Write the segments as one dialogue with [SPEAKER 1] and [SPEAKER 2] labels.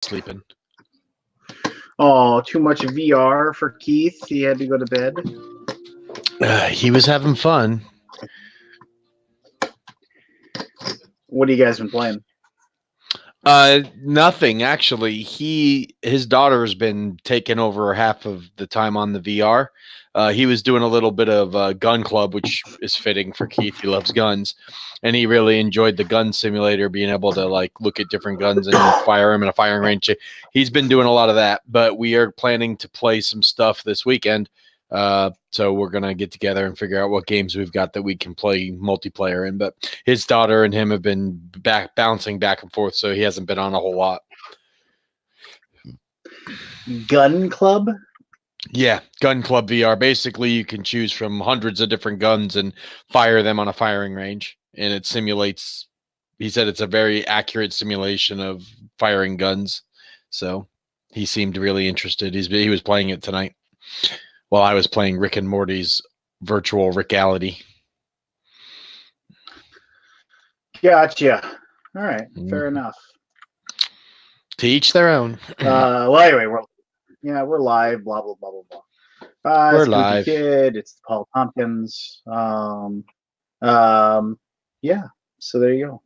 [SPEAKER 1] sleeping.
[SPEAKER 2] Oh, too much VR for Keith. He had to go to bed.
[SPEAKER 1] He was having fun.
[SPEAKER 2] What have you guys been playing?
[SPEAKER 1] Nothing actually. His daughter has been taking over half of the time on the VR. He was doing a little bit of gun club, which is fitting for Keith. He loves guns, and he really enjoyed the gun simulator, being able to like look at different guns and fire them in a firing range. He's been doing a lot of that, but we are planning to play some stuff this weekend. So we're gonna get together and figure out what games we've got that we can play multiplayer in. But his daughter and him have been bouncing back and forth, so he hasn't been on a whole lot.
[SPEAKER 2] Gun Club?
[SPEAKER 1] Yeah, Gun Club VR. Basically, you can choose from hundreds of different guns and fire them on a firing range, and it simulates. He said it's a very accurate simulation of firing guns. So he seemed really interested. He was playing it tonight while I was playing Rick and Morty's virtual reality.
[SPEAKER 2] Gotcha. All right, fair enough.
[SPEAKER 1] To each their own.
[SPEAKER 2] Well, anyway, we're live. Blah blah blah blah blah.
[SPEAKER 1] We're
[SPEAKER 2] it's
[SPEAKER 1] live.
[SPEAKER 2] Kid. It's Paul Tompkins. Yeah. So there you go.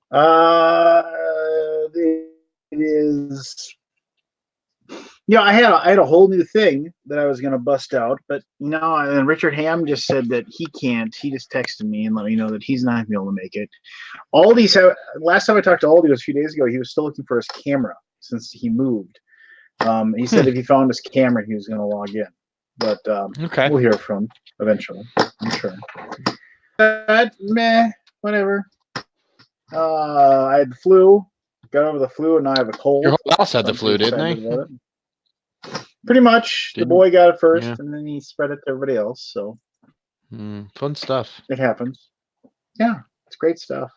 [SPEAKER 2] It is. I had a whole new thing that I was going to bust out, but and Richard Ham just said that he can't. He just texted me and let me know that he's not going to be able to make it. Aldi's last time I talked to Aldi was a few days ago. He was still looking for his camera since he moved. He said if he found his camera, he was going to log in. But
[SPEAKER 1] okay,
[SPEAKER 2] we'll hear from him eventually, I'm sure. But whatever. I had the flu. Got over the flu, and now I have a cold.
[SPEAKER 1] Your whole house had the flu, didn't they?
[SPEAKER 2] Pretty much. The boy got it first, and then he spread it to everybody else. So
[SPEAKER 1] fun stuff.
[SPEAKER 2] It happens. Yeah, it's great stuff.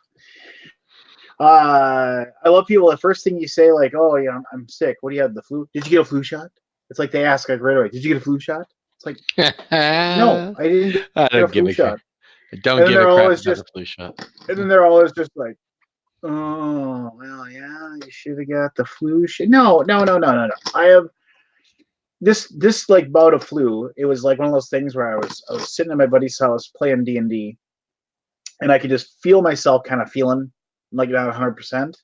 [SPEAKER 2] I love people. The first thing you say, like, "Oh, yeah, I'm sick. What do you have? The flu? Did you get a flu shot?" It's like they ask like right away, "Did you get a flu shot?" It's like, no, I didn't get a flu shot.
[SPEAKER 1] Don't give a crap about a flu shot.
[SPEAKER 2] And then they're always just like, "Oh, well, yeah, you should have got the flu shot." No. I have this like bout of flu. It was like one of those things where I was sitting at my buddy's house playing D&D, and I could just feel myself kind of feeling like not 100%.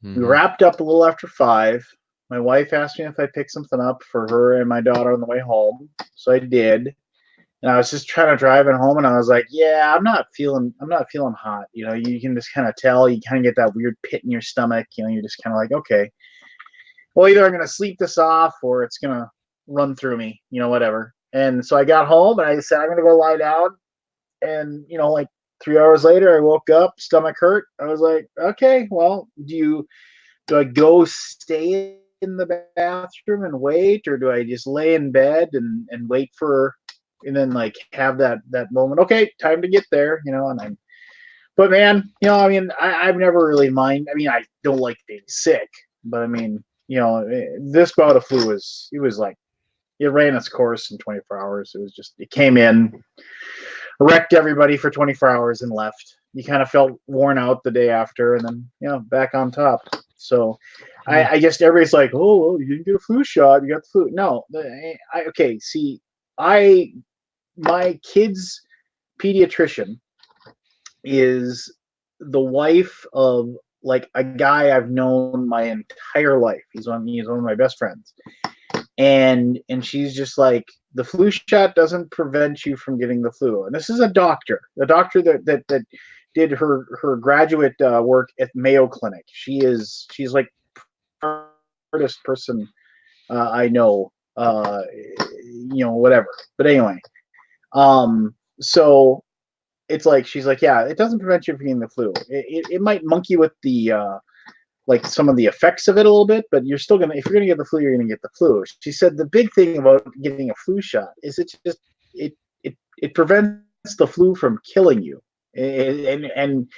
[SPEAKER 2] We wrapped up a little after 5. My wife asked me if I picked something up for her and my daughter on the way home, so I did. And I was just trying to drive it home, and I was like, "Yeah, I'm not feeling hot." You can just kind of tell. You kind of get that weird pit in your stomach. You're just kind of like, "Okay, well, either I'm gonna sleep this off or it's gonna run through me, whatever." And so I got home and I said, "I'm gonna go lie down." And like 3 hours later, I woke up, stomach hurt. I was like, "Okay, well, do I go stay in the bathroom and wait, or do I just lay in bed and wait for?" And then like have that moment. Okay, time to get there, but man, I've never really mind. I mean, I don't like being sick, but I mean, this bout of flu it ran its course in 24 hours. It came in, wrecked everybody for 24 hours and left. You kind of felt worn out the day after, and then back on top. So I guess everybody's like, "Oh, well, you didn't get a flu shot. You got the flu." No, okay. See, my kid's pediatrician is the wife of like a guy I've known my entire life. He's one of my best friends, and she's just like, the flu shot doesn't prevent you from getting the flu. And this is a doctor that did her graduate work at Mayo Clinic. She's like the hardest person I know. Whatever. But anyway. So it's like, she's like, yeah, it doesn't prevent you from getting the flu. It might monkey with the like some of the effects of it a little bit, but you're still if you're gonna get the flu, you're gonna get the flu. She said the big thing about getting a flu shot is it prevents the flu from killing you, and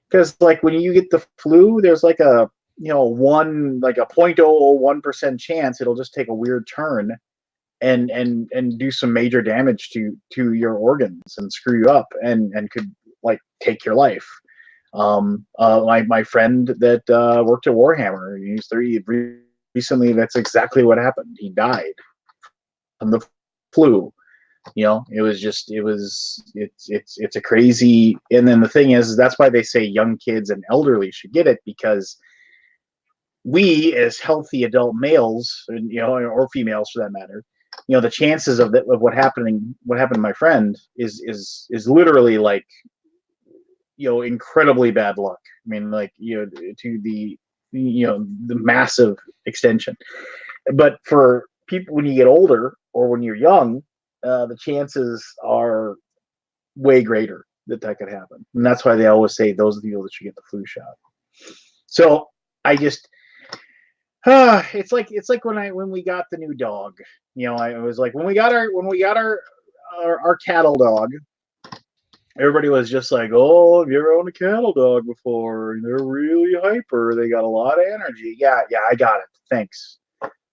[SPEAKER 2] because like when you get the flu, there's like a 0.001% chance it'll just take a weird turn and do some major damage to your organs and screw you up and could like take your life. My friend that worked at Warhammer, he's recently that's exactly what happened. He died from the flu. It's a crazy. And then the thing is that's why they say young kids and elderly should get it, because we as healthy adult males, or females for that matter, the chances of what happened to my friend is literally like, incredibly bad luck. I mean, like, to the massive extension. But for people, when you get older or when you're young, the chances are way greater that could happen. And that's why they always say those are the people that should get the flu shot. So I just, it's like when we got the new dog. I was like, when we got our cattle dog, everybody was just like, oh, have you ever owned a cattle dog before? They're really hyper. They got a lot of energy. Yeah, I got it. Thanks.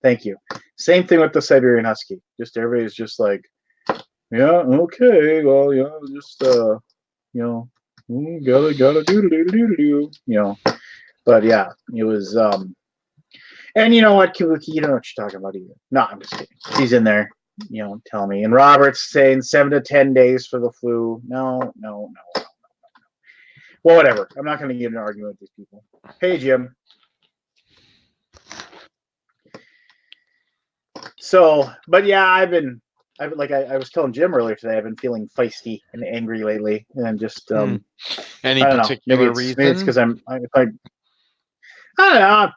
[SPEAKER 2] Thank you. Same thing with the Siberian Husky. Just everybody's just like, yeah, okay, well, just gotta do. But yeah, it was and you know what, Kabuki, you don't know what you're talking about either. No, I'm just kidding. She's in there, tell me. And Robert's saying 7 to 10 days for the flu. No. Well, whatever. I'm not going to get an argument with these people. Hey, Jim. So, but yeah, I was telling Jim earlier today, I've been feeling feisty and angry lately, and just
[SPEAKER 1] any particular reason?
[SPEAKER 2] Maybe it's because I don't know.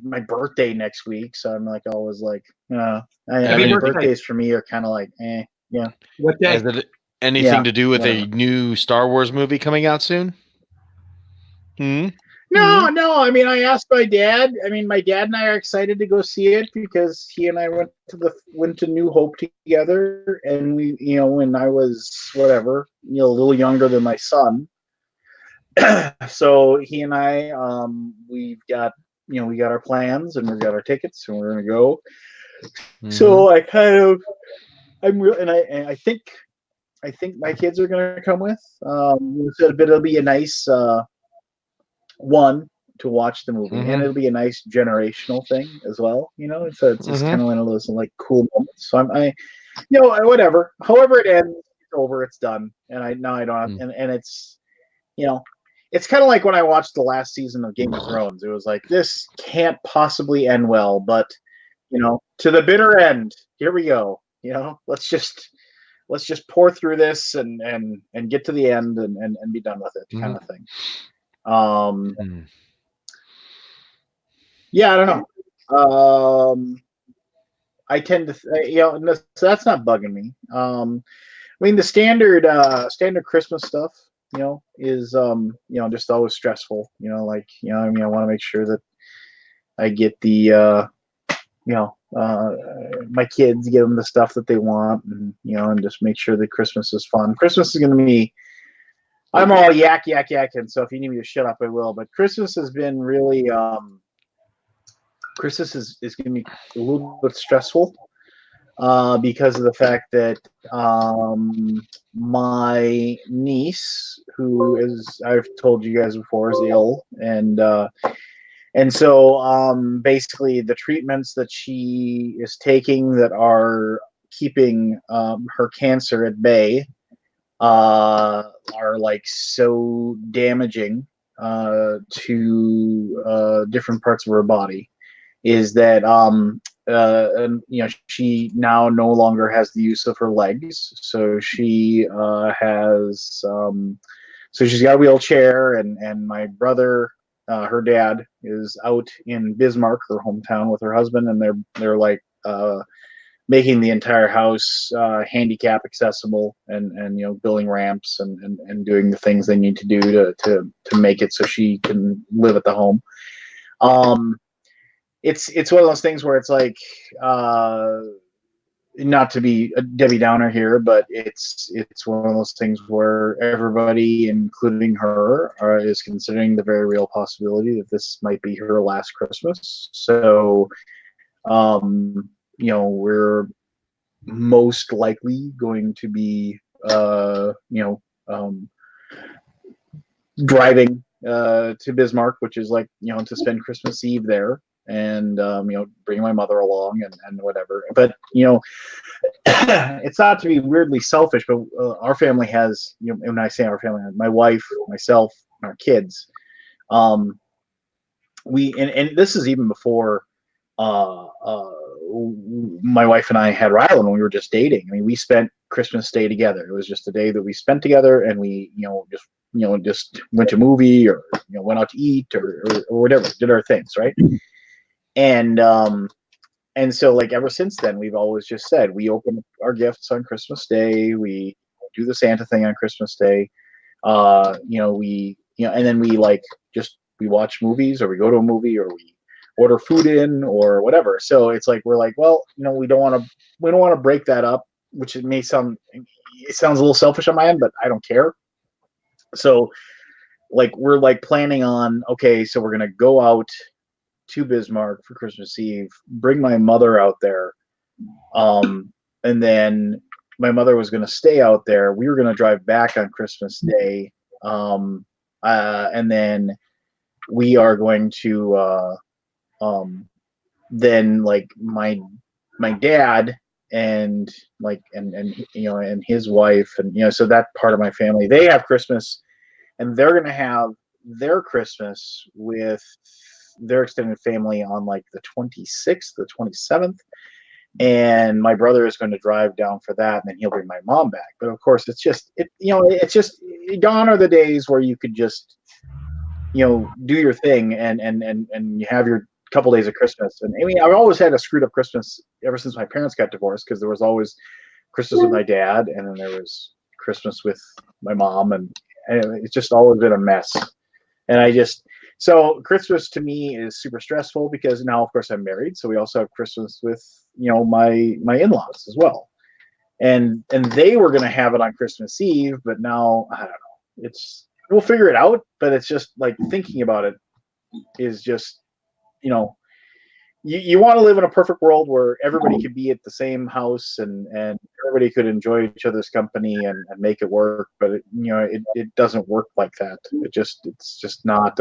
[SPEAKER 2] My birthday next week, so I'm like always like, birthdays for me are kind of like, yeah.
[SPEAKER 3] What day?
[SPEAKER 1] Is it anything to do with a new Star Wars movie coming out soon?
[SPEAKER 2] No. I mean, I asked my dad. I mean, my dad and I are excited to go see it because he and I went to New Hope together, and we, when I was whatever, a little younger than my son. So he and I, we got our plans and we got our tickets and we're gonna go. So I think my kids are gonna come with. It'll be a nice one to watch the movie, and it'll be a nice generational thing as well. It's kind of one of those like cool moments. So whatever. However it ends, it's over. It's done, and I don't have, and it's it's kind of like when I watched the last season of Game of Thrones. It was like, this can't possibly end well, but to the bitter end. Here we go. Let's just pour through this and get to the end and be done with it, kind of thing. Yeah, I don't know. I tend to, so that's not bugging me. I mean, the standard Christmas stuff, is just always stressful. I want to make sure that I get the my kids, get them the stuff that they want, and and just make sure that Christmas is fun. Christmas is going to be, I'm all yakking, so if you need me to shut up, I will. But Christmas has been really, Christmas is going to be a little bit stressful because of the fact that my niece, who is, I've told you guys before, is ill, and so basically the treatments that she is taking that are keeping her cancer at bay are like so damaging to different parts of her body, is that she now no longer has the use of her legs, so she has so she's got a wheelchair, and my brother, her dad, is out in Bismarck, her hometown, with her husband, and they're like making the entire house handicap accessible, and building ramps and doing the things they need to do to make it so she can live at the home. It's one of those things where it's like, not to be a Debbie Downer here, but it's one of those things where everybody, including her, is considering the very real possibility that this might be her last Christmas. So, we're most likely going to be, driving to Bismarck, which is like, to spend Christmas Eve there. and bringing my mother along and whatever. But it's not to be weirdly selfish, but our family has, when I say our family, my wife, myself, our kids, we and this is even before my wife and I had Rylan when we were just dating. I mean, we spent Christmas Day together. It was just a day that we spent together, and we just went to a movie or went out to eat or whatever, did our things, right? And so, like, ever since then, we've always just said we open our gifts on Christmas Day. We do the Santa thing on Christmas Day. And then we we watch movies, or we go to a movie, or we order food in, or whatever. So it's like we're like, well, we don't want to break that up, which it sounds a little selfish on my end, but I don't care. So, like, we're like planning on, okay, so we're gonna go out to Bismarck for Christmas Eve, bring my mother out there, and then my mother was going to stay out there. We were going to drive back on Christmas Day, and then we are going to then, like, my dad and and his wife, and so that part of my family, they have Christmas, and they're going to have their Christmas with their extended family on like the 26th, the 27th, and my brother is going to drive down for that, and then he'll bring my mom back. But of course, it's just gone are the days where you could just do your thing and you have your couple days of Christmas. And I mean, I've always had a screwed up Christmas ever since my parents got divorced, because there was always Christmas with my dad, and then there was Christmas with my mom, and it's just always been a mess. And so Christmas to me is super stressful, because now, of course, I'm married. So we also have Christmas with, my in-laws as well. And they were going to have it on Christmas Eve, but now, I don't know, we'll figure it out. But it's just like, thinking about it is just, you want to live in a perfect world where everybody could be at the same house and everybody could enjoy each other's company and make it work. But it doesn't work like that. It's just not,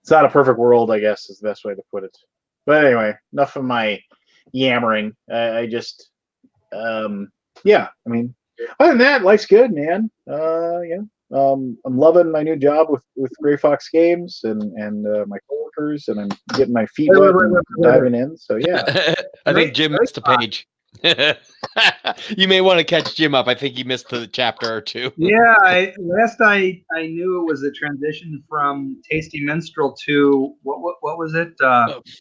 [SPEAKER 2] it's not a perfect world, I guess, is the best way to put it. But anyway, enough of my yammering. I mean, other than that, life's good, man. I'm loving my new job with Gray Fox Games and my coworkers, and I'm getting my feet wet and diving in. So yeah.
[SPEAKER 1] I think Jim missed a page. You may want to catch Jim up. I think he missed a chapter or two.
[SPEAKER 3] Yeah, last I knew it was a transition from Tasty Minstrel to what was it?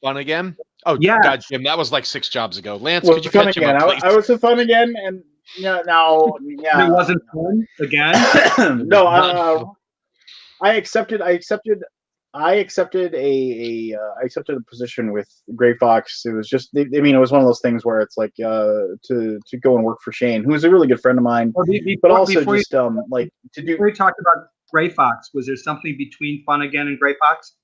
[SPEAKER 1] Fun Again? Oh
[SPEAKER 3] yeah,
[SPEAKER 1] God, Jim, that was like 6 jobs ago. Lance, could you catch him up, please?
[SPEAKER 2] I was with Fun Again, and now
[SPEAKER 3] it wasn't fun again.
[SPEAKER 2] No, I accepted a position with Gray Fox. It was just, it was one of those things where it's like to go and work for Shane, who is a really good friend of mine, but also just like to do.
[SPEAKER 3] Before we talked about Gray Fox, was there something between Fun Again and Gray Fox?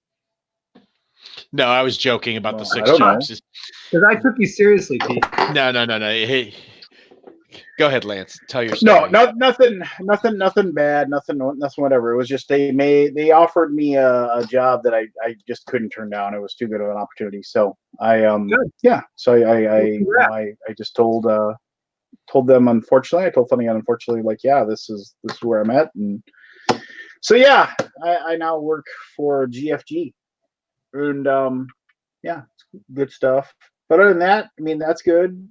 [SPEAKER 1] No, I was joking about the 6 jobs.
[SPEAKER 3] Because I took you seriously, Pete.
[SPEAKER 1] No. Hey, go ahead, Lance. Tell your story.
[SPEAKER 2] No, nothing bad, nothing whatever. It was just they offered me a job that I just couldn't turn down. It was too good of an opportunity. So I just told them, unfortunately. I told Funny Again, unfortunately, like, yeah, this is where I'm at. And so yeah, I now work for GFG. And yeah, it's good stuff. But other than that, I mean, that's good.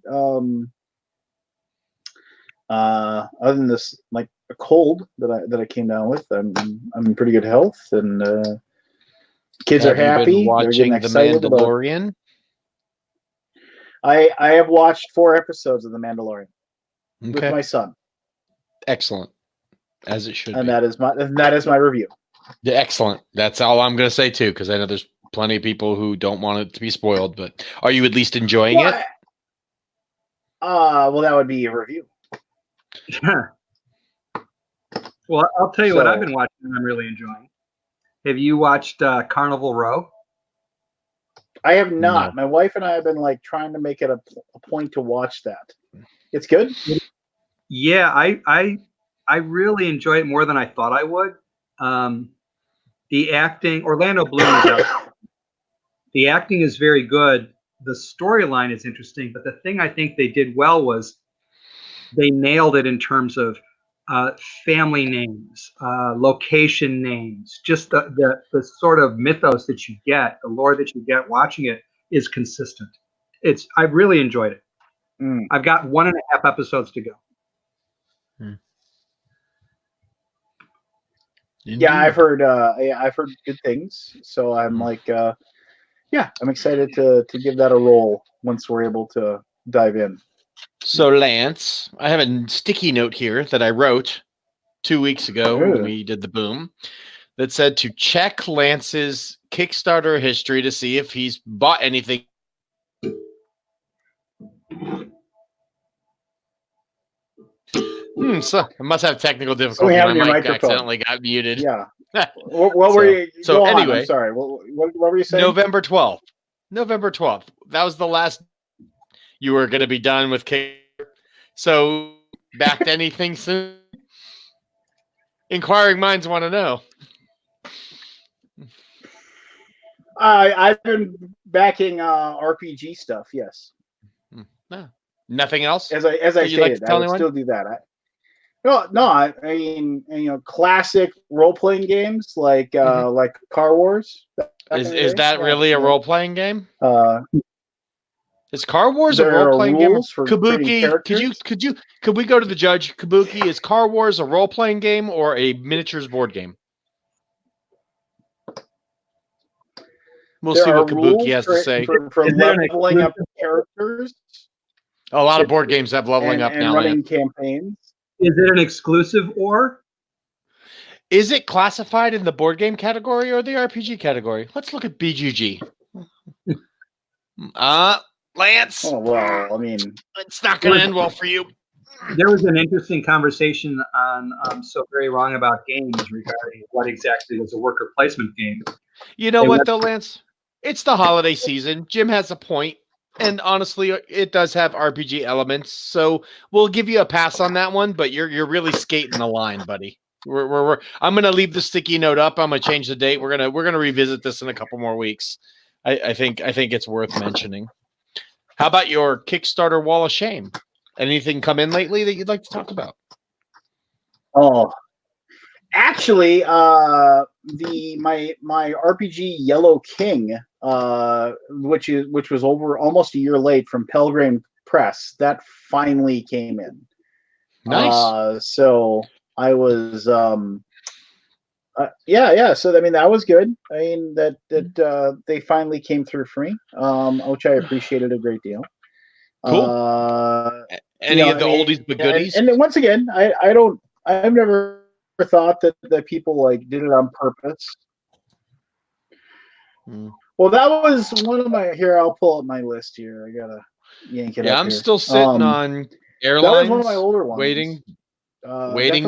[SPEAKER 2] Other than this, like, a cold that I came down with, I'm in pretty good health, and kids are happy.
[SPEAKER 1] They're getting excited. The Mandalorian.
[SPEAKER 2] I have watched 4 episodes of The Mandalorian with my son.
[SPEAKER 1] Excellent, as it should.
[SPEAKER 2] And
[SPEAKER 1] be.
[SPEAKER 2] that is my review.
[SPEAKER 1] Yeah, excellent. That's all I'm going to say too, because I know there's plenty of people who don't want it to be spoiled. But are you at least enjoying it?
[SPEAKER 2] Well, that would be a review.
[SPEAKER 3] Well, I'll tell you what I've been watching and I'm really enjoying. Have you watched Carnival Row?
[SPEAKER 2] I have not.
[SPEAKER 1] No.
[SPEAKER 2] My wife and I have been like trying to make it a point to watch that. It's good?
[SPEAKER 3] Yeah, I really enjoy it more than I thought I would. The acting, Orlando Bloom is out. The acting is very good. The storyline is interesting, but the thing I think they did well was they nailed it in terms of family names, location names, just the sort of mythos that you get, the lore that you get watching it is consistent. I've really enjoyed it. I've got 1.5 episodes to go.
[SPEAKER 2] Yeah, I've heard good things, so I'm like, I'm excited to give that a roll once we're able to dive in.
[SPEAKER 1] So Lance, I have a sticky note here that I wrote 2 weeks ago when we did the boom that said to check Lance's Kickstarter history to see if he's bought anything. So I must have technical difficulty. My mic accidentally got muted.
[SPEAKER 2] Yeah. What were you?
[SPEAKER 1] So
[SPEAKER 2] anyway, I'm sorry. What were you saying?
[SPEAKER 1] November 12th. November 12th. That was the last you were going to be done with Kickstarter. So backed anything soon? Inquiring minds want to know.
[SPEAKER 2] I've been backing RPG stuff. Yes.
[SPEAKER 1] No. Nothing else.
[SPEAKER 2] As I stated, I would still do that. I mean, classic role-playing games like Car Wars.
[SPEAKER 1] Is that really a role-playing game? Is Car Wars a role-playing game? Kabuki, could we go to the judge? Kabuki, is Car Wars a role-playing game or a miniatures board game? We'll see what Kabuki has to say.
[SPEAKER 2] For leveling up characters.
[SPEAKER 1] A lot of board games have leveling up now.
[SPEAKER 2] Running campaigns.
[SPEAKER 3] Is it an exclusive or?
[SPEAKER 1] Is it classified in the board game category or the RPG category? Let's look at BGG. Lance.
[SPEAKER 2] Oh, well, I mean,
[SPEAKER 1] it's not going to end well for you.
[SPEAKER 3] There was an interesting conversation on So Very Wrong About Games regarding what exactly was a worker placement game.
[SPEAKER 1] You know what, though, Lance? It's the holiday season. Jim has a point. And honestly, it does have RPG elements, so we'll give you a pass on that one. But you're really skating the line, buddy. I'm gonna leave the sticky note up. I'm gonna change the date. We're gonna revisit this in a couple more weeks. I think it's worth mentioning. How about your Kickstarter wall of shame? Anything come in lately that you'd like to talk about?
[SPEAKER 2] Oh, actually, my RPG Yellow King. Which was over almost a year late from Pelgrane Press. That finally came in.
[SPEAKER 1] Nice.
[SPEAKER 2] So I was, So I mean, that was good. I mean, that they finally came through for me, which I appreciated a great deal.
[SPEAKER 1] Cool. Any of the oldies but goodies?
[SPEAKER 2] And then once again, I've never thought that people like did it on purpose. Well, that was one of my. Here, I'll pull up my list here. I gotta yank it.
[SPEAKER 1] Yeah, I'm still sitting on Airlines.
[SPEAKER 2] That was one of my older ones.
[SPEAKER 1] Waiting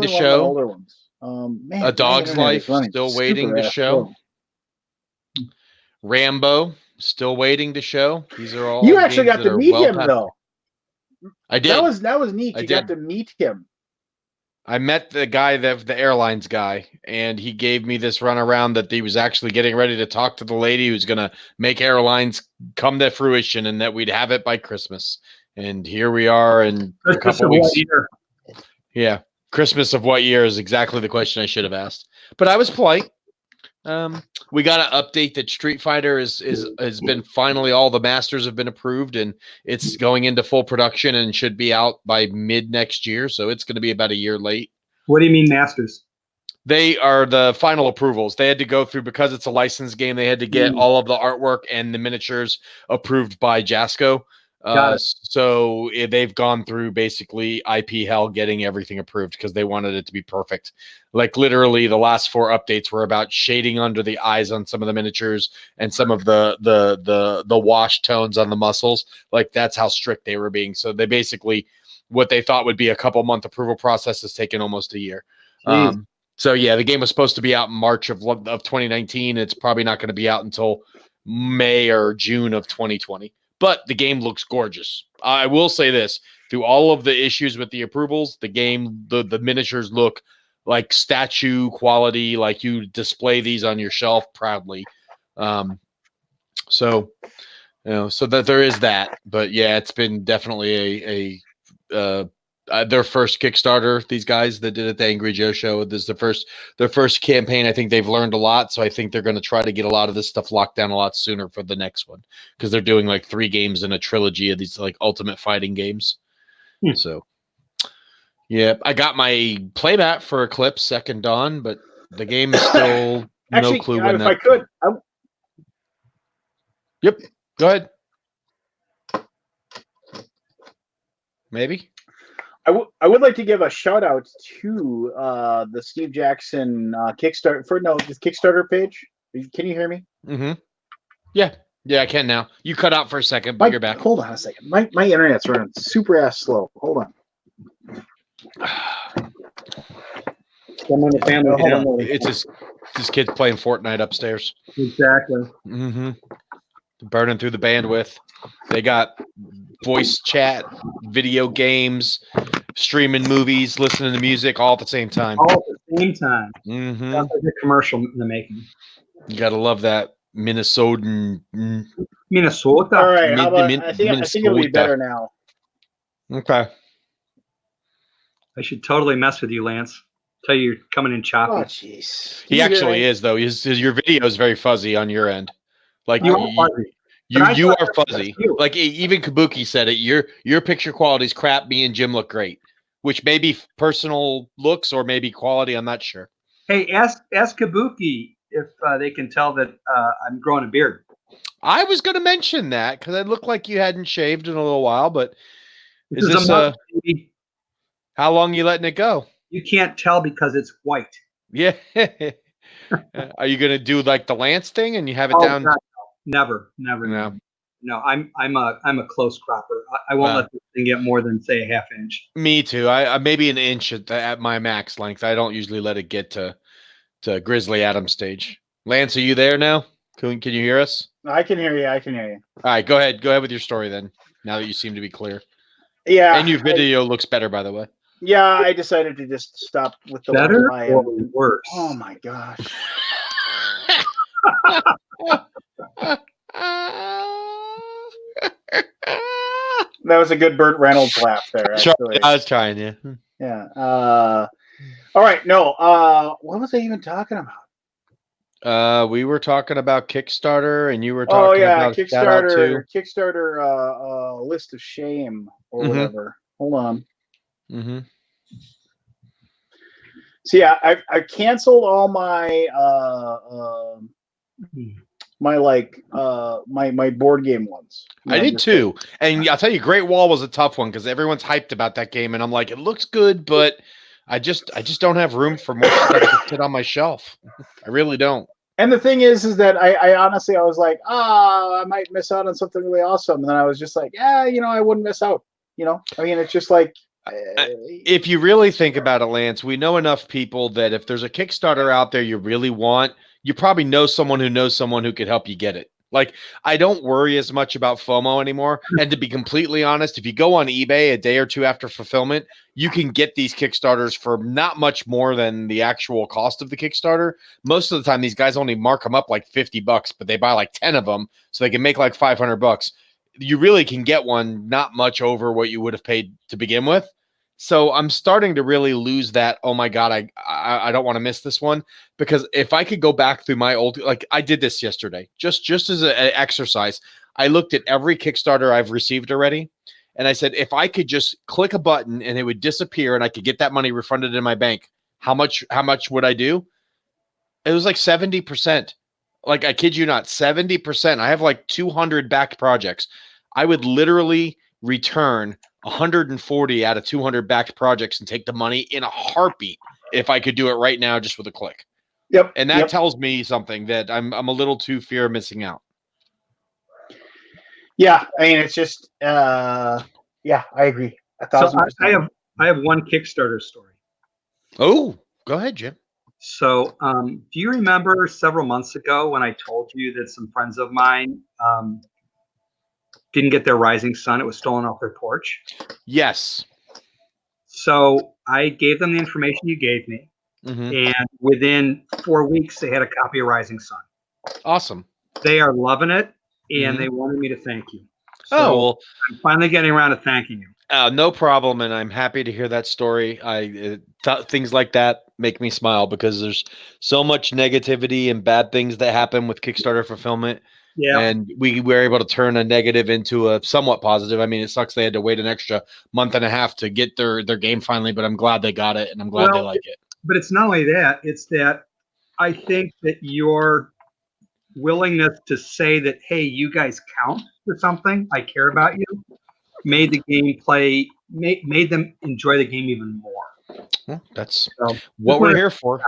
[SPEAKER 1] to show.
[SPEAKER 2] Older ones. Man,
[SPEAKER 1] A Dog's Life, still waiting to show. Rambo, still waiting to show. These are all.
[SPEAKER 2] You actually got to meet him, though.
[SPEAKER 1] I did.
[SPEAKER 2] That was neat. You got to meet him.
[SPEAKER 1] I met the guy, the airlines guy, and he gave me this runaround that he was actually getting ready to talk to the lady who's going to make airlines come to fruition and that we'd have it by Christmas. And here we are in a couple of weeks. Yeah. Christmas of what year is exactly the question I should have asked. But I was polite. We got an update that Street Fighter has been finally, all the masters have been approved and it's going into full production and should be out by mid next year. So it's going to be about a year late.
[SPEAKER 3] What do you mean masters?
[SPEAKER 1] They are the final approvals. They had to go through, because it's a licensed game, they had to get all of the artwork and the miniatures approved by Jasco. So they've gone through basically IP hell getting everything approved because they wanted it to be perfect. Like literally the last 4 updates were about shading under the eyes on some of the miniatures and some of the wash tones on the muscles. Like that's how strict they were being. So they basically, what they thought would be a couple month approval process has taken almost a year. So yeah, the game was supposed to be out in March of 2019. It's probably not going to be out until May or June of 2020. But the game looks gorgeous. I will say this: through all of the issues with the approvals, the game, the miniatures look like statue quality. Like you display these on your shelf proudly. So, so that there is that. But yeah, it's been definitely their first Kickstarter. These guys that did it, the Angry Joe show. This is their first campaign. I think they've learned a lot, so I think they're going to try to get a lot of this stuff locked down a lot sooner for the next one, because they're doing like 3 games in a trilogy of these like ultimate fighting games. So, yeah, I got my playmat for Eclipse Second Dawn, but the game is still
[SPEAKER 2] Actually,
[SPEAKER 1] no clue when
[SPEAKER 2] if
[SPEAKER 1] that.
[SPEAKER 2] I could,
[SPEAKER 1] Yep, go ahead. Maybe.
[SPEAKER 2] I would like to give a shout out to the Steve Jackson Kickstarter page. Can you hear me?
[SPEAKER 1] Mm-hmm. Yeah, I can now. You cut out for a second, but you're back.
[SPEAKER 2] Hold on a second. My internet's running super ass slow. Hold on.
[SPEAKER 1] It's his kids playing Fortnite upstairs.
[SPEAKER 3] Exactly.
[SPEAKER 1] Mm-hmm. Burning through the bandwidth. They got voice chat, video games, streaming movies, listening to music all at the same time.
[SPEAKER 3] All at the same time.
[SPEAKER 1] Mm-hmm.
[SPEAKER 3] Sounds like a commercial in the making.
[SPEAKER 1] You gotta love that Minnesota.
[SPEAKER 2] All right, how about I think it'll be better now.
[SPEAKER 1] Okay.
[SPEAKER 3] I should totally mess with you, Lance. Tell you you're coming in choppy.
[SPEAKER 2] Oh, jeez.
[SPEAKER 1] He actually is, though. Your video is very fuzzy on your end. Like
[SPEAKER 3] you are fuzzy.
[SPEAKER 1] You are fuzzy. Like even Kabuki said it. Your picture quality is crap. Me and Jim look great, which may be personal looks or maybe quality. I'm not sure.
[SPEAKER 3] Hey, ask Kabuki if they can tell that I'm growing a beard.
[SPEAKER 1] I was going to mention that because it looked like you hadn't shaved in a little while, but is this how long you letting it go?
[SPEAKER 3] You can't tell because it's white.
[SPEAKER 1] Yeah. Are you going to do like the Lance thing and you have it down?
[SPEAKER 3] God, no. Never. No, I'm a close cropper. I won't let this thing get more than say a half inch.
[SPEAKER 1] Me too. I maybe an inch at my max length. I don't usually let it get to Grizzly Adam stage. Lance, are you there now? Can you hear us?
[SPEAKER 2] I can hear you.
[SPEAKER 1] All right, go ahead. Go ahead with your story then. Now that you seem to be clear.
[SPEAKER 2] Yeah.
[SPEAKER 1] And your video looks better, by the way.
[SPEAKER 2] Yeah, I decided to just stop with the
[SPEAKER 3] better or worse.
[SPEAKER 2] Oh my gosh. That was a good Burt Reynolds laugh there. Actually.
[SPEAKER 1] I was trying, yeah.
[SPEAKER 2] Yeah. All right. No. What was I even talking about?
[SPEAKER 1] We were talking about Kickstarter, and you were talking about
[SPEAKER 2] Kickstarter list of shame or whatever. Hold on.
[SPEAKER 1] Mm-hmm.
[SPEAKER 2] So yeah, I canceled all my my board game ones.
[SPEAKER 1] I did too, and I'll tell you, Great Wall was a tough one because everyone's hyped about that game, and I'm like, it looks good, but I just don't have room for more stuff to sit on my shelf. I really don't.
[SPEAKER 2] And the thing is that I honestly I was like, I might miss out on something really awesome, and then I was just like, I wouldn't miss out. I mean, it's just like.
[SPEAKER 1] If you really think about it, Lance, we know enough people that if there's a Kickstarter out there you really want, you probably know someone who could help you get it. Like, I don't worry as much about FOMO anymore. And to be completely honest, if you go on eBay a day or two after fulfillment, you can get these Kickstarters for not much more than the actual cost of the Kickstarter. Most of the time, these guys only mark them up like $50, but they buy like 10 of them so they can make like $500. You really can get one not much over what you would have paid to begin with. So I'm starting to really lose that. Oh my God, I don't want to miss this one, because if I could go back through my old, like I did this yesterday, just as an exercise, I looked at every Kickstarter I've received already. And I said, if I could just click a button and it would disappear and I could get that money refunded in my bank, how much would I do? It was like 70%. Like, I kid you not, 70%. I have like 200 backed projects. I would literally return 140 out of 200 backed projects and take the money in a heartbeat if I could do it right now just with a click.
[SPEAKER 2] Yep.
[SPEAKER 1] And that tells me something, that I'm a little too fear of missing out.
[SPEAKER 2] Yeah, I mean, it's just I agree. 1,000%.
[SPEAKER 3] I have one Kickstarter story.
[SPEAKER 1] Oh, go ahead, Jim.
[SPEAKER 3] So, do you remember several months ago when I told you that some friends of mine didn't get their rising sun? It was stolen off their porch.
[SPEAKER 1] Yes.
[SPEAKER 3] So I gave them the information you gave me, and within 4 weeks, they had a copy of Rising Sun.
[SPEAKER 1] Awesome.
[SPEAKER 3] They are loving it. and they wanted me to thank you. So
[SPEAKER 1] Oh, well,
[SPEAKER 3] I'm finally getting around to thanking you.
[SPEAKER 1] no problem, and I'm happy to hear that story. Things like that make me smile because there's so much negativity and bad things that happen with Kickstarter fulfillment.
[SPEAKER 3] Yeah.
[SPEAKER 1] And we were able to turn a negative into a somewhat positive. I mean, it sucks they had to wait an extra month and a half to get their game finally, but I'm glad they got it, and I'm glad they like it.
[SPEAKER 3] But it's not only that, it's that I think that your willingness to say that, hey, you guys count for something, I care about you, made the gameplay, made them enjoy the game even more.
[SPEAKER 1] Well, that's what we're here for.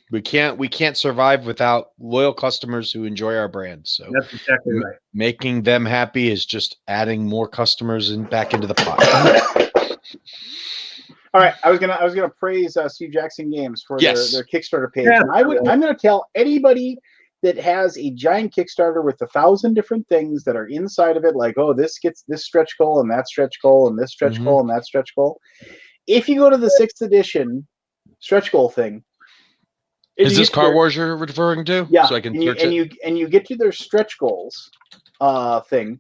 [SPEAKER 1] We can't survive without loyal customers who enjoy our brand. So
[SPEAKER 3] that's exactly right.
[SPEAKER 1] Making them happy is just adding more customers back into the pot.
[SPEAKER 2] All right, I was gonna praise Steve Jackson Games for their Kickstarter page.
[SPEAKER 3] Yeah,
[SPEAKER 2] And I'm gonna tell anybody that has a giant Kickstarter with 1,000 different things that are inside of it, like, oh, this gets this stretch goal and that stretch goal and this stretch goal and that stretch goal. If you go to the 6th edition stretch goal thing,
[SPEAKER 1] is this Car Wars you're referring to?
[SPEAKER 2] Yeah.
[SPEAKER 1] So I can
[SPEAKER 2] search it. And you get to their stretch goals thing,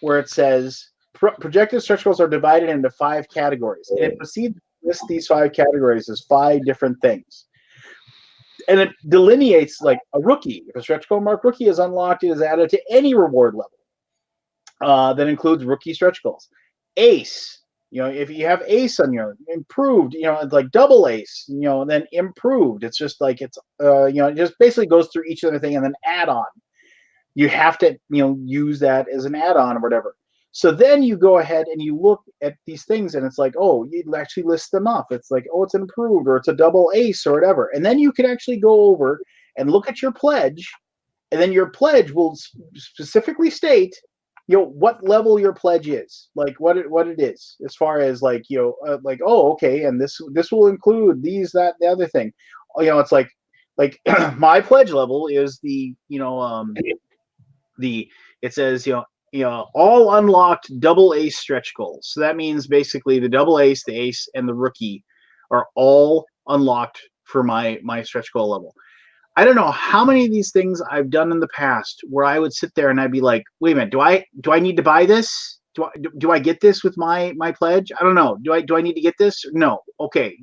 [SPEAKER 2] where it says projected stretch goals are divided into 5 categories, and it proceeds to list these 5 categories as 5 different things. And it delineates like a rookie. If a stretch goal marked rookie is unlocked, it is added to any reward level that includes rookie stretch goals. Ace, if you have ace on your improved, it's like double ace, and then improved. It's just like it just basically goes through each other thing and then add on. You have to, use that as an add-on or whatever. So then you go ahead and you look at these things and it's like, oh, you actually list them up. It's like, oh, it's an improved or it's a double ace or whatever. And then you can actually go over and look at your pledge, and then your pledge will specifically state, what level your pledge is, like what it is, as far as like, like, oh, okay, and this will include these, that, the other thing. It's like my pledge level is the, it says, all unlocked double ace stretch goals. So that means basically the double ace, the ace, and the rookie are all unlocked for my stretch goal level. I don't know how many of these things I've done in the past where I would sit there and I'd be like, wait a minute, do I need to buy this? Do I get this with my pledge? I don't know. Do I need to get this? No. Okay.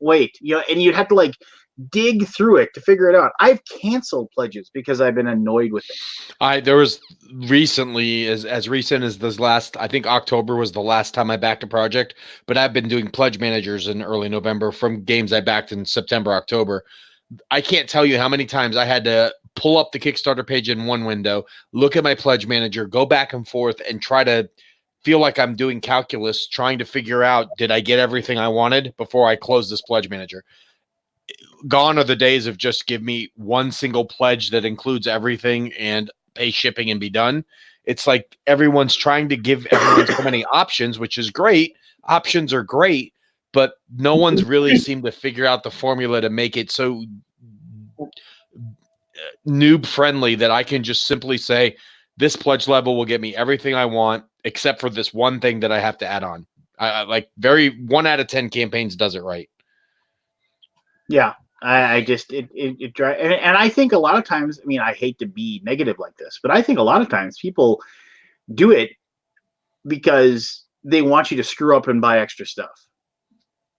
[SPEAKER 2] Wait. And you'd have to like dig through it to figure it out. I've canceled pledges because I've been annoyed with it.
[SPEAKER 1] There was recently, as recent as this last, I think October was the last time I backed a project, but I've been doing pledge managers in early November from games I backed in September, October. I can't tell you how many times I had to pull up the Kickstarter page in one window, look at my pledge manager, go back and forth, and try to feel like I'm doing calculus, trying to figure out, did I get everything I wanted before I close this pledge manager? Gone are the days of just give me one single pledge that includes everything and pay shipping and be done. It's like everyone's trying to give everyone so many options, which is great. Options are great, but no one's really seemed to figure out the formula to make it so noob friendly that I can just simply say, this pledge level will get me everything I want, except for this one thing that I have to add on. I like 1 out of 10 campaigns does it right.
[SPEAKER 2] Yeah. I just and I think a lot of times, I mean, I hate to be negative like this, but I think a lot of times people do it because they want you to screw up and buy extra stuff.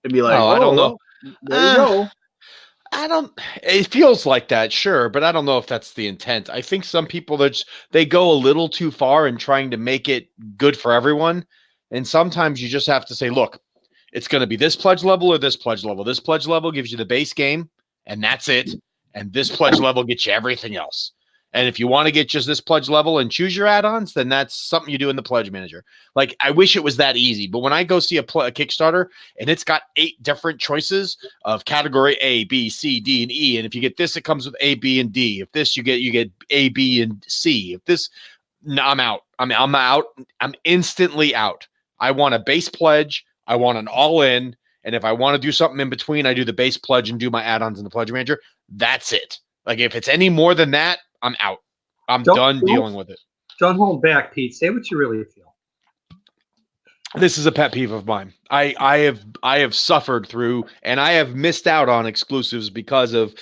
[SPEAKER 2] And be like,
[SPEAKER 1] I don't know.
[SPEAKER 2] There you go.
[SPEAKER 1] It feels like that, sure, but I don't know if that's the intent. I think some people they go a little too far in trying to make it good for everyone. And sometimes you just have to say, look, it's going to be this pledge level or this pledge level. This pledge level gives you the base game, and that's it. And this pledge level gets you everything else. And if you want to get just this pledge level and choose your add-ons, then that's something you do in the pledge manager. Like, I wish it was that easy, but when I go see a Kickstarter and it's got 8 different choices of category A, B, C, D, and E, and if you get this, it comes with A, B, and D. If this, you get A, B, and C. If this, no, I'm out. I'm out. I'm instantly out. I want a base pledge. I want an all-in. And if I want to do something in between, I do the base pledge and do my add-ons in the pledge manager. That's it. Like, if it's any more than that, I'm out. I'm done dealing with it.
[SPEAKER 3] Don't hold back, Pete. Say what you really feel.
[SPEAKER 1] This is a pet peeve of mine. I have suffered through, and I have missed out on exclusives because of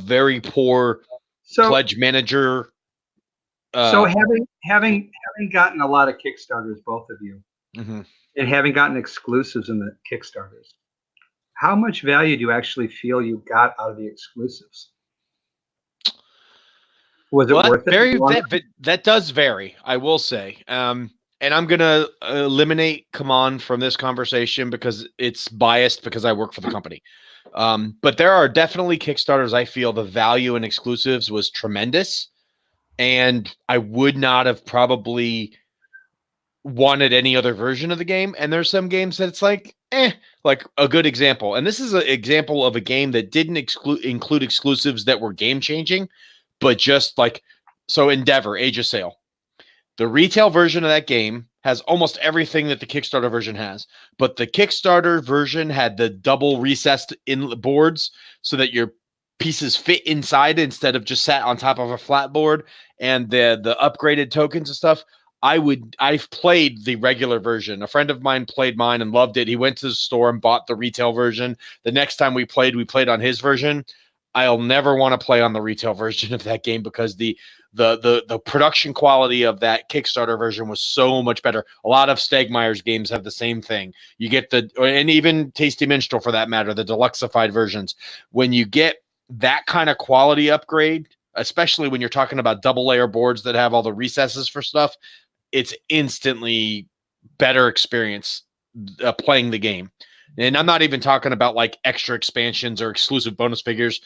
[SPEAKER 1] very poor pledge manager
[SPEAKER 3] So having gotten a lot of Kickstarters, both of you,
[SPEAKER 1] mhm.
[SPEAKER 3] and having gotten exclusives in the Kickstarters, how much value do you actually feel you got out of the exclusives? Was it
[SPEAKER 1] Well,
[SPEAKER 3] worth it?
[SPEAKER 1] that does vary, I will say. And I'm gonna eliminate Kaman from this conversation because it's biased because I work for the company. But there are definitely Kickstarters I feel the value in exclusives was tremendous, and I would not have probably wanted any other version of the game. And there's some games that it's like a good example. And this is an example of a game that didn't include exclusives that were game changing, but just like so Endeavor, Age of Sail. The retail version of that game has almost everything that the Kickstarter version has, but the Kickstarter version had the double recessed in boards so that your pieces fit inside instead of just sat on top of a flat board, and the upgraded tokens and stuff. I've played the regular version. A friend of mine played mine and loved it. He went to the store and bought the retail version. The next time we played on his version. I'll never want to play on the retail version of that game because the production quality of that Kickstarter version was so much better. A lot of Stegmeier's games have the same thing. You get and even Tasty Minstrel for that matter, the deluxeified versions. When you get that kind of quality upgrade, especially when you're talking about double layer boards that have all the recesses for stuff, it's instantly better experience playing the game. And I'm not even talking about like extra expansions or exclusive bonus figures.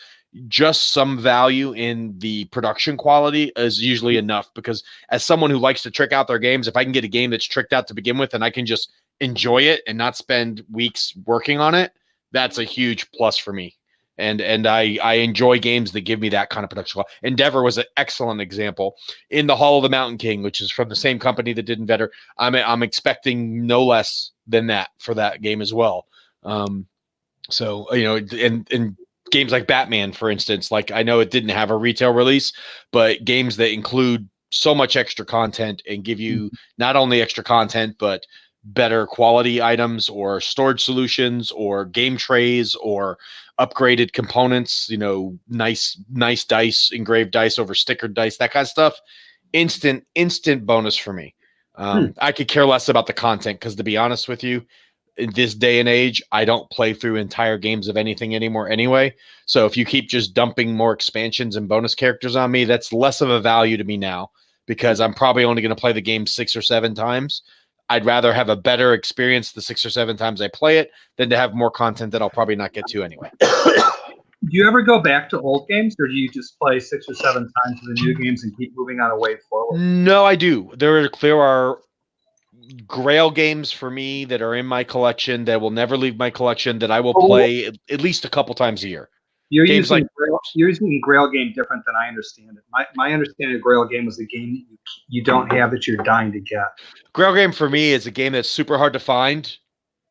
[SPEAKER 1] Just some value in the production quality is usually enough, because as someone who likes to trick out their games, if I can get a game that's tricked out to begin with and I can just enjoy it and not spend weeks working on it, that's a huge plus for me. And I enjoy games that give me that kind of production quality. Endeavor was an excellent example. In the Hall of the Mountain King, which is from the same company that did Endeavor, I'm expecting no less than that for that game as well. So and games like Batman, for instance, like I know it didn't have a retail release, but games that include so much extra content and give you not only extra content but better quality items or storage solutions or game trays or upgraded components, nice dice, engraved dice over stickered dice, that kind of stuff. Instant bonus for me. I could care less about the content because, to be honest with you, in this day and age, I don't play through entire games of anything anymore anyway. So if you keep just dumping more expansions and bonus characters on me, that's less of a value to me now, because I'm probably only going to play the game 6 or 7 times. I'd rather have a better experience the 6 or 7 times I play it than to have more content that I'll probably not get to anyway.
[SPEAKER 3] Do you ever go back to old games, or do you just play 6 or 7 times to the new games and keep moving on a way forward?
[SPEAKER 1] No, I do. There are Grail games for me that are in my collection that will never leave my collection that I will play at least a couple times a year.
[SPEAKER 3] You're
[SPEAKER 1] games
[SPEAKER 3] using Grail game different than I understand it. My understanding of Grail game was a game that you don't have that you're dying to get.
[SPEAKER 1] Grail game for me is a game that's super hard to find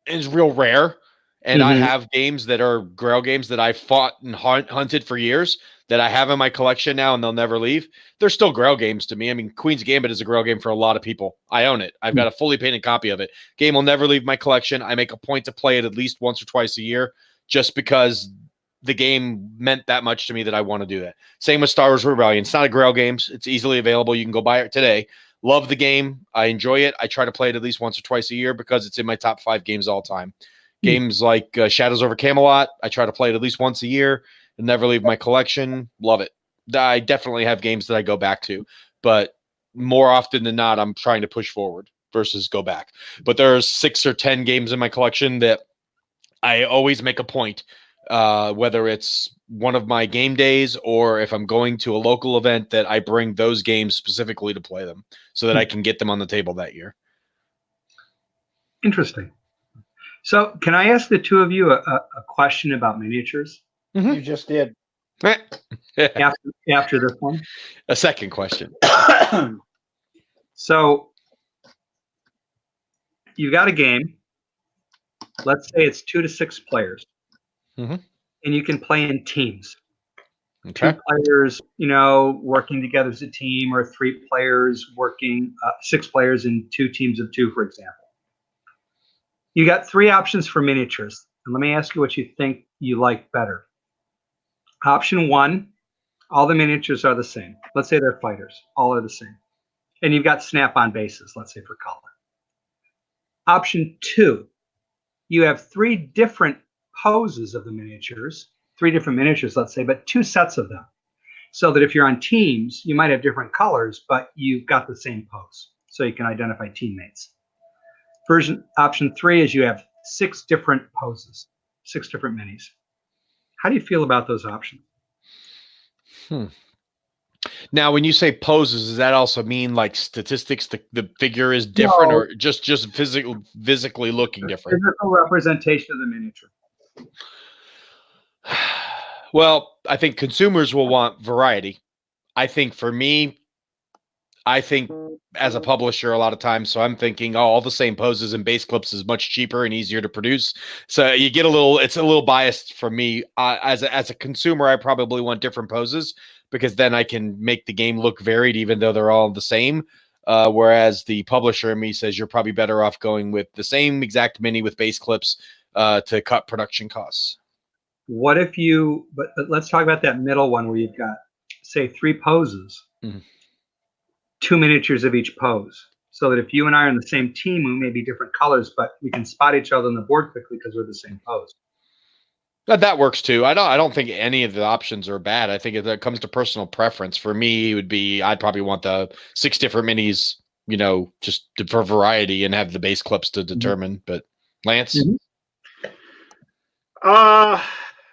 [SPEAKER 1] and is real rare. And I have games that are Grail games that I fought and hunted for years that I have in my collection now, and they'll never leave. They're still Grail games to me. I mean, Queen's Gambit is a Grail game for a lot of people. I own it. I've got a fully painted copy of it. Game will never leave my collection. I make a point to play it at least once or twice a year just because the game meant that much to me that I want to do that. Same with Star Wars Rebellion. It's not a Grail game. It's easily available. You can go buy it today. Love the game. I enjoy it. I try to play it at least once or twice a year because it's in my top 5 games all time. Games like Shadows over Camelot, I try to play it at least once a year and never leave my collection. Love it. I definitely have games that I go back to, but more often than not, I'm trying to push forward versus go back. But there's 6 or 10 games in my collection that I always make a point, whether it's one of my game days or if I'm going to a local event, that I bring those games specifically to play them so that I can get them on the table that year.
[SPEAKER 3] Interesting. So can I ask the two of you a question about miniatures?
[SPEAKER 2] You just did.
[SPEAKER 3] After this one?
[SPEAKER 1] A second question.
[SPEAKER 3] So you got a game. Let's say it's 2 to 6 players. And you can play in teams.
[SPEAKER 1] Okay.
[SPEAKER 3] 2 players, working together as a team, or 3 players working, 6 players in 2 teams of 2, for example. You got 3 options for miniatures. And let me ask you what you think you like better. Option 1, all the miniatures are the same. Let's say they're fighters. All are the same. And you've got snap-on bases, let's say for color. Option 2, you have 3 different poses of the miniatures, 3 different miniatures, let's say, but 2 sets of them. So that if you're on teams, you might have different colors, but you've got the same pose. So you can identify teammates. Option 3 is you have 6 different poses, 6 different minis. How do you feel about those options?
[SPEAKER 1] Now, when you say poses, does that also mean like statistics? The figure is different, or just physically looking different?
[SPEAKER 3] Physical representation of the miniature.
[SPEAKER 1] Well, I think consumers will want variety. I think for me, I think as a publisher, a lot of times, so I'm thinking, oh, all the same poses and base clips is much cheaper and easier to produce. So you get it's a little biased for me. As a consumer, I probably want different poses because then I can make the game look varied, even though they're all the same. Whereas the publisher in me says you're probably better off going with the same exact mini with base clips to cut production costs.
[SPEAKER 3] What if you, but let's talk about that middle one where you've got, say, 3 poses, 2 miniatures of each pose. So that if you and I are on the same team, we may be different colors, but we can spot each other on the board quickly because we're the same pose.
[SPEAKER 1] That works too. I don't think any of the options are bad. I think if it comes to personal preference, for me, it would be I'd probably want the 6 different minis, just for variety and have the base clips to determine. But Lance,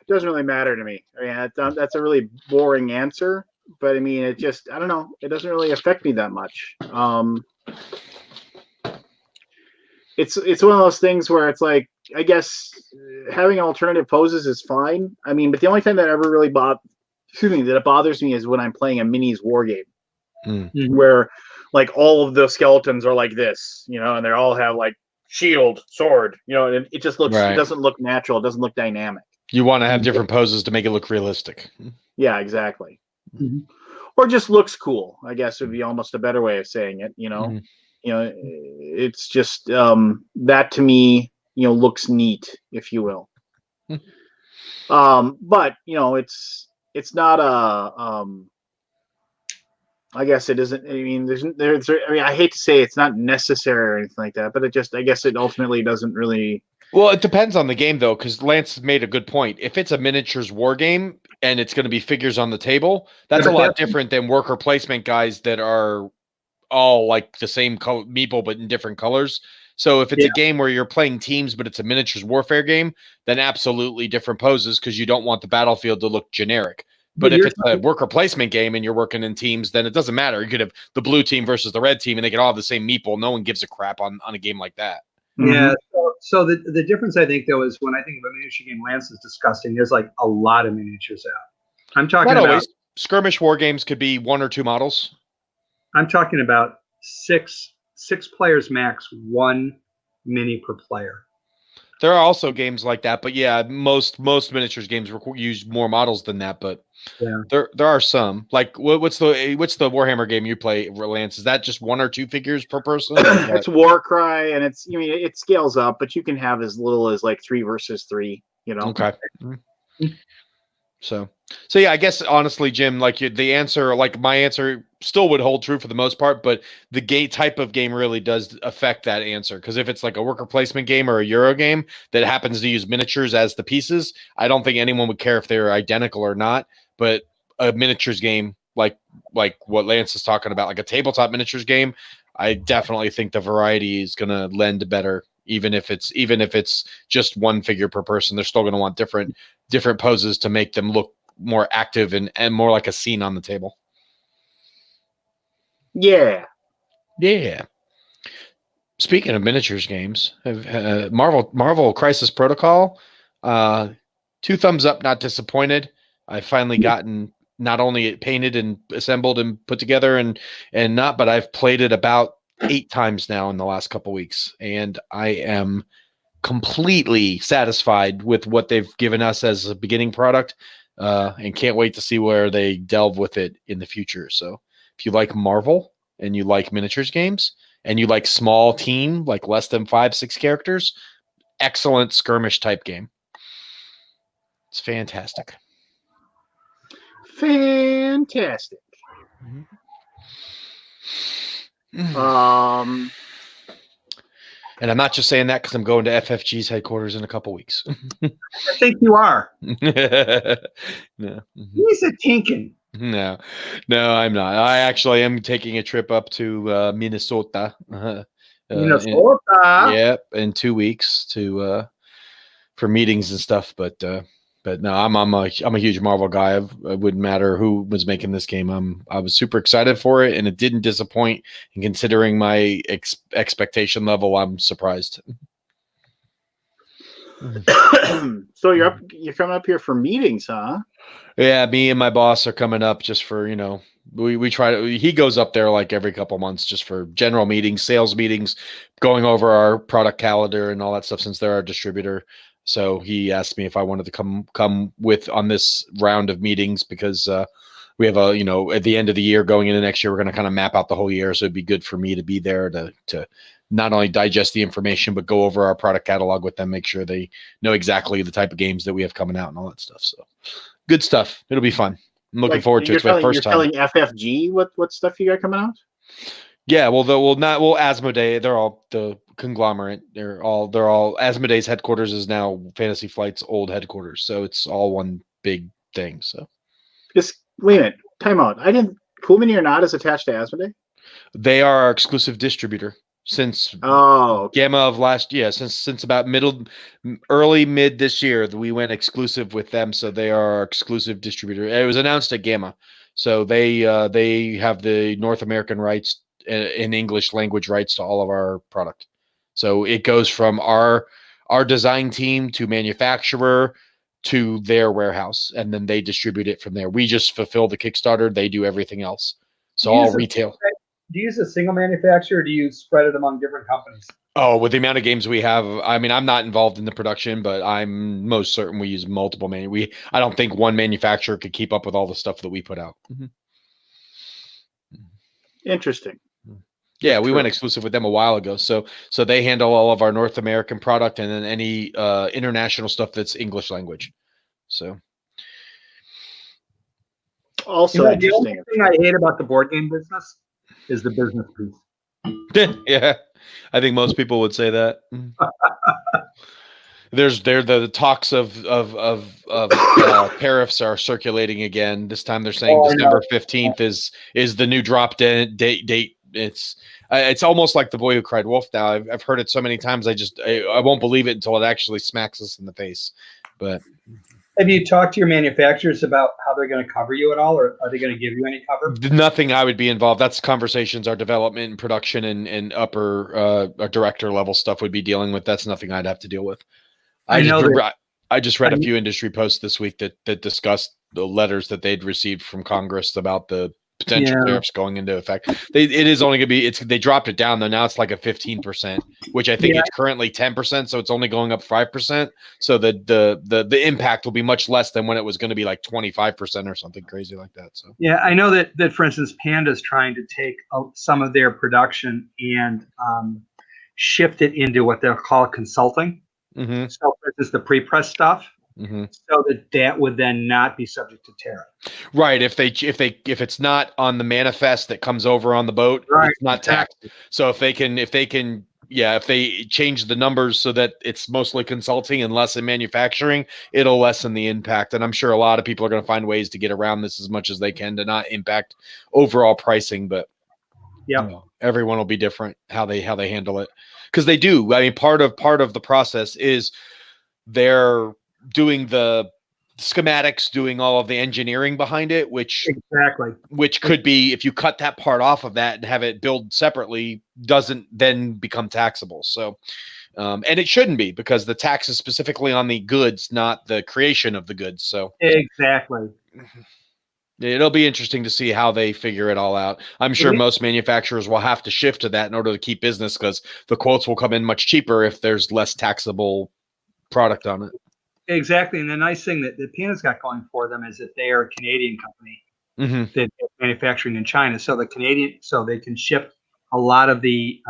[SPEAKER 2] doesn't really matter to me. I mean, that's a really boring answer, but I mean, I don't know. It doesn't really affect me that much. It's one of those things where it's like, I guess having alternative poses is fine. I mean, but the only time that ever really that it bothers me is when I'm playing a minis war game, where like all of the skeletons are like this, and they all have like shield, sword, and it just looks,
[SPEAKER 1] right.
[SPEAKER 2] It doesn't look natural. It doesn't look dynamic.
[SPEAKER 1] You want to have different poses to make it look realistic.
[SPEAKER 2] Yeah, exactly. Or just looks cool, I guess would be almost a better way of saying it, it's just that to me, looks neat, if you will. But it's not I guess it isn't. I mean, I hate to say it's not necessary or anything like that, but I guess it ultimately doesn't really.
[SPEAKER 1] Well, it depends on the game, though, because Lance made a good point. If it's a miniatures war game and it's going to be figures on the table, that's a lot different than worker placement guys that are all like the same color meeple, but in different colors. So if it's a game where you're playing teams, but it's a miniatures warfare game, then absolutely different poses because you don't want the battlefield to look generic. But if it's a worker placement game and you're working in teams, then it doesn't matter. You could have the blue team versus the red team, and they could all have the same meeple. No one gives a crap on a game like that.
[SPEAKER 3] Yeah. So the difference, I think, though, is when I think of a miniature game Lance is discussing, there's like a lot of miniatures out. I'm talking
[SPEAKER 1] Not
[SPEAKER 3] about
[SPEAKER 1] always. Skirmish war games could be 1 or 2 models.
[SPEAKER 3] I'm talking about 6 players max, 1 mini per player.
[SPEAKER 1] There are also games like that, but yeah, most miniatures games use more models than that. But there are some. Like what's the Warhammer game you play, Lance? Is that just 1 or 2 figures per person?
[SPEAKER 2] It's Warcry, and it scales up, but you can have as little as like 3 versus 3.
[SPEAKER 1] Okay. So yeah, I guess honestly, Jim, like the answer, like my answer still would hold true for the most part, but the type of game really does affect that answer. Because if it's like a worker placement game or a Euro game that happens to use miniatures as the pieces, I don't think anyone would care if they're identical or not. But a miniatures game, like what Lance is talking about, like a tabletop miniatures game, I definitely think the variety is going to lend better. Even if it's just 1 figure per person, they're still going to want different poses to make them look more active and more like a scene on the table.
[SPEAKER 2] Yeah.
[SPEAKER 1] Speaking of miniatures games, Marvel Crisis Protocol, 2 thumbs up, not disappointed. I've finally gotten not only it painted and assembled and put together but I've played it about 8 times now in the last couple weeks, and I am completely satisfied with what they've given us as a beginning product, and can't wait to see where they delve with it in the future. So if you like Marvel and you like miniatures games and you like small team, like less than 5-6 characters, excellent skirmish type game. It's fantastic.
[SPEAKER 2] Fantastic. Um,
[SPEAKER 1] And I'm not just saying that because I'm going to FFG's headquarters in a couple weeks.
[SPEAKER 3] I think you are.
[SPEAKER 1] No.
[SPEAKER 3] He's a tinkin.
[SPEAKER 1] No, I'm not. I actually am taking a trip up to Minnesota.
[SPEAKER 3] Minnesota.
[SPEAKER 1] In 2 weeks to for meetings and stuff. But no, I'm a huge Marvel guy. It wouldn't matter who was making this game. I was super excited for it, and it didn't disappoint. And considering my expectation level, I'm surprised.
[SPEAKER 2] So you're coming up here for meetings, huh?
[SPEAKER 1] Yeah, me and my boss are coming up just for, we try to, he goes up there like every couple months just for general meetings, sales meetings, going over our product calendar and all that stuff since they're our distributor. So he asked me if I wanted to come with on this round of meetings because we have at the end of the year going into next year, we're going to kind of map out the whole year. So it'd be good for me to be there to not only digest the information, but go over our product catalog with them, make sure they know exactly the type of games that we have coming out and all that stuff. So good stuff. It'll be fun. I'm looking forward to it. It's my first time.
[SPEAKER 2] You're telling FFG what stuff you got coming out?
[SPEAKER 1] Yeah, well, Asmodee. They're all the conglomerate. They're all Asmodee's headquarters is now Fantasy Flight's old headquarters, so it's all one big thing. So,
[SPEAKER 2] wait a minute, time out. Cool Mini or Not is attached to Asmodee?
[SPEAKER 1] They are our exclusive distributor since Gamma of last year. Since about early mid this year, we went exclusive with them. So they are our exclusive distributor. It was announced at Gamma, so they have the North American rights in English language rights to all of our product. So it goes from our design team to manufacturer to their warehouse, and then they distribute it from there. We just fulfill the Kickstarter. They do everything else. So all retail.
[SPEAKER 3] Do you use a single manufacturer, or do you spread it among different companies?
[SPEAKER 1] Oh, with the amount of games we have, I mean, I'm not involved in the production, but I'm most certain we use multiple I don't think one manufacturer could keep up with all the stuff that we put out.
[SPEAKER 2] Interesting.
[SPEAKER 1] Yeah, we went exclusive with them a while ago. So they handle all of our North American product and then any international stuff that's English language. So
[SPEAKER 2] also
[SPEAKER 3] the only thing I hate about the board game business is the business piece.
[SPEAKER 1] Yeah, I think most people would say that. The talks of tariffs are circulating again. This time they're saying December 15th is the new drop date. It's almost like The Boy Who Cried Wolf now. I've heard it so many times. I won't believe it until it actually smacks us in the face. But
[SPEAKER 3] have you talked to your manufacturers about how they're going to cover you at all, or are they going to give you any cover?
[SPEAKER 1] Nothing. I would be involved. That's conversations our development and production and upper director level stuff would be dealing with. That's nothing I'd have to deal with. I just read a few industry posts this week that discussed the letters that they'd received from Congress about the potential tariffs going into effect. It is only going to be, they dropped it down though. Now it's like a 15%, which I think it's currently 10%. So it's only going up 5%. So the impact will be much less than when it was going to be like 25% or something crazy like that. So
[SPEAKER 3] yeah, I know that for instance, Panda's trying to take some of their production and shift it into what they'll call consulting.
[SPEAKER 1] Mm-hmm.
[SPEAKER 3] So this is the pre-press stuff.
[SPEAKER 1] Mm-hmm.
[SPEAKER 3] So that would then not be subject to tariff.
[SPEAKER 1] Right. If it's not on the manifest that comes over on the boat, it's not taxed. So if they change the numbers so that it's mostly consulting and less in manufacturing, it'll lessen the impact. And I'm sure a lot of people are going to find ways to get around this as much as they can to not impact overall pricing. But everyone will be different how they handle it, because they do. I mean, part of the process is they're doing the schematics, doing all of the engineering behind it, which could be, if you cut that part off of that and have it billed separately, doesn't then become taxable. So and it shouldn't be, because the tax is specifically on the goods, not the creation of the goods. So
[SPEAKER 3] exactly,
[SPEAKER 1] it'll be interesting to see how they figure it all out. I'm sure most manufacturers will have to shift to that in order to keep business, because the quotes will come in much cheaper if there's less taxable product on it.
[SPEAKER 3] Exactly. And the nice thing that Panda's got going for them is that they are a Canadian company that is manufacturing in China. So they can ship a lot of the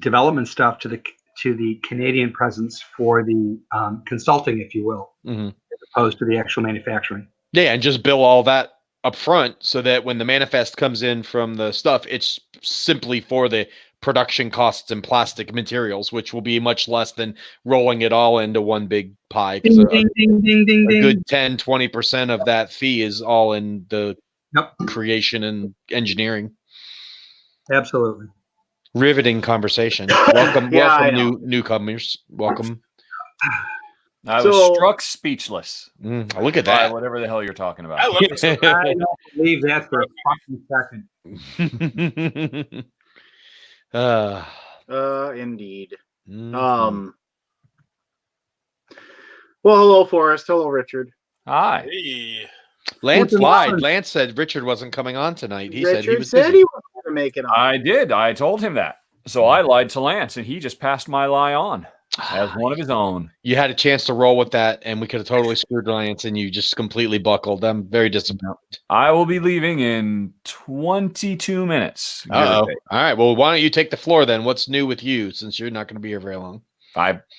[SPEAKER 3] development stuff to the Canadian presence for the consulting, if you will, as opposed to the actual manufacturing.
[SPEAKER 1] Yeah, and just bill all that up front so that when the manifest comes in from the stuff, it's simply for the production costs and plastic materials, which will be much less than rolling it all into one big pie. Because a good 10-20% of that fee is all in the creation and engineering.
[SPEAKER 3] Absolutely.
[SPEAKER 1] Riveting conversation. Welcome, newcomers. Welcome.
[SPEAKER 4] I was struck speechless.
[SPEAKER 1] Look at that.
[SPEAKER 4] Whatever the hell you're talking about.
[SPEAKER 5] I love this.
[SPEAKER 3] I don't believe that for a fucking second.
[SPEAKER 2] Indeed. Well, hello, Forrest. Hello, Richard.
[SPEAKER 4] Hi.
[SPEAKER 5] Hey.
[SPEAKER 1] Lance lied. Lance said Richard wasn't coming on tonight. He said he was busy.
[SPEAKER 2] he wasn't going to make it on.
[SPEAKER 4] I did. I told him that. So I lied to Lance, and he just passed my lie on as one of his own.
[SPEAKER 1] You had a chance to roll with that, and we could have totally screwed Lance, and you just completely buckled. I'm very disappointed.
[SPEAKER 4] I will be leaving in 22 minutes.
[SPEAKER 1] All right. Well, why don't you take the floor then? What's new with you, since you're not going to be here very long?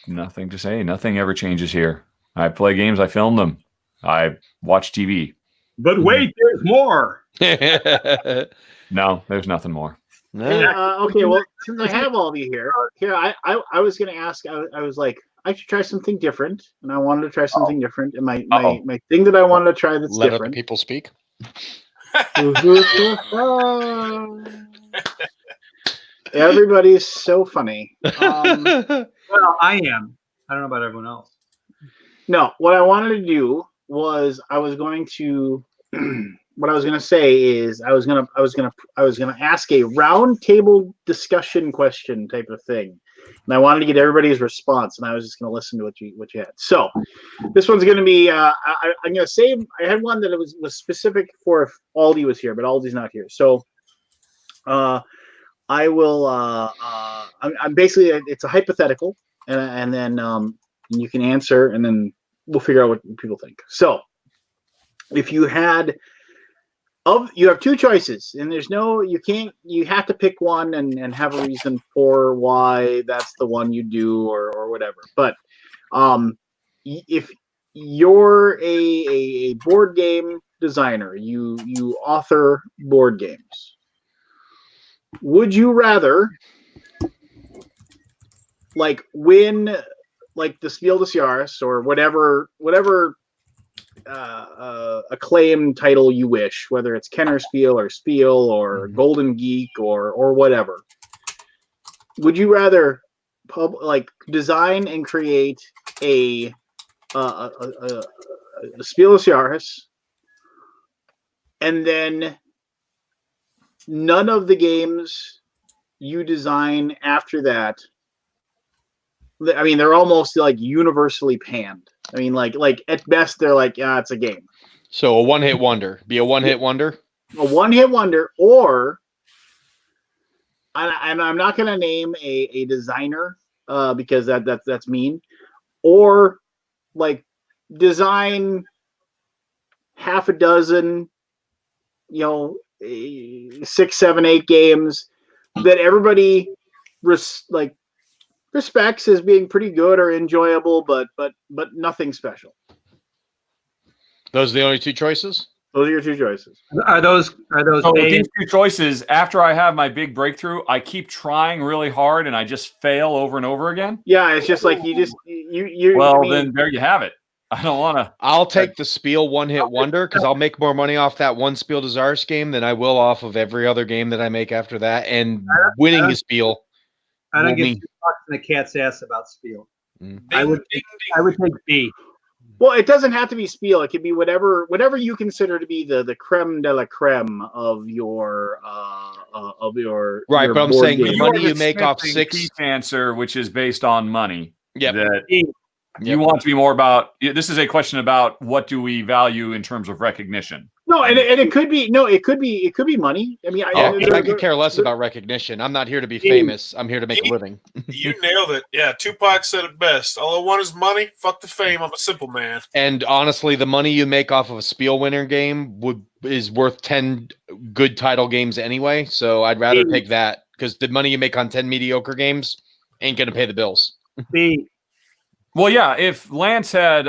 [SPEAKER 4] Nothing to say. Nothing ever changes here. I play games. I film them. I watch TV.
[SPEAKER 3] But wait, there's more.
[SPEAKER 4] No, there's nothing more.
[SPEAKER 2] Hey, okay, well, since I have all of you here, I was going to ask. I was like, I should try something different, and I wanted to try something different. And my thing that I wanted to try that's
[SPEAKER 1] Let
[SPEAKER 2] different.
[SPEAKER 1] other people speak.
[SPEAKER 2] Everybody's so funny.
[SPEAKER 3] Well, I am. I don't know about everyone else.
[SPEAKER 2] No, what I wanted to do was I was going to what I was going to say is I was going to ask a roundtable discussion question type of thing, and I wanted to get everybody's response, and I was just going to listen to what you had. So this one's going to be I'm going to say I had one that it was specific for if Aldi was here, but Aldi's not here. So I will I'm basically it's a hypothetical, and then you can answer, and then we'll figure out what people think. So if you have two choices, and you have to pick one and have a reason for why that's the one you do or whatever. But if you're a board game designer, you author board games, would you rather win the Spiel des Jahres or whatever acclaimed title you wish, whether it's Kenner Spiel or Golden Geek or whatever? Would you rather design and create a Spiel des Jahres, and then none of the games you design after that, I mean, they're almost universally panned. I mean, at best they're it's a game.
[SPEAKER 1] So a one-hit wonder. Be a one-hit wonder?
[SPEAKER 2] A one-hit wonder, or and I'm not going to name a designer because that's mean, or design half a dozen, 6, 7, 8 games that everybody respects as being pretty good or enjoyable, but nothing special.
[SPEAKER 1] Those are the only two choices?
[SPEAKER 2] Those are your two choices.
[SPEAKER 3] Are those
[SPEAKER 4] So with these two choices, after I have my big breakthrough, I keep trying really hard and I just fail over and over again?
[SPEAKER 2] Yeah, it's just you
[SPEAKER 4] Well, then there you have it. I don't want to.
[SPEAKER 1] I'll take the Spiel one-hit wonder because I'll make more money off that one Spiel des Jahres game than I will off of every other game that I make after that. And winning a Spiel.
[SPEAKER 3] I don't give $2 in a cat's ass about Spiel. I would take B.
[SPEAKER 2] Well, it doesn't have to be Spiel. It could be whatever you consider to be the creme de la creme of your
[SPEAKER 1] right. But I'm saying
[SPEAKER 2] game.
[SPEAKER 1] the money you make off 6
[SPEAKER 4] answer, which is based on money.
[SPEAKER 1] Yeah.
[SPEAKER 4] You want to be more about. This is a question about what do we value in terms of recognition.
[SPEAKER 2] No, and it could be it could be money. I mean,
[SPEAKER 1] I could care less about recognition. I'm not here to be famous. I'm here to make a living.
[SPEAKER 5] You nailed it. Yeah, Tupac said it best. All I want is money. Fuck the fame. I'm a simple man.
[SPEAKER 1] And honestly, the money you make off of a Spiel winner game is worth 10 good title games anyway. So I'd rather take that because the money you make on 10 mediocre games ain't going to pay the bills.
[SPEAKER 3] B.
[SPEAKER 4] Well, yeah. If Lance had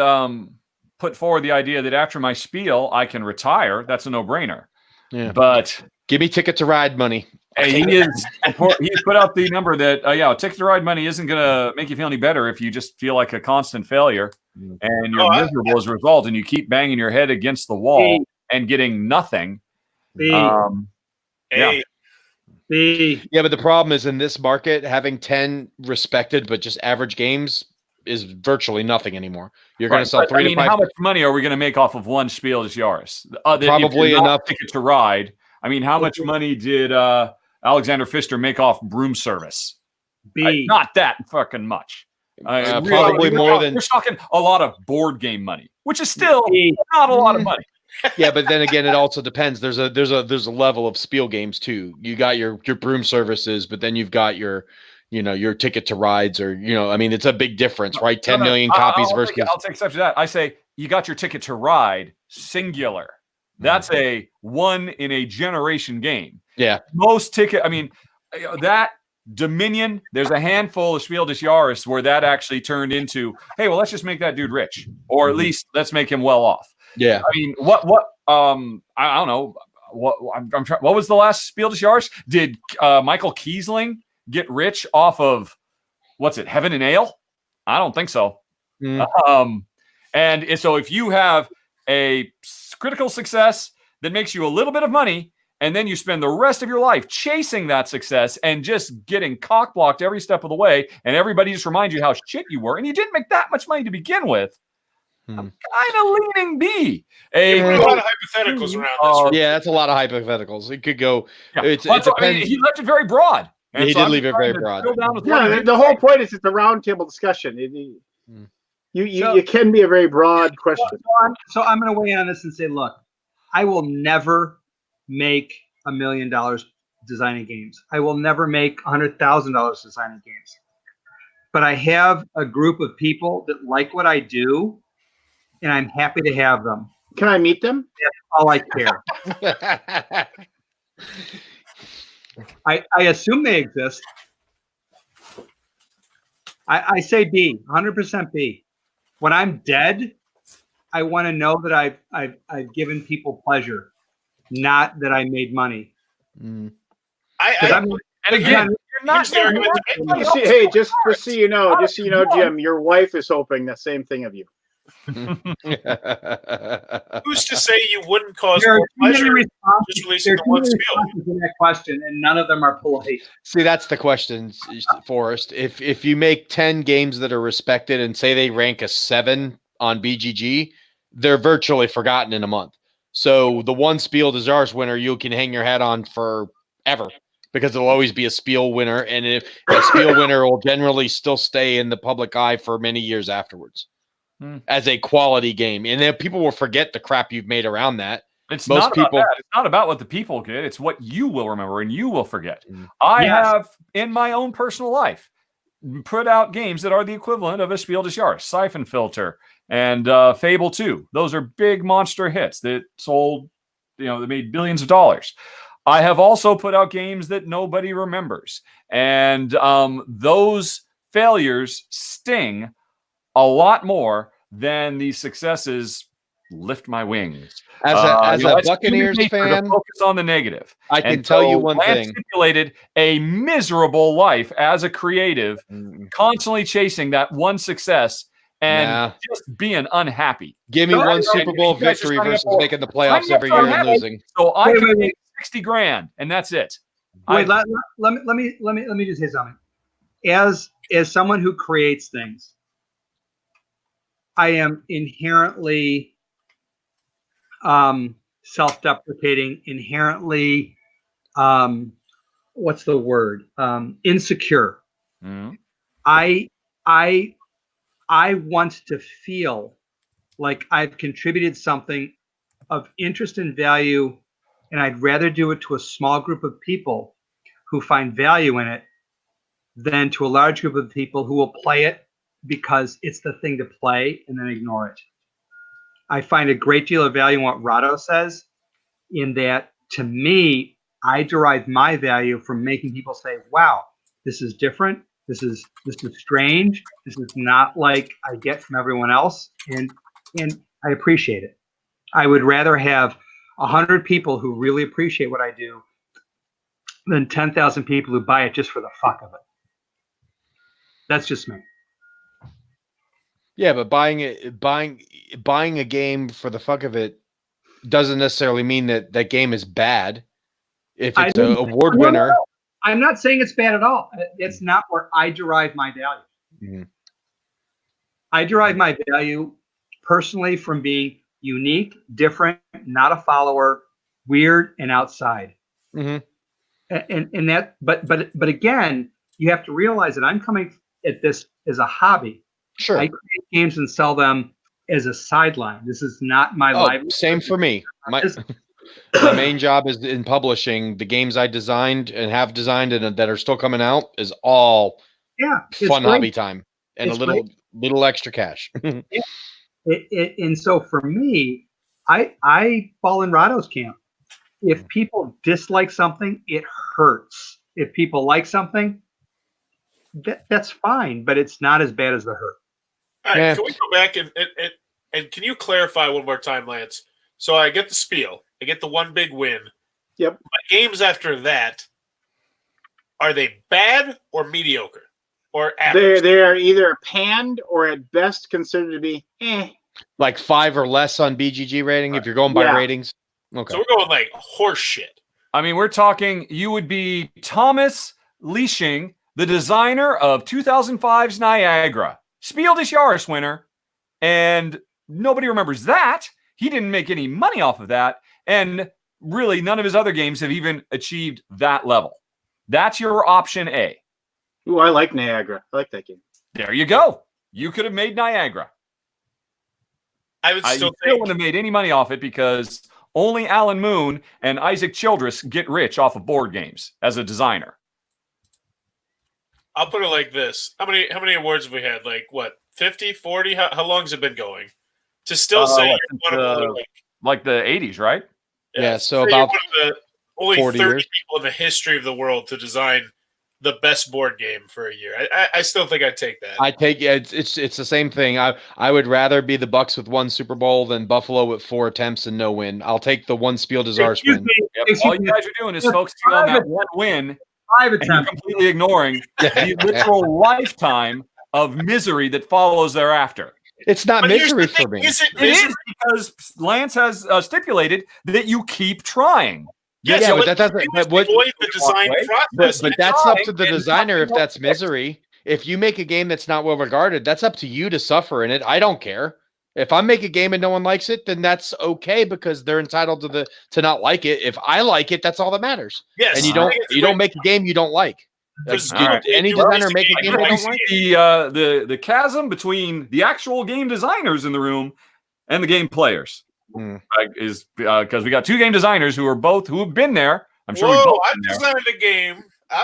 [SPEAKER 4] put forward the idea that after my spiel, I can retire. That's a no-brainer.
[SPEAKER 1] Yeah.
[SPEAKER 4] But
[SPEAKER 1] give me Ticket to Ride money.
[SPEAKER 4] he's put out the number that Ticket to Ride money isn't going to make you feel any better if you just feel like a constant failure and you're miserable as a result, and you keep banging your head against the wall and getting nothing.
[SPEAKER 3] Yeah,
[SPEAKER 1] but the problem is in this market, having 10 respected but just average games is virtually nothing anymore. You're going to sell 3 to 5.
[SPEAKER 4] How much money are we going to make off of one Spiel des Jahres?
[SPEAKER 1] Probably enough.
[SPEAKER 4] Ticket to Ride. I mean, how much money did Alexander Pfister make off Broom Service? Not that fucking much.
[SPEAKER 1] Probably more than.
[SPEAKER 4] We're talking a lot of board game money, which is still not a lot of money.
[SPEAKER 1] Yeah, but then again, it also depends. There's a level of Spiel games too. You got your Broom Services, but then you've got your Ticket to Rides, or I mean, it's a big difference, right? 10 million copies versus.
[SPEAKER 4] I'll take exception to that. I say you got your Ticket to Ride singular. That's a one in a generation game.
[SPEAKER 1] Yeah,
[SPEAKER 4] most ticket. I mean, that Dominion. There's a handful of Spiel des Jahres where that actually turned into, hey, well, let's just make that dude rich, or at least let's make him well off.
[SPEAKER 1] Yeah.
[SPEAKER 4] I mean, I don't know. What was the last Spiel des Jahres? Did Michael Kiesling get rich off of Heaven and Ale? I don't think so. And so if you have a critical success that makes you a little bit of money, and then you spend the rest of your life chasing that success and just getting cock-blocked every step of the way, and everybody just reminds you how shit you were, and you didn't make that much money to begin with, I'm kind of leaning B.
[SPEAKER 5] A lot of hypotheticals around this.
[SPEAKER 1] Yeah, that's a lot of hypotheticals. It could go.
[SPEAKER 4] Yeah.
[SPEAKER 1] It depends.
[SPEAKER 4] He left it very broad.
[SPEAKER 1] He did leave it very broad.
[SPEAKER 2] Yeah, the whole point is it's a roundtable discussion. You can be a very broad question.
[SPEAKER 3] So I'm going to weigh in on this and say, look, I will never make $1 million designing games. I will never make $100,000 designing games. But I have a group of people that like what I do, and I'm happy to have them.
[SPEAKER 2] Can I meet them?
[SPEAKER 3] That's all I care. I assume they exist. I say B, 100% B. When I'm dead, I want to know that I've given people pleasure, not that I made money.
[SPEAKER 4] And again, you're not.
[SPEAKER 2] Hey, just so you know, Jim, your wife is hoping the same thing of you.
[SPEAKER 5] Who's to say you wouldn't cause more pleasure just releasing the one spiel?
[SPEAKER 3] That question, and none of them are polite.
[SPEAKER 1] See, that's the question, Forrest. If you make 10 games that are respected and say they rank a 7 on BGG, they're virtually forgotten in a month. So the one Spiel des Jahres winner you can hang your hat on forever, because it'll always be a Spiel winner, and if a Spiel winner will generally still stay in the public eye for many years afterwards. As a quality game, and then people will forget the crap you've made around that.
[SPEAKER 4] It's not about what the people get. It's what you will remember and you will forget. I have in my own personal life put out games that are the equivalent of a Spiel des Jahres, Siphon Filter and Fable 2. Those are big monster hits that sold, that made billions of dollars. I have also put out games that nobody remembers, and those failures sting a lot more than the successes lift my wings.
[SPEAKER 1] As a Buccaneers fan,
[SPEAKER 4] focus on the negative.
[SPEAKER 1] I can tell you one thing.
[SPEAKER 4] Stipulated a miserable life as a creative, constantly chasing that one success and just being unhappy.
[SPEAKER 1] Give me one Super Bowl victory versus making the playoffs every year and losing.
[SPEAKER 4] So I can make $60,000, and that's it.
[SPEAKER 3] Wait, let me just say something. As someone who creates things, I am inherently self-deprecating, inherently, what's the word? Insecure. I want to feel like I've contributed something of interest and value, and I'd rather do it to a small group of people who find value in it than to a large group of people who will play it because it's the thing to play and then ignore it. I find a great deal of value in what Rado says, in that, to me, I derive my value from making people say, wow, this is different. This is strange. This is not like I get from everyone else. And I appreciate it. I would rather have 100 people who really appreciate what I do than 10,000 people who buy it just for the fuck of it. That's just me.
[SPEAKER 1] Yeah, but buying a game for the fuck of it doesn't necessarily mean that that game is bad. If it's an award winner.
[SPEAKER 3] No. I'm not saying it's bad at all. It's not where I derive my value.
[SPEAKER 1] Mm-hmm.
[SPEAKER 3] I derive my value personally from being unique, different, not a follower, weird, and outside.
[SPEAKER 1] Mm-hmm.
[SPEAKER 3] And that, but again, you have to realize that I'm coming at this as a hobby.
[SPEAKER 1] Sure.
[SPEAKER 3] I create games and sell them as a sideline. This is not my livelihood.
[SPEAKER 1] Same for me. My main job is in publishing. The games I designed and have designed and that are still coming out is all fun hobby time and it's a little extra cash.
[SPEAKER 3] And so for me, I fall in Rado's camp. If people dislike something, it hurts. If people like something, that's fine, but it's not as bad as the hurt.
[SPEAKER 5] All right, can we go back and can you clarify one more time, Lance? So I get the spiel. I get the one big win.
[SPEAKER 2] Yep.
[SPEAKER 5] My games after that, are they bad or mediocre? Or average?
[SPEAKER 2] They are either panned or at best considered to be
[SPEAKER 1] like 5 or less on BGG rating if you're going by ratings. Okay.
[SPEAKER 5] So we're going like horse shit.
[SPEAKER 4] I mean, we're talking, you would be Thomas Leishing, the designer of 2005's Niagara, Spiel des Jahres winner, and nobody remembers that. He didn't make any money off of that, and really none of his other games have even achieved that level. That's your option A.
[SPEAKER 2] Ooh, I like Niagara. I like that game.
[SPEAKER 4] There you go. You could have made Niagara.
[SPEAKER 5] I would still
[SPEAKER 4] wouldn't have made any money off it because only Alan Moon and Isaac Childress get rich off of board games as a designer.
[SPEAKER 5] I'll put it like this. How many awards have we had? Like what, 50, 40? How long has it been going? To still say you're one of the
[SPEAKER 4] like the 80s, right?
[SPEAKER 1] Yeah, so about
[SPEAKER 5] one of the only
[SPEAKER 1] 40
[SPEAKER 5] 30
[SPEAKER 1] years.
[SPEAKER 5] people in the history of the world to design the best board game for a year. I still think I'd take that.
[SPEAKER 1] I take it's the same thing. I would rather be the Bucks with 1 Super Bowl than Buffalo with 4 attempts and no win. I'll take the 1 Spiel des Jahres win.
[SPEAKER 4] Yep. All you guys are doing is focusing on that one win.
[SPEAKER 3] 5 attempts.
[SPEAKER 4] And you're completely ignoring the literal lifetime of misery that follows thereafter.
[SPEAKER 1] It's not misery for me.
[SPEAKER 5] Is it
[SPEAKER 4] It is because Lance has stipulated that you keep trying.
[SPEAKER 5] Yes,
[SPEAKER 1] Yeah,
[SPEAKER 5] so
[SPEAKER 1] but that doesn't. But what?
[SPEAKER 5] avoid the design process.
[SPEAKER 1] But that's up to the designer if that's misery. If you make a game that's not well regarded, that's up to you to suffer in it. I don't care. If I make a game and no one likes it, then that's okay because they're entitled to not like it. If I like it, that's all that matters.
[SPEAKER 5] Yes,
[SPEAKER 1] and you don't make a game you don't like. Any designer make a game they don't like.
[SPEAKER 4] The chasm between the actual game designers in the room and the game players is because we got 2 game designers who have been there. I'm sure.
[SPEAKER 5] I've designed a game. I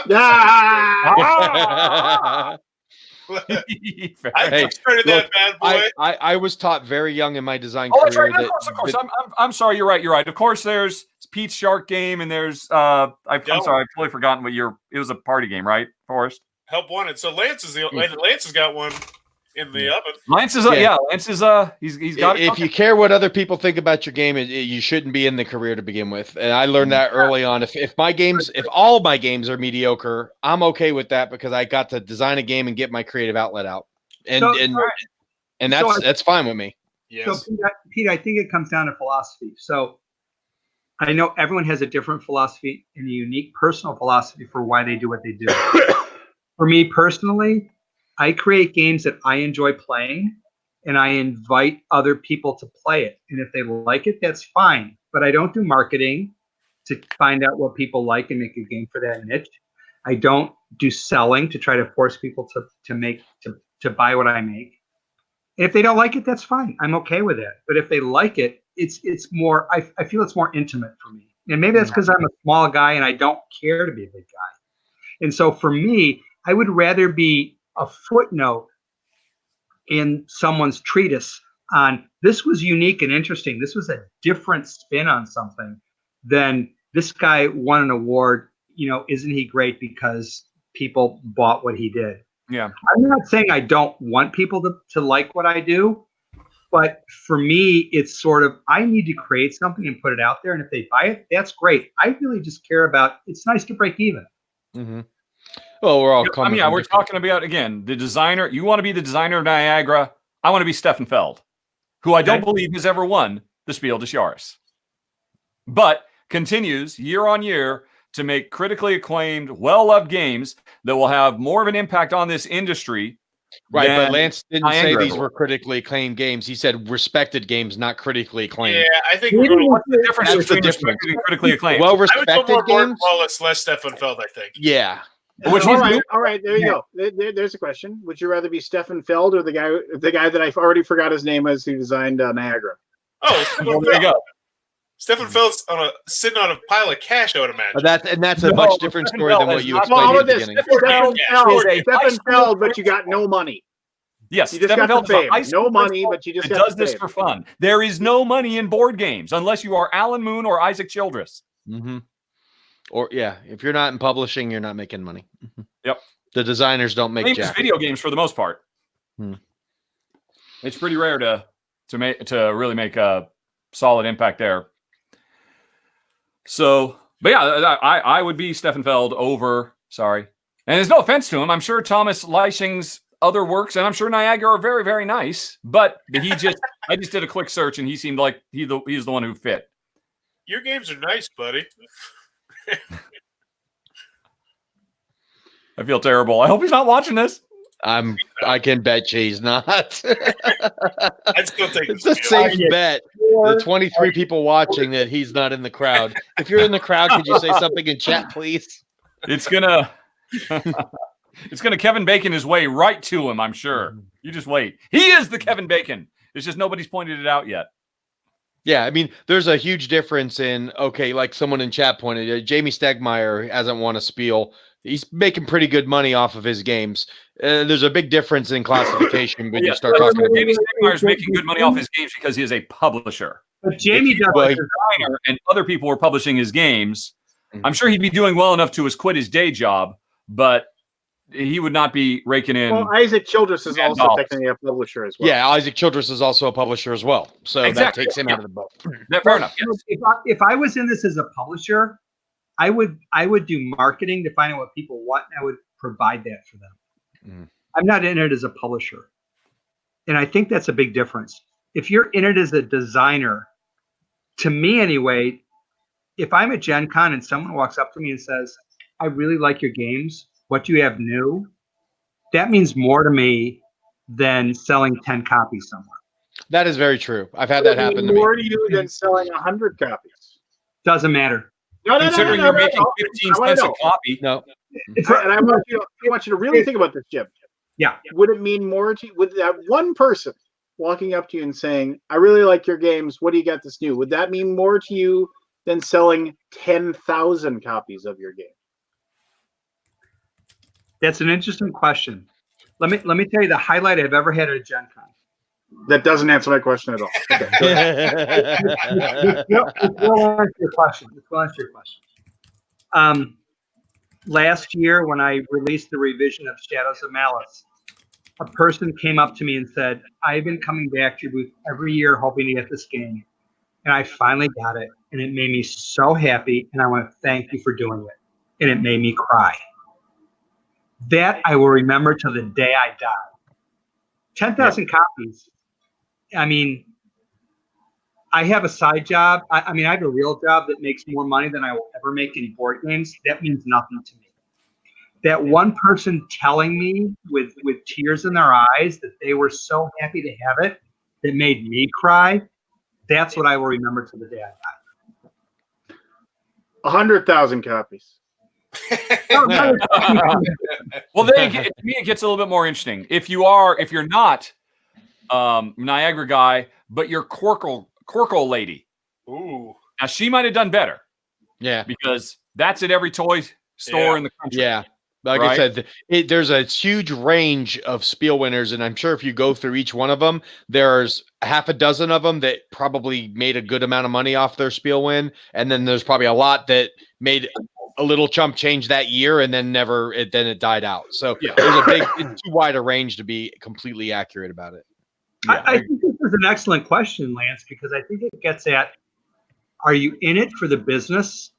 [SPEAKER 5] started that bad boy.
[SPEAKER 1] I was taught very young in my design
[SPEAKER 4] career.
[SPEAKER 1] That's right.
[SPEAKER 4] Of course. I'm sorry. You're right. Of course, there's Pete's Shark game, and there's I'm sorry, I've totally forgotten what it was a party game, right, Forrest?
[SPEAKER 5] Help Wanted. So Lance has got one in the oven.
[SPEAKER 4] Lance is he's got it.
[SPEAKER 1] If you care what other people think about your game, you shouldn't be in the career to begin with. And I learned that early on. If all my games are mediocre, I'm okay with that because I got to design a game and get my creative outlet out. And that's fine with me.
[SPEAKER 5] Yes.
[SPEAKER 3] So Pete, I think it comes down to philosophy. So I know everyone has a different philosophy and a unique personal philosophy for why they do what they do. For me personally, I create games that I enjoy playing, and I invite other people to play it. And if they like it, that's fine. But I don't do marketing to find out what people like and make a game for that niche. I don't do selling to try to force people to buy what I make. And if they don't like it, that's fine. I'm okay with that. But if they like it, it's more. I feel it's more intimate for me. And maybe that's because I'm a small guy and I don't care to be a big guy. And so for me, I would rather be a footnote in someone's treatise on this was unique and interesting. This was a different spin on something than this guy won an award. Isn't he great because people bought what he did?
[SPEAKER 4] Yeah.
[SPEAKER 3] I'm not saying I don't want people to like what I do, But for me, it's sort of, I need to create something and put it out there. And if they buy it, that's great. I really just care about, it's nice to break even.
[SPEAKER 1] Mm-hmm. Well, we're all coming.
[SPEAKER 4] Yeah, we're talking about, again, the designer. You want to be the designer of Niagara. I want to be Stefan Feld, who I don't believe has ever won the Spiel des Jahres, but continues year on year to make critically acclaimed, well-loved games that will have more of an impact on this industry.
[SPEAKER 1] Right, but Lance didn't say these
[SPEAKER 4] were
[SPEAKER 1] were critically acclaimed games. He said respected games, not critically acclaimed.
[SPEAKER 5] Yeah, I think
[SPEAKER 3] What's
[SPEAKER 4] the difference between respected and critically acclaimed?
[SPEAKER 1] Well,
[SPEAKER 5] I would
[SPEAKER 1] respected
[SPEAKER 5] put more Gordon
[SPEAKER 1] games.
[SPEAKER 5] Wallace, less Stefan Feld, I think.
[SPEAKER 1] Yeah.
[SPEAKER 4] Which
[SPEAKER 2] all right. There you go. There's a question. Would you rather be Stefan Feld or the guy that I've already forgot his name as, who designed Niagara?
[SPEAKER 5] Oh,
[SPEAKER 4] Well, there you go.
[SPEAKER 5] Stefan Feld's sitting on a pile of cash, I would imagine.
[SPEAKER 1] That's a much different story than what you explained at the beginning.
[SPEAKER 2] Stefan Feld, but you got no money.
[SPEAKER 4] Yes,
[SPEAKER 2] You just
[SPEAKER 4] Stefan
[SPEAKER 2] got the
[SPEAKER 4] Feld is a
[SPEAKER 2] fame.
[SPEAKER 4] high school
[SPEAKER 2] No money,
[SPEAKER 4] principal
[SPEAKER 2] but you just
[SPEAKER 4] that
[SPEAKER 2] got
[SPEAKER 4] does
[SPEAKER 2] the
[SPEAKER 4] this
[SPEAKER 2] fame.
[SPEAKER 4] for fun. There is no money in board games unless you are Alan Moon or Isaac Childress.
[SPEAKER 1] Mm-hmm. Or if you're not in publishing, you're not making money. Mm-hmm.
[SPEAKER 4] Yep.
[SPEAKER 1] The designers don't make
[SPEAKER 4] Famous
[SPEAKER 1] jack.
[SPEAKER 4] video games for the most part.
[SPEAKER 1] Hmm.
[SPEAKER 4] It's pretty rare to really make a solid impact there. So, but yeah, I would be Stefan Feld over. Sorry, and there's no offense to him. I'm sure Thomas Leishing's other works, and I'm sure Niagara are very, very nice. But I just did a quick search, and he seemed like he's the one who fit.
[SPEAKER 5] Your games are nice, buddy.
[SPEAKER 4] I feel terrible. I hope he's not watching this.
[SPEAKER 1] I can bet you he's not.
[SPEAKER 5] I'd still take
[SPEAKER 1] It's a safe bet. The 23 people watching that he's not in the crowd. If you're in the crowd, could you say something in chat, please?
[SPEAKER 4] It's gonna Kevin Bacon his way right to him, I'm sure. You just wait. He is the Kevin Bacon. It's just nobody's pointed it out yet.
[SPEAKER 1] Yeah, I mean, there's a huge difference in, like someone in chat pointed out, Jamie Stegmeyer hasn't won a Spiel. He's making pretty good money off of his games. There's a big difference in classification when you start talking about
[SPEAKER 4] Jamie Stegmeyer's making good money off his games because he is a publisher.
[SPEAKER 3] But Jamie does
[SPEAKER 4] a designer and other people were publishing his games. I'm sure he'd be doing well enough to quit his day job, but he would not be raking in.
[SPEAKER 2] Well, Isaac Childress is also technically a publisher as well.
[SPEAKER 1] Yeah, Isaac Childress is also a publisher as well. So that takes him out of the boat.
[SPEAKER 4] Fair enough. Yes.
[SPEAKER 3] If I was in this as a publisher, I would do marketing to find out what people want, and I would provide that for them. I'm not in it as a publisher. And I think that's a big difference. If you're in it as a designer, to me anyway, if I'm at Gen Con and someone walks up to me and says, I really like your games, what do you have new? That means more to me than selling 10 copies somewhere.
[SPEAKER 1] That is very true. I've had that happen to me.
[SPEAKER 2] More to you than selling 100 copies.
[SPEAKER 3] Doesn't matter.
[SPEAKER 4] Considering you're making 15 cents a copy.
[SPEAKER 1] No.
[SPEAKER 2] And I want you to really think about this, Jim.
[SPEAKER 3] Yeah.
[SPEAKER 2] Would it mean more to you? Would that one person walking up to you and saying, I really like your games, what do you got that's new? Would that mean more to you than selling 10,000 copies of your game?
[SPEAKER 3] That's an interesting question. Let me tell you the highlight I've ever had at a Gen Con.
[SPEAKER 2] That doesn't answer my question at all. Okay,
[SPEAKER 3] It will answer your question. Last year, when I released the revision of Shadows of Malice, a person came up to me and said, I've been coming back to your booth every year hoping to get this game. And I finally got it. And it made me so happy. And I want to thank you for doing it. And it made me cry. That I will remember till the day I die. 10,000 copies. I mean, I have a side job. I have a real job that makes more money than I will ever make in board games. That means nothing to me. That one person telling me with tears in their eyes that they were so happy to have it, that made me cry, that's what I will remember to the day I die.
[SPEAKER 2] 100,000 copies.
[SPEAKER 4] Well, then to me it gets a little bit more interesting. If you're not Niagara guy, but you're Corkle lady.
[SPEAKER 5] Ooh.
[SPEAKER 4] Now she might have done better.
[SPEAKER 1] Yeah.
[SPEAKER 4] Because that's at every toy store in the country.
[SPEAKER 1] Yeah. Like I said, there's a huge range of Spiel winners, and I'm sure if you go through each one of them, there's half a dozen of them that probably made a good amount of money off their Spiel win, and then there's probably a lot that made a little chump change that year and then it died out. So there's it's too wide a range to be completely accurate about it.
[SPEAKER 4] Yeah,
[SPEAKER 3] I think this is an excellent question, Lance, because I think it gets at, are you in it for the business,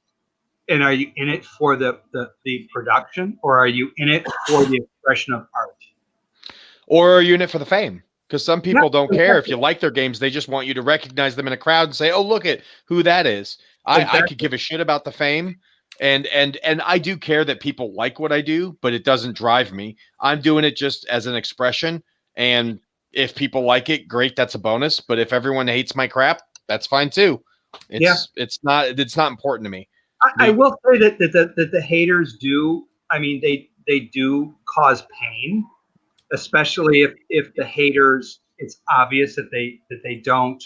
[SPEAKER 3] and are you in it for the production, or are you in it for the expression of art?
[SPEAKER 1] Or are you in it for the fame? Because some people don't care if
[SPEAKER 3] exactly.
[SPEAKER 1] you like their games. They just want you to recognize them in a crowd and say, "Oh, look at who that is." I
[SPEAKER 3] Exactly.
[SPEAKER 1] could give a shit about the fame, and I do care that people like what I do, but it doesn't drive me. I'm doing it just as an expression, and if people like it, great, that's a bonus. But if everyone hates my crap, that's fine too. It's not important to me.
[SPEAKER 3] I will say that the haters do. I mean, they do cause pain, especially if the haters, it's obvious that they don't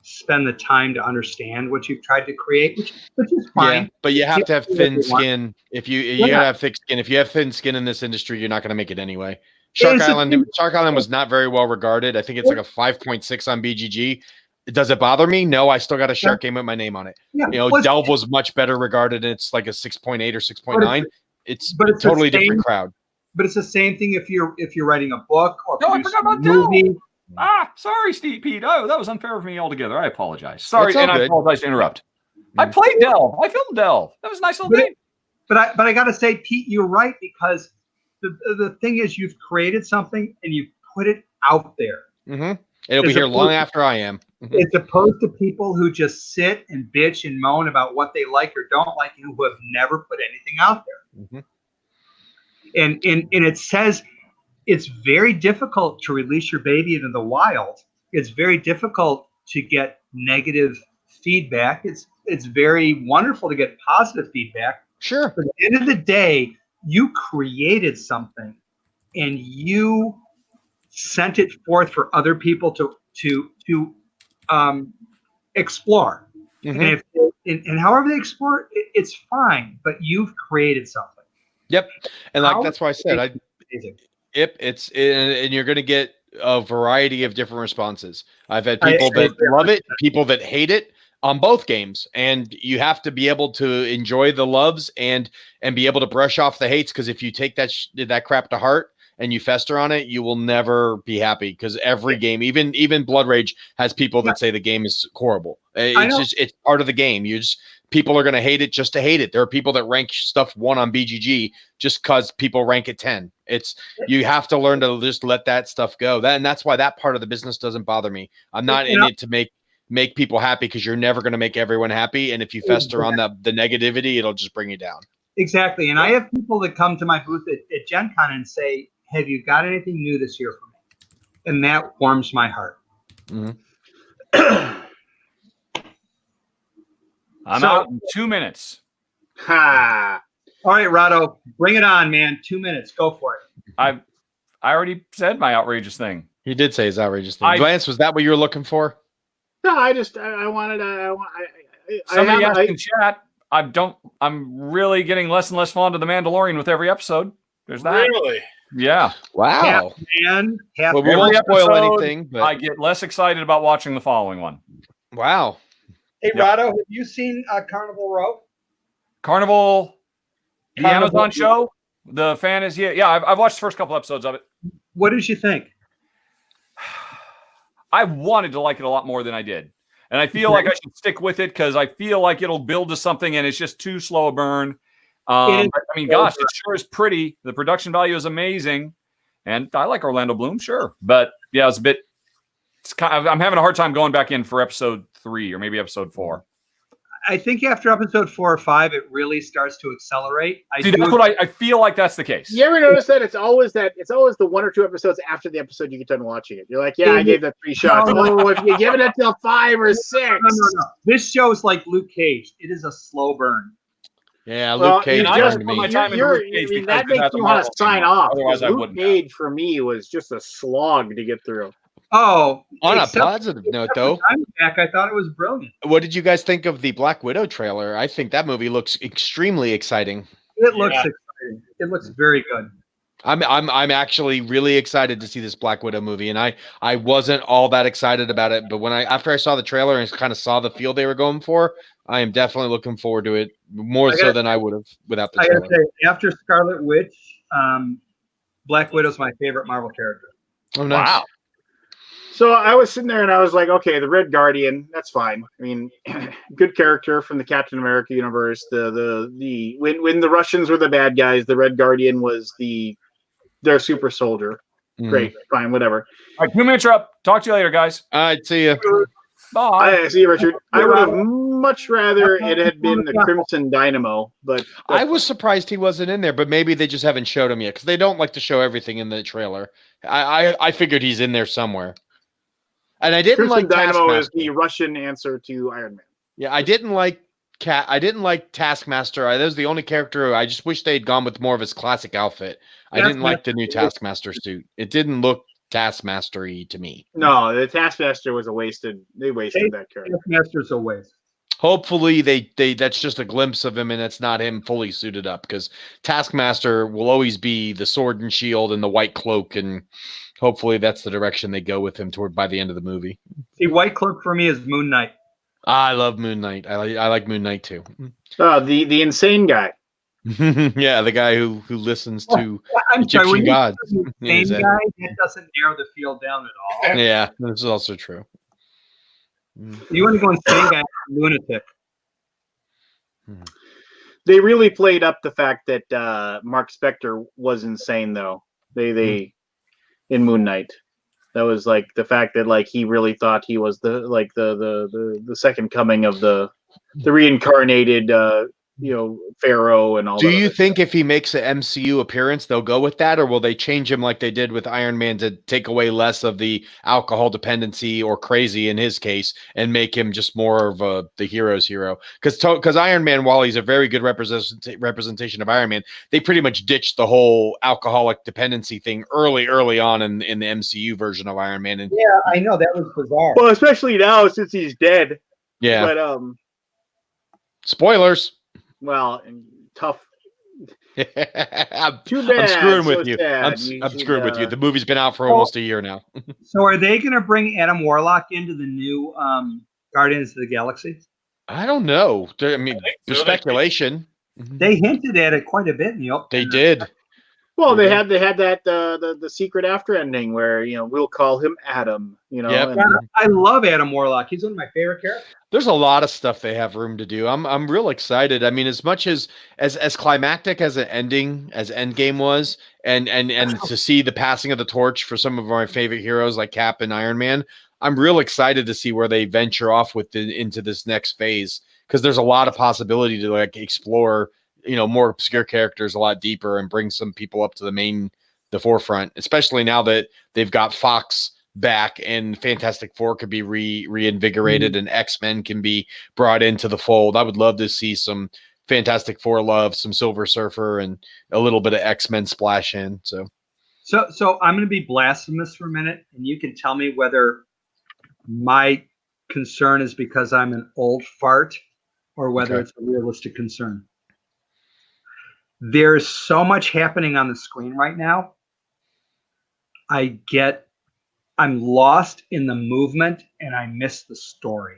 [SPEAKER 3] spend the time to understand what you've tried to create, which is fine.
[SPEAKER 1] Yeah, but you have to have
[SPEAKER 3] People do what
[SPEAKER 1] thin
[SPEAKER 3] they want.
[SPEAKER 1] skin. If you
[SPEAKER 3] Yeah.
[SPEAKER 1] gotta have thick skin. If you have thin skin in this industry, you're not going to make it anyway.
[SPEAKER 3] It's a thing.
[SPEAKER 1] Shark Island was not very well regarded. I think it's like a 5.6 on BGG. Does it bother me? No, I still got a shark game with my name on it.
[SPEAKER 3] Yeah.
[SPEAKER 1] You know,
[SPEAKER 3] Well,
[SPEAKER 1] Delve was much better regarded, and it's like a 6.8 or 6.9. It's
[SPEAKER 3] but
[SPEAKER 1] a
[SPEAKER 3] it's the
[SPEAKER 1] totally
[SPEAKER 3] same-
[SPEAKER 1] different crowd.
[SPEAKER 3] But it's the same thing if you're writing a book or
[SPEAKER 4] No, I
[SPEAKER 3] producing
[SPEAKER 4] forgot
[SPEAKER 3] a
[SPEAKER 4] about Delve.
[SPEAKER 3] movie.
[SPEAKER 4] Sorry, Steve Pete. Oh, that was unfair of me altogether. I apologize. Sorry,
[SPEAKER 1] It's all
[SPEAKER 4] and I
[SPEAKER 1] good.
[SPEAKER 4] apologize to interrupt. I played Delve. I filmed Delve. That was a nice little game.
[SPEAKER 3] But I got to say, Pete, you're right, because the thing is, you've created something and you've put it out there.
[SPEAKER 1] Mm-hmm. It'll be
[SPEAKER 3] As
[SPEAKER 1] here
[SPEAKER 3] opposed
[SPEAKER 1] long
[SPEAKER 3] to-
[SPEAKER 1] after I am.
[SPEAKER 3] As opposed to people who just sit and bitch and moan about what they like or don't like, and who have never put anything out there.
[SPEAKER 1] Mhm.
[SPEAKER 3] And it says it's very difficult to release your baby into the wild. It's very difficult to get negative feedback. It's very wonderful to get positive feedback.
[SPEAKER 1] Sure.
[SPEAKER 3] But at the end of the day, you created something and you sent it forth for other people to explore.
[SPEAKER 1] Mhm.
[SPEAKER 3] And however they explore, it's fine. But you've created something.
[SPEAKER 1] Yep. And like
[SPEAKER 3] How-
[SPEAKER 1] that's why I said
[SPEAKER 3] Amazing.
[SPEAKER 1] and you're going to get a variety of different responses. I've had
[SPEAKER 3] I
[SPEAKER 1] people that
[SPEAKER 3] agree.
[SPEAKER 1] love it, people that hate it on both games, and you have to be able to enjoy the loves and be able to brush off the hates, because if you take that crap to heart and you fester on it, you will never be happy, because every game, even Blood Rage, has people that say the game is horrible. It's part of the game. People are going to hate it just to hate it. There are people that rank stuff 1 on BGG just because people rank it 10. You have to learn to just let that stuff go. And that's why that part of the business doesn't bother me. I'm not in it to make people happy, because you're never going to make everyone happy. And if you fester on the negativity, it'll just bring you down.
[SPEAKER 3] Exactly. And I have people that come to my booth at Gen Con and say, have you got anything new this year for me? And that warms my heart.
[SPEAKER 1] Mm-hmm.
[SPEAKER 4] I'm out in 2 minutes.
[SPEAKER 2] Ha!
[SPEAKER 3] All right, Rado, bring it on, man. 2 minutes. Go for it.
[SPEAKER 4] I already said my outrageous thing.
[SPEAKER 1] He did say his outrageous thing. Lance, was that what you were looking for?
[SPEAKER 2] No, I wanted to.
[SPEAKER 4] Somebody asked in chat. I'm really getting less and less fond of the Mandalorian with every episode. There's that.
[SPEAKER 5] Really?
[SPEAKER 4] Yeah.
[SPEAKER 1] Wow.
[SPEAKER 3] Man,
[SPEAKER 1] Well, we won't spoil anything, but
[SPEAKER 4] I get less excited about watching the following one.
[SPEAKER 1] Wow.
[SPEAKER 3] Hey, Rado, have you seen Carnival Row?
[SPEAKER 4] Carnival, the
[SPEAKER 3] Carnival
[SPEAKER 4] Amazon show, the fantasy. Yeah, I've watched the first couple episodes of it.
[SPEAKER 3] What did you think?
[SPEAKER 4] I wanted to like it a lot more than I did. And I feel like I should stick with it, because I feel like it'll build to something, and it's just too slow a burn. But, I mean, gosh, it sure is pretty. The production value is amazing. And I like Orlando Bloom, sure. But yeah, I'm having a hard time going back in for episode 3 or maybe episode 4.
[SPEAKER 3] I think after episode 4 or 5, it really starts to accelerate.
[SPEAKER 4] That's what I feel like that's the case.
[SPEAKER 2] You ever notice that it's always the 1 or 2 episodes after the episode you get done watching it. You're like, yeah, I gave that 3 shots. Oh, if you give it until 5 or 6.
[SPEAKER 3] No. This show's like Luke Cage. It is a slow burn.
[SPEAKER 1] Yeah,
[SPEAKER 2] Well,
[SPEAKER 1] Luke Cage.
[SPEAKER 4] I
[SPEAKER 1] burned
[SPEAKER 4] put
[SPEAKER 1] me.
[SPEAKER 4] my time into Luke Cage because
[SPEAKER 2] that
[SPEAKER 4] it
[SPEAKER 2] makes
[SPEAKER 4] has a
[SPEAKER 2] you want
[SPEAKER 4] Marvel
[SPEAKER 2] to sign
[SPEAKER 4] thing.
[SPEAKER 2] off.
[SPEAKER 4] Otherwise, I
[SPEAKER 2] Luke
[SPEAKER 4] wouldn't.
[SPEAKER 2] Cage for me was just a slog to get through.
[SPEAKER 3] Oh,
[SPEAKER 1] On a
[SPEAKER 3] except-
[SPEAKER 1] positive note, though,
[SPEAKER 3] I'm back. I thought it was brilliant.
[SPEAKER 1] what did you guys think of the Black Widow trailer? I think that movie looks extremely exciting.
[SPEAKER 3] It looks exciting. It looks very good.
[SPEAKER 1] I'm actually really excited to see this Black Widow movie, and I wasn't all that excited about it, but after I saw the trailer and kind of saw the feel they were going for, I am definitely looking forward to it more so than I would have without the
[SPEAKER 3] I
[SPEAKER 1] trailer.
[SPEAKER 3] gotta say, after Scarlet Witch, Black Widow's my favorite Marvel character.
[SPEAKER 1] Oh, nice.
[SPEAKER 4] Wow.
[SPEAKER 2] So I was sitting there and I was like, okay, the Red Guardian, that's fine. I mean, good character from the Captain America universe. The when the Russians were the bad guys, the Red Guardian was their super soldier. Great, fine, whatever.
[SPEAKER 4] All right, 2 minutes are up. Talk to you later, guys.
[SPEAKER 1] All right, see ya.
[SPEAKER 4] Bye.
[SPEAKER 2] I see you, Richard. I would have much rather it had been the Crimson Dynamo, but
[SPEAKER 1] I was surprised he wasn't in there, but maybe they just haven't showed him yet because they don't like to show everything in the trailer. I figured he's in there somewhere. And I didn't
[SPEAKER 2] Crimson
[SPEAKER 1] like
[SPEAKER 2] Dynamo is
[SPEAKER 1] Taskmaster.
[SPEAKER 2] the Russian answer to Iron Man.
[SPEAKER 1] Yeah, I didn't like Taskmaster. That was the only character. I just wish they'd gone with more of his classic outfit. I didn't like the new Taskmaster suit. It didn't look Taskmaster-y to me.
[SPEAKER 2] No, the Taskmaster was they wasted that character.
[SPEAKER 3] Taskmaster's a waste.
[SPEAKER 1] Hopefully they that's just a glimpse of him and it's not him fully suited up because Taskmaster will always be the sword and shield and the white cloak, and hopefully that's the direction they go with him toward by the end of the movie.
[SPEAKER 3] See, White Cloak for me is Moon Knight.
[SPEAKER 1] I love Moon Knight. I like Moon Knight too.
[SPEAKER 2] The insane guy.
[SPEAKER 1] Yeah, the guy who listens to
[SPEAKER 3] Egyptian
[SPEAKER 1] gods.
[SPEAKER 3] Insane guy, that doesn't narrow the field down at all.
[SPEAKER 1] Yeah, this is also true.
[SPEAKER 3] You want to go insane guy, lunatic.
[SPEAKER 2] They really played up the fact that Mark Spector was insane, though. They in Moon Knight, that was like the fact that like he really thought he was the second coming of the reincarnated Pharaoh and all.
[SPEAKER 1] Do you think if he makes an MCU appearance, they'll go with that, or will they change him like they did with Iron Man to take away less of the alcohol dependency or crazy in his case and make him just more of the hero's hero? Because Iron Man, while he's a very good representation of Iron Man, they pretty much ditched the whole alcoholic dependency thing early on in the MCU version of Iron Man. And,
[SPEAKER 3] yeah, I know that was bizarre.
[SPEAKER 2] Well, especially now since he's dead.
[SPEAKER 1] Yeah.
[SPEAKER 2] But
[SPEAKER 1] spoilers.
[SPEAKER 2] Well, tough.
[SPEAKER 1] Too
[SPEAKER 2] bad.
[SPEAKER 1] I'm screwing
[SPEAKER 2] so
[SPEAKER 1] with you.
[SPEAKER 2] sad.
[SPEAKER 1] I'm screwing with you. The movie's been out for almost a year now.
[SPEAKER 3] So are they going to bring Adam Warlock into the new Guardians of the Galaxy?
[SPEAKER 1] I don't know. I mean, there's speculation.
[SPEAKER 3] They hinted at it quite a bit in the
[SPEAKER 1] They did.
[SPEAKER 2] Well, they had that the secret after ending where we'll call him Adam.
[SPEAKER 1] Yep.
[SPEAKER 3] I love Adam Warlock. He's one of my favorite characters.
[SPEAKER 1] There's a lot of stuff they have room to do. I'm real excited. I mean, as much as climactic as an ending as Endgame was, and to see the passing of the torch for some of my favorite heroes like Cap and Iron Man, I'm real excited to see where they venture off into this next phase, because there's a lot of possibility to like explore more obscure characters a lot deeper and bring some people up to the forefront, especially now that they've got Fox back and Fantastic Four could be reinvigorated and X-Men can be brought into the fold. I would love to see some Fantastic Four love, some Silver Surfer, and a little bit of X-Men splash in. So
[SPEAKER 3] I'm going to be blasphemous for a minute, and you can tell me whether my concern is because I'm an old fart or whether it's a realistic concern. There's so much happening on the screen right now. I'm lost in the movement and I miss the story.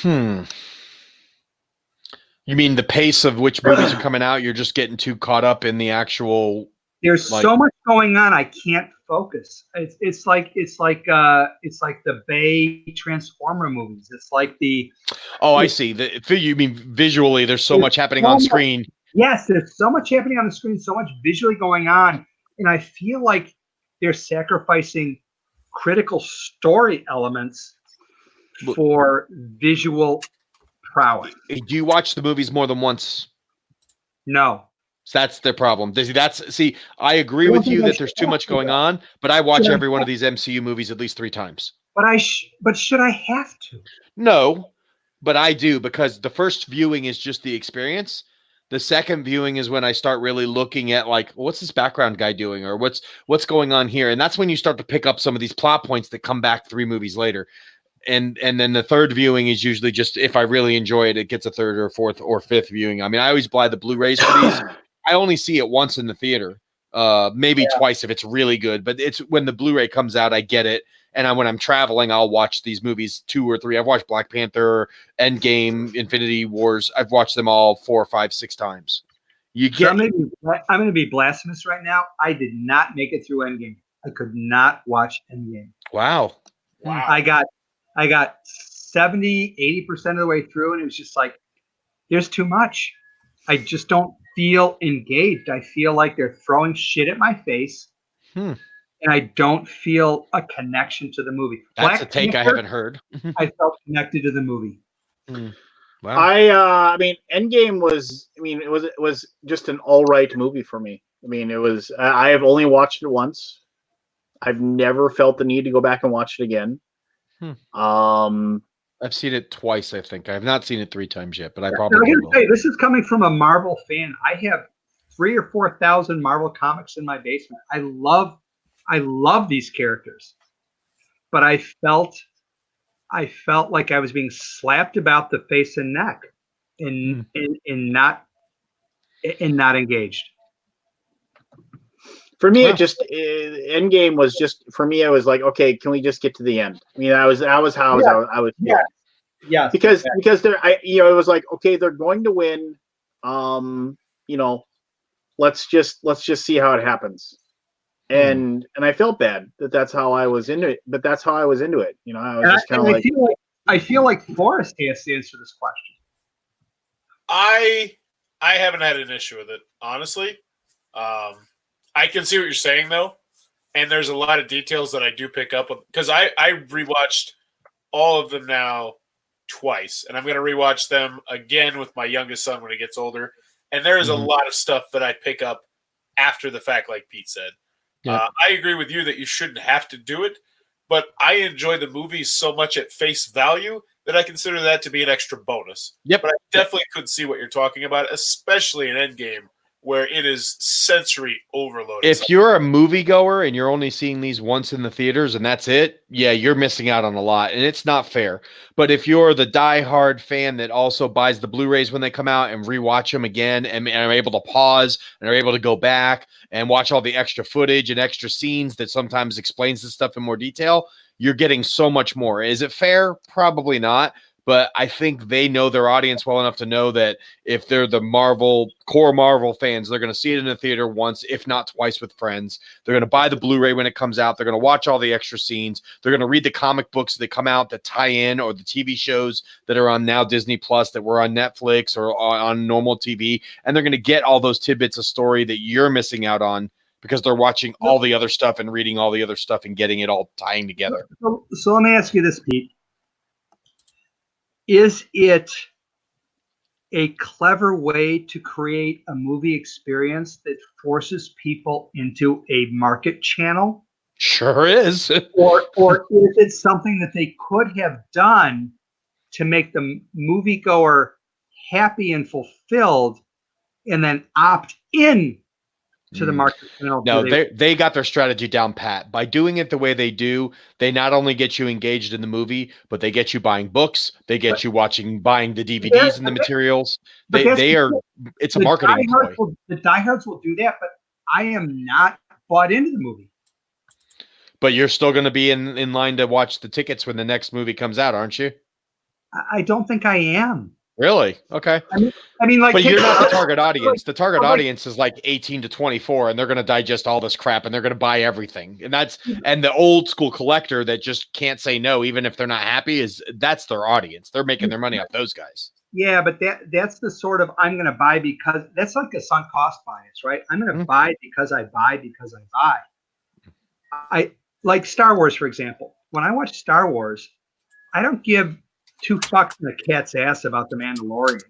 [SPEAKER 1] You mean the pace of which movies are coming out? You're just getting too caught up in the actual.
[SPEAKER 3] There's so much going on. I can't focus. It's like the Bay Transformer movies. It's like the.
[SPEAKER 1] Oh, I see. You mean visually? There's so much happening on screen.
[SPEAKER 3] Yes, there's so much happening on the screen. So much visually going on, and I feel like they're sacrificing critical story elements for visual prowess.
[SPEAKER 1] Do you watch the movies more than once?
[SPEAKER 3] No.
[SPEAKER 1] So that's their problem. I agree with you that there's too much going on, but I watch every one of these MCU movies at least 3 times.
[SPEAKER 3] But should I have to?
[SPEAKER 1] No, but I do, because the first viewing is just the experience. The second viewing is when I start really looking at like, what's this background guy doing, or what's going on here, and that's when you start to pick up some of these plot points that come back 3 movies later. And then the third viewing is usually just, if I really enjoy it, it gets a third or fourth or fifth viewing. I mean, I always buy the Blu-rays for these. I only see it once in the theater, maybe twice if it's really good. But it's when the Blu-ray comes out, I get it. And when I'm traveling, I'll watch these movies 2 or 3. I've watched Black Panther, Endgame, Infinity Wars. I've watched them all 4, 5, 6 times.
[SPEAKER 3] I'm going to be blasphemous right now. I did not make it through Endgame. I could not watch Endgame.
[SPEAKER 1] Wow.
[SPEAKER 5] Wow.
[SPEAKER 3] I got 70, 80% of the way through, and it was just like, there's too much. I just don't feel engaged. I feel like they're throwing shit at my face, and I don't feel a connection to the movie.
[SPEAKER 1] That's a take I haven't heard.
[SPEAKER 3] I felt connected to the movie.
[SPEAKER 1] Wow.
[SPEAKER 2] I mean, Endgame was. I mean, it was just an all right movie for me. I mean, it was. I have only watched it once. I've never felt the need to go back and watch it again.
[SPEAKER 1] I've seen it twice, I think. I have not seen it 3 times yet, but I
[SPEAKER 3] Now,
[SPEAKER 1] probably
[SPEAKER 3] I gotta
[SPEAKER 1] will.
[SPEAKER 3] tell you, this is coming from a Marvel fan. I have 3,000 or 4,000 Marvel comics in my basement. I love these characters, but I felt like I was being slapped about the face and neck, and not engaged.
[SPEAKER 2] For me, Endgame was just for me. I was like, okay, can we just get to the end? I mean, that was how I was feeling.
[SPEAKER 3] Yeah,
[SPEAKER 2] because it was like, okay, they're going to win. Let's just see how it happens. And I felt bad that's how I was into it. But that's how I was into it. I was just kind of like,
[SPEAKER 3] I feel like Forrest has to answer this question.
[SPEAKER 5] I haven't had an issue with it, honestly. I can see what you're saying though, and there's a lot of details that I do pick up on because I rewatched all of them now twice, and I'm going to rewatch them again with my youngest son when he gets older. And there is a lot of stuff that I pick up after the fact, like Pete said.
[SPEAKER 1] Yeah.
[SPEAKER 5] I agree with you that you shouldn't have to do it, but I enjoy the movies so much at face value that I consider that to be an extra bonus.
[SPEAKER 1] Yep.
[SPEAKER 5] But I definitely could see what you're talking about, especially in Endgame, where it is sensory overload.
[SPEAKER 1] If you're a moviegoer and you're only seeing these once in the theaters and that's it, yeah, you're missing out on a lot, and it's not fair. But if you're the diehard fan that also buys the Blu-rays when they come out and rewatch them again and are able to pause and are able to go back and watch all the extra footage and extra scenes that sometimes explains this stuff in more detail, you're getting so much more. Is it fair? Probably not. But I think they know their audience well enough to know that if they're the core Marvel fans, they're going to see it in the theater once, if not twice with friends. They're going to buy the Blu-ray when it comes out. They're going to watch all the extra scenes. They're going to read the comic books that come out that tie in, or the TV shows that are on now Disney Plus that were on Netflix or on normal TV. And they're going to get all those tidbits of story that you're missing out on because they're watching all the other stuff and reading all the other stuff and getting it all tying together.
[SPEAKER 3] So let me ask you this, Pete. Is it a clever way to create a movie experience that forces people into a market channel?
[SPEAKER 1] Sure is.
[SPEAKER 3] Or is it something that they could have done to make the moviegoer happy and fulfilled and then opt in to the market channel?
[SPEAKER 1] No, they got their strategy down pat. By doing it the way they do, they not only get you engaged in the movie, but they get you buying books. They get you buying the DVDs and the materials. It's a marketing ploy.
[SPEAKER 3] The diehards will do that, but I am not bought into the movie.
[SPEAKER 1] But you're still going to be in line to watch the tickets when the next movie comes out, aren't you?
[SPEAKER 3] I don't think I am.
[SPEAKER 1] Really? Okay.
[SPEAKER 3] I mean, like,
[SPEAKER 1] but you're not the target audience. The target audience is like 18 to 24, and they're going to digest all this crap, and they're going to buy everything. And the old school collector that just can't say no, even if they're not happy, that's their audience. They're making their money off those guys.
[SPEAKER 3] Yeah, but that's the sort of I'm going to buy because that's like a sunk cost bias, right? I'm going to buy because I buy because I buy. I like Star Wars, for example. When I watch Star Wars, I don't give 2 fucks in a cat's ass about the Mandalorian.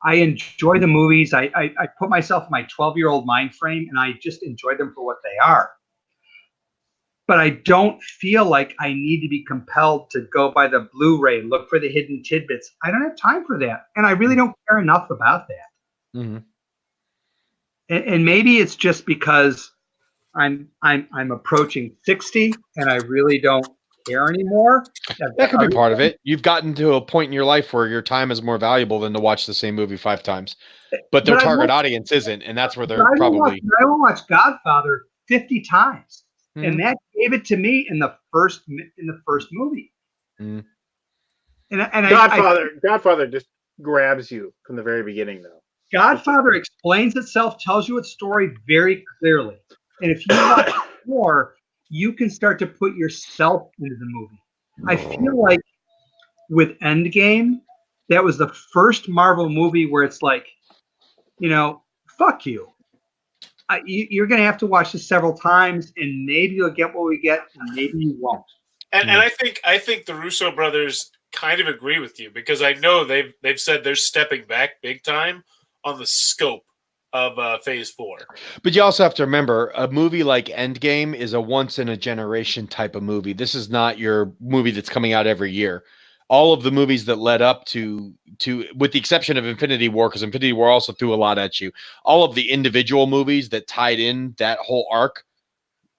[SPEAKER 3] I enjoy the movies. I put myself in my 12-year-old mind frame, and I just enjoy them for what they are. But I don't feel like I need to be compelled to go by the Blu-ray, look for the hidden tidbits. I don't have time for that, and I really don't care enough about that.
[SPEAKER 1] Mm-hmm.
[SPEAKER 3] And maybe it's just because I'm approaching 60, and I really don't care anymore.
[SPEAKER 1] That could be part of it. You've gotten to a point in your life where your time is more valuable than to watch the same movie 5 times. But their target audience isn't, and that's where they're probably.
[SPEAKER 3] I will watch Godfather 50 times, and that gave it to me in the first movie.
[SPEAKER 1] Mm.
[SPEAKER 3] And
[SPEAKER 2] Godfather just grabs you from the very beginning, though.
[SPEAKER 3] Godfather explains itself, tells you its story very clearly, and if you watch more, you can start to put yourself into the movie. I feel like with Endgame, that was the first Marvel movie where it's like, fuck you. You're going to have to watch this several times, and maybe you'll get what we get, and maybe you won't.
[SPEAKER 5] And I think the Russo brothers kind of agree with you, because I know they've said they're stepping back big time on the scope of Phase 4.
[SPEAKER 1] But you also have to remember, a movie like Endgame is a once in a generation type of movie. This is not your movie that's coming out every year. All of the movies that led up to with the exception of Infinity War, because Infinity War also threw a lot at you, all of the individual movies that tied in that whole arc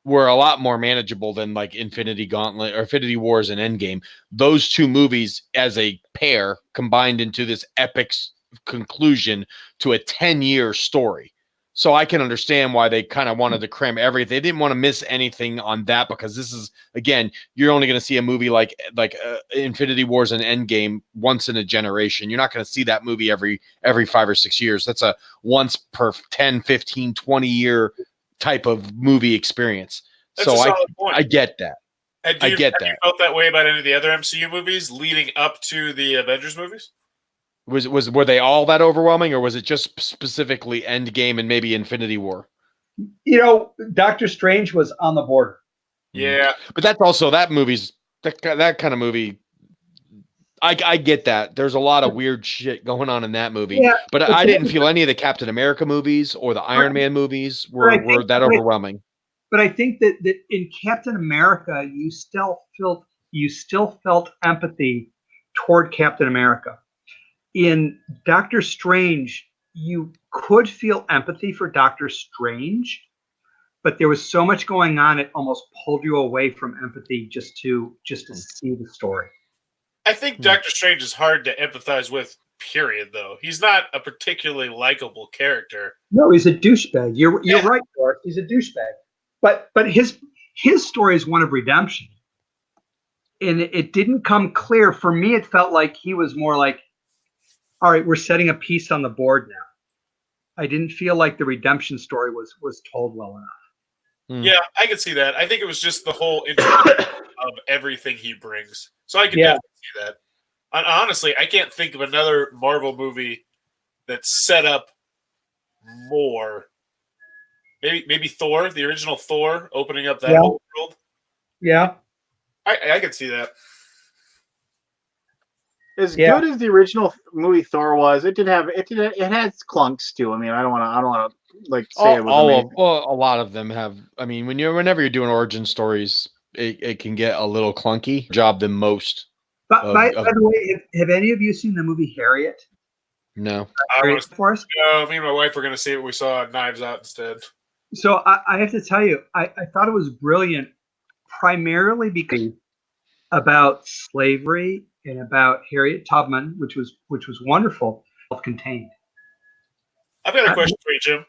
[SPEAKER 1] were a lot more manageable than like Infinity Gauntlet or Infinity Wars and Endgame. Those two movies as a pair combined into this epic conclusion to a 10-year story. So I can understand why they kind of wanted to cram everything. They didn't want to miss anything on that, because this is, again, you're only going to see a movie like Infinity Wars and Endgame once in a generation. You're not going to see that movie every 5 or 6 years. That's a once per 10, 15, 20 year type of movie experience.
[SPEAKER 5] That's
[SPEAKER 1] so
[SPEAKER 5] I
[SPEAKER 1] get that.
[SPEAKER 5] And
[SPEAKER 1] I get that.
[SPEAKER 5] You felt that way about any of the other MCU movies leading up to the Avengers movies?
[SPEAKER 1] Were they all that overwhelming, or was it just specifically Endgame and maybe Infinity War?
[SPEAKER 3] Doctor Strange was on the border.
[SPEAKER 5] Yeah,
[SPEAKER 1] but that's also that kind of movie. I get that. There's a lot of weird shit going on in that movie, but I didn't feel any of the Captain America movies or the Iron Man movies were that overwhelming.
[SPEAKER 3] But I think that in Captain America, you still felt empathy toward Captain America. In Doctor Strange, you could feel empathy for Doctor Strange, but there was so much going on, it almost pulled you away from empathy just to see the story.
[SPEAKER 5] I think Doctor Strange is hard to empathize with, period, though. He's not a particularly likable character.
[SPEAKER 3] No, he's a douchebag. You're right, Doris. He's a douchebag. But his story is one of redemption. And it didn't come clear. For me, it felt like he was more like, all right, we're setting a piece on the board now. I didn't feel like the redemption story was told well enough.
[SPEAKER 5] Yeah, I could see that. I think it was just the whole introduction of everything he brings. So I could definitely see that. And honestly, I can't think of another Marvel movie that's set up more. Maybe Thor, the original Thor, opening up that whole world.
[SPEAKER 3] Yeah,
[SPEAKER 5] I could see that.
[SPEAKER 2] As good as the original movie Thor was, it had its clunks too. I mean, I don't want to like say it was amazing.
[SPEAKER 1] A lot of them have. I mean, whenever you're doing origin stories, it can get a little clunky. Job than most.
[SPEAKER 3] But by the way, have any of you seen the movie Harriet?
[SPEAKER 1] No.
[SPEAKER 3] For us?
[SPEAKER 5] No, me and my wife were going to see it. We saw Knives Out instead.
[SPEAKER 3] So I have to tell you, I thought it was brilliant, primarily because about slavery and about Harriet Tubman, which was wonderful, self-contained.
[SPEAKER 5] I've got a question for you, Jim.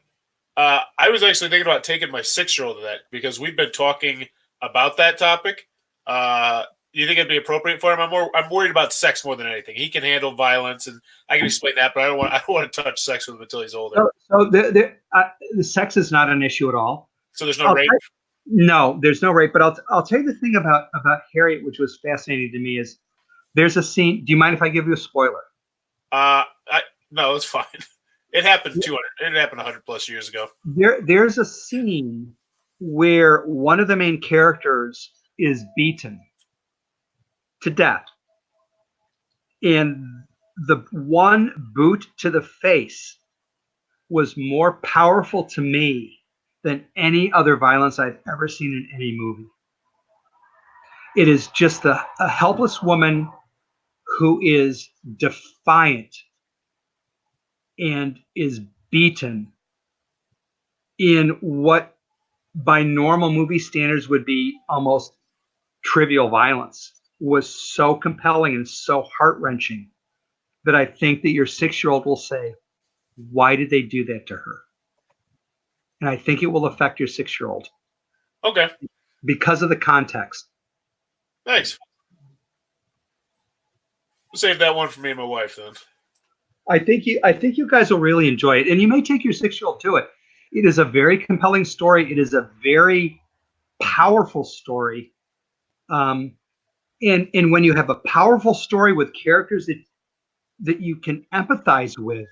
[SPEAKER 5] I was actually thinking about taking my 6-year-old to that, because we've been talking about that topic. Do you think it'd be appropriate for him? I'm worried about sex more than anything. He can handle violence, and I can explain that, but I don't want to touch sex with him until he's older.
[SPEAKER 3] So the sex is not an issue at all.
[SPEAKER 5] So there's no rape?
[SPEAKER 3] No, there's no rape. But I'll tell you the thing about Harriet, which was fascinating to me, is there's a scene. Do you mind if I give you a spoiler?
[SPEAKER 5] No, it's fine. It happened 100 plus years ago.
[SPEAKER 3] There's a scene where one of the main characters is beaten to death, and the one boot to the face was more powerful to me than any other violence I've ever seen in any movie. It is just a helpless woman who is defiant and is beaten in what by normal movie standards would be almost trivial violence, was so compelling and so heart-wrenching that I think that your 6-year-old will say, why did they do that to her? And I think it will affect your 6-year-old.
[SPEAKER 5] Okay.
[SPEAKER 3] Because of the context.
[SPEAKER 5] Thanks. We'll save that one for me and my wife then.
[SPEAKER 3] I think you guys will really enjoy it. And you may take your 6-year-old to it. It is a very compelling story. It is a very powerful story. And when you have a powerful story with characters that you can empathize with,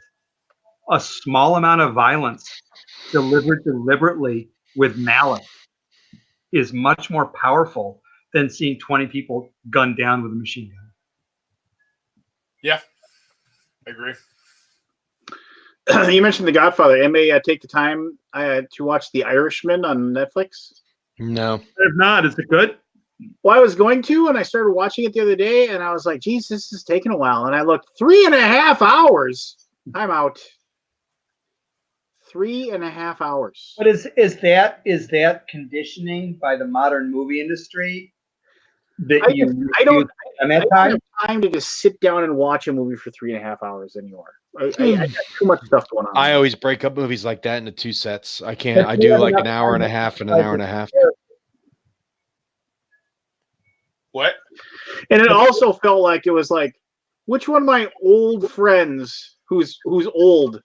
[SPEAKER 3] a small amount of violence delivered deliberately with malice is much more powerful than seeing 20 people gunned down with a machine gun.
[SPEAKER 5] Yeah, I agree.
[SPEAKER 2] You mentioned The Godfather. Anybody take the time to watch The Irishman on Netflix?
[SPEAKER 1] No.
[SPEAKER 3] If not, is it good?
[SPEAKER 2] Well, I was going to, and I started watching it the other day, and I was like, geez, this is taking a while. And I looked, 3.5 hours. I'm out. 3.5 hours.
[SPEAKER 3] But is that conditioning by the modern movie industry that
[SPEAKER 2] I don't
[SPEAKER 3] have
[SPEAKER 2] have time to just sit down and watch a movie for 3.5 hours anymore. I got too much stuff going on.
[SPEAKER 1] I always break up movies like that into 2 sets. I can't. I do like an hour and a half and an hour and a half.
[SPEAKER 5] What?
[SPEAKER 2] And it also felt like it was like, which one of my old friends who's old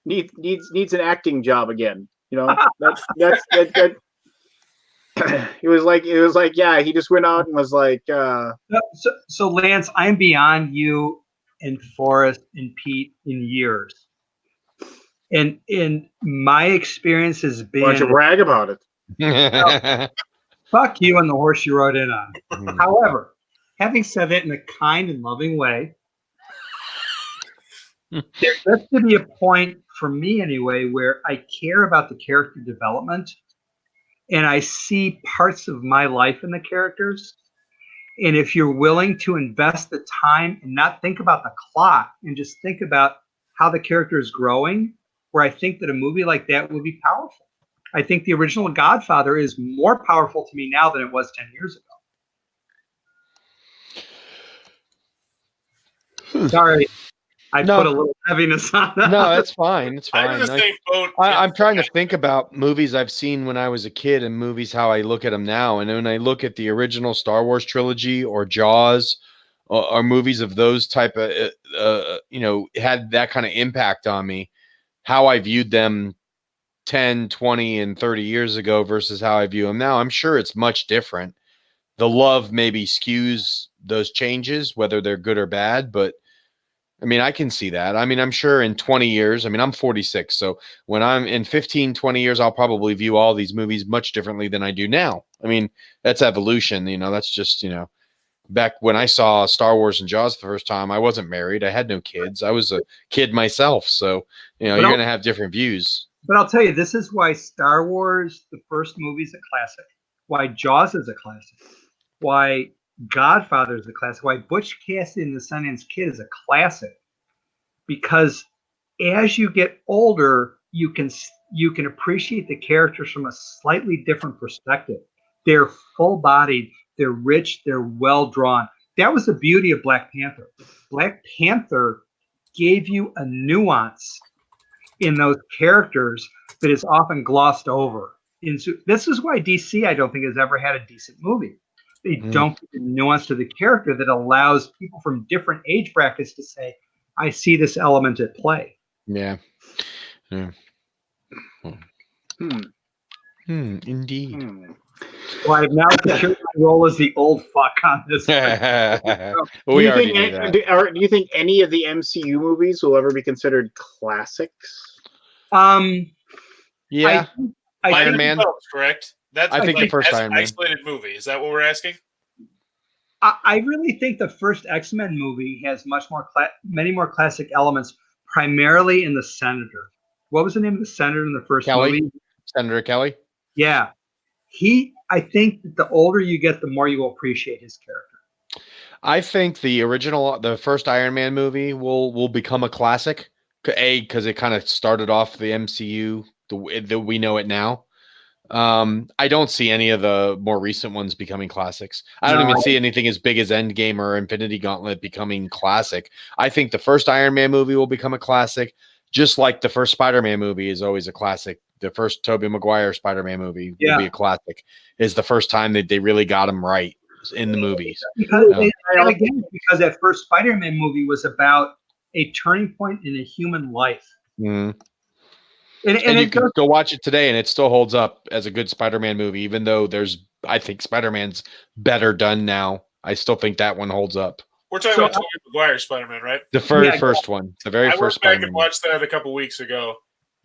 [SPEAKER 2] needs an acting job again? You know, that's it was like yeah, he just went out and was like
[SPEAKER 3] so Lance, I'm beyond you and Forrest and Pete in years. And in my experience has been,
[SPEAKER 2] why don't you brag about it?
[SPEAKER 3] Fuck you and the horse you rode in on. However, having said that in a kind and loving way, there gets to be a point, for me anyway, where I care about the character development and I see parts of my life in the characters. And if you're willing to invest the time and not think about the clock and just think about how the character is growing, where I think that a movie like that would be powerful. I think the original Godfather is more powerful to me now than it was 10 years ago. Sorry, I put a little heaviness on that.
[SPEAKER 1] No, it's fine. It's fine.
[SPEAKER 5] I'm in the same boat.
[SPEAKER 1] I'm trying to think about movies I've seen when I was a kid and movies how I look at them now. And when I look at the original Star Wars trilogy or Jaws or movies of those type of, had that kind of impact on me, how I viewed them 10, 20, and 30 years ago versus how I view them now, I'm sure it's much different. The love maybe skews those changes, whether they're good or bad, but I mean, I can see that. I mean, I'm sure in 20 years, I mean, I'm 46. So when I'm in 15, 20 years, I'll probably view all these movies much differently than I do now. I mean, that's evolution. That's just, back when I saw Star Wars and Jaws the first time, I wasn't married. I had no kids. I was a kid myself. So, you're going to have different views.
[SPEAKER 3] But I'll tell you, this is why Star Wars, the first movie, is a classic. Why Jaws is a classic. Why Godfather is a classic. Why Butch Cassidy and the Sundance Kid is a classic. Because as you get older, you can appreciate the characters from a slightly different perspective. They're full-bodied. They're rich. They're well-drawn. That was the beauty of Black Panther. Black Panther gave you a nuance in those characters that is often glossed over. This is why DC, I don't think, has ever had a decent movie. They don't get the nuance to the character that allows people from different age brackets to say, I see this element at play.
[SPEAKER 1] Yeah. Indeed.
[SPEAKER 3] Well, I've now secured my role as the old fuck on this.
[SPEAKER 1] Do
[SPEAKER 2] you think any of the MCU movies will ever be considered classics?
[SPEAKER 1] Yeah. Iron Man.
[SPEAKER 5] Correct.
[SPEAKER 1] I think the first Iron Man.
[SPEAKER 5] Isolated movie. Is that what we're asking?
[SPEAKER 3] I really think the first X-Men movie has many more classic elements, primarily in the Senator. What was the name of the Senator in the first movie?
[SPEAKER 1] Senator Kelly.
[SPEAKER 3] Yeah. I think that the older you get, the more you will appreciate his character.
[SPEAKER 1] I think the first Iron Man movie will become a classic. Because it kind of started off the MCU the way that we know it now. I don't see any of the more recent ones becoming classics. I don't even see anything as big as Endgame or Infinity Gauntlet becoming classic. I think the first Iron Man movie will become a classic, just like the first Spider-Man movie is always a classic. The first Tobey Maguire Spider-Man movie will be a classic. It's the first time that they really got him right in the movies.
[SPEAKER 3] Because that first Spider-Man movie was about a turning point in a human life.
[SPEAKER 1] And you can go watch it today, and it still holds up as a good Spider-Man movie, even though I think Spider-Man's better done now. I still think that one holds up.
[SPEAKER 5] We're talking about Tobey Maguire Spider-Man, right?
[SPEAKER 1] The very first one. The very first
[SPEAKER 5] Spider-Man. I went back
[SPEAKER 1] Spider-Man.
[SPEAKER 5] and watched that a couple weeks ago.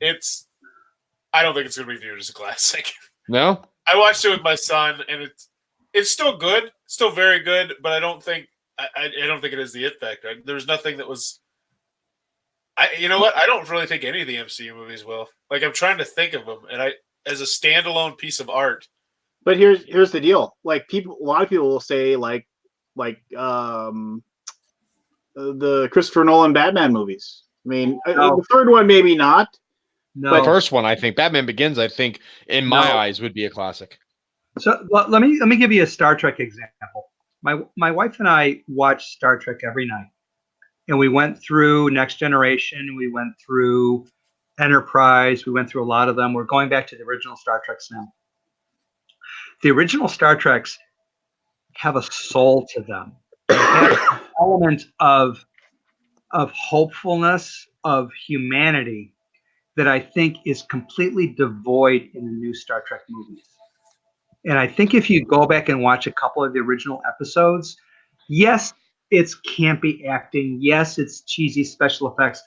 [SPEAKER 5] I don't think it's going to be viewed as a classic.
[SPEAKER 1] No?
[SPEAKER 5] I watched it with my son, and it's still good, still very good, but I don't think it is the it factor. There's nothing that was. You know what? I don't really think any of the MCU movies will. Like, I'm trying to think of them, and as a standalone piece of art.
[SPEAKER 2] But here's the deal. Like, a lot of people will say like the Christopher Nolan Batman movies. I mean, the third one maybe not.
[SPEAKER 3] No.
[SPEAKER 1] But the first one, I think Batman Begins, I think in my eyes would be a classic.
[SPEAKER 3] So let me give you a Star Trek example. My wife and I watch Star Trek every night. And we went through Next Generation. We went through Enterprise. We went through a lot of them. We're going back to the original Star Treks now. The original Star Treks have a soul to them. They have an element of hopefulness, of humanity that I think is completely devoid in the new Star Trek movies. And I think if you go back and watch a couple of the original episodes, yes, it's campy acting. Yes, it's cheesy special effects,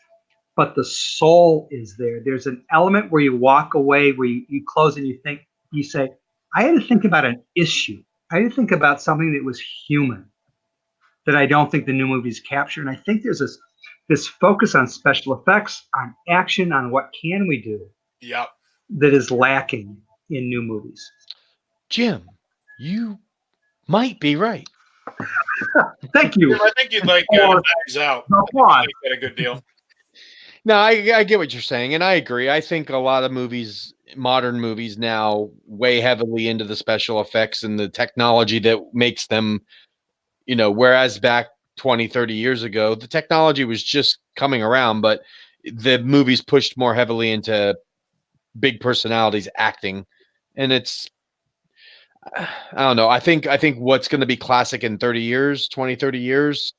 [SPEAKER 3] but the soul is there. There's an element where you walk away, where you close and you say, I had to think about an issue. I had to think about something that was human that I don't think the new movies capture. And I think there's this focus on special effects, on action, on what can we do.
[SPEAKER 5] Yep.
[SPEAKER 3] That is lacking in new movies.
[SPEAKER 1] Jim, you might be right.
[SPEAKER 3] Thank you.
[SPEAKER 5] I think you'd like Knives Out. I think get a good deal.
[SPEAKER 1] No, I get what you're saying, and I agree. I think a lot of movies, modern movies now, weigh heavily into the special effects and the technology that makes them, whereas back 20, 30 years ago, the technology was just coming around, but the movies pushed more heavily into big personalities acting, and I don't know. I think what's going to be classic in 30 years, 20, 30 years,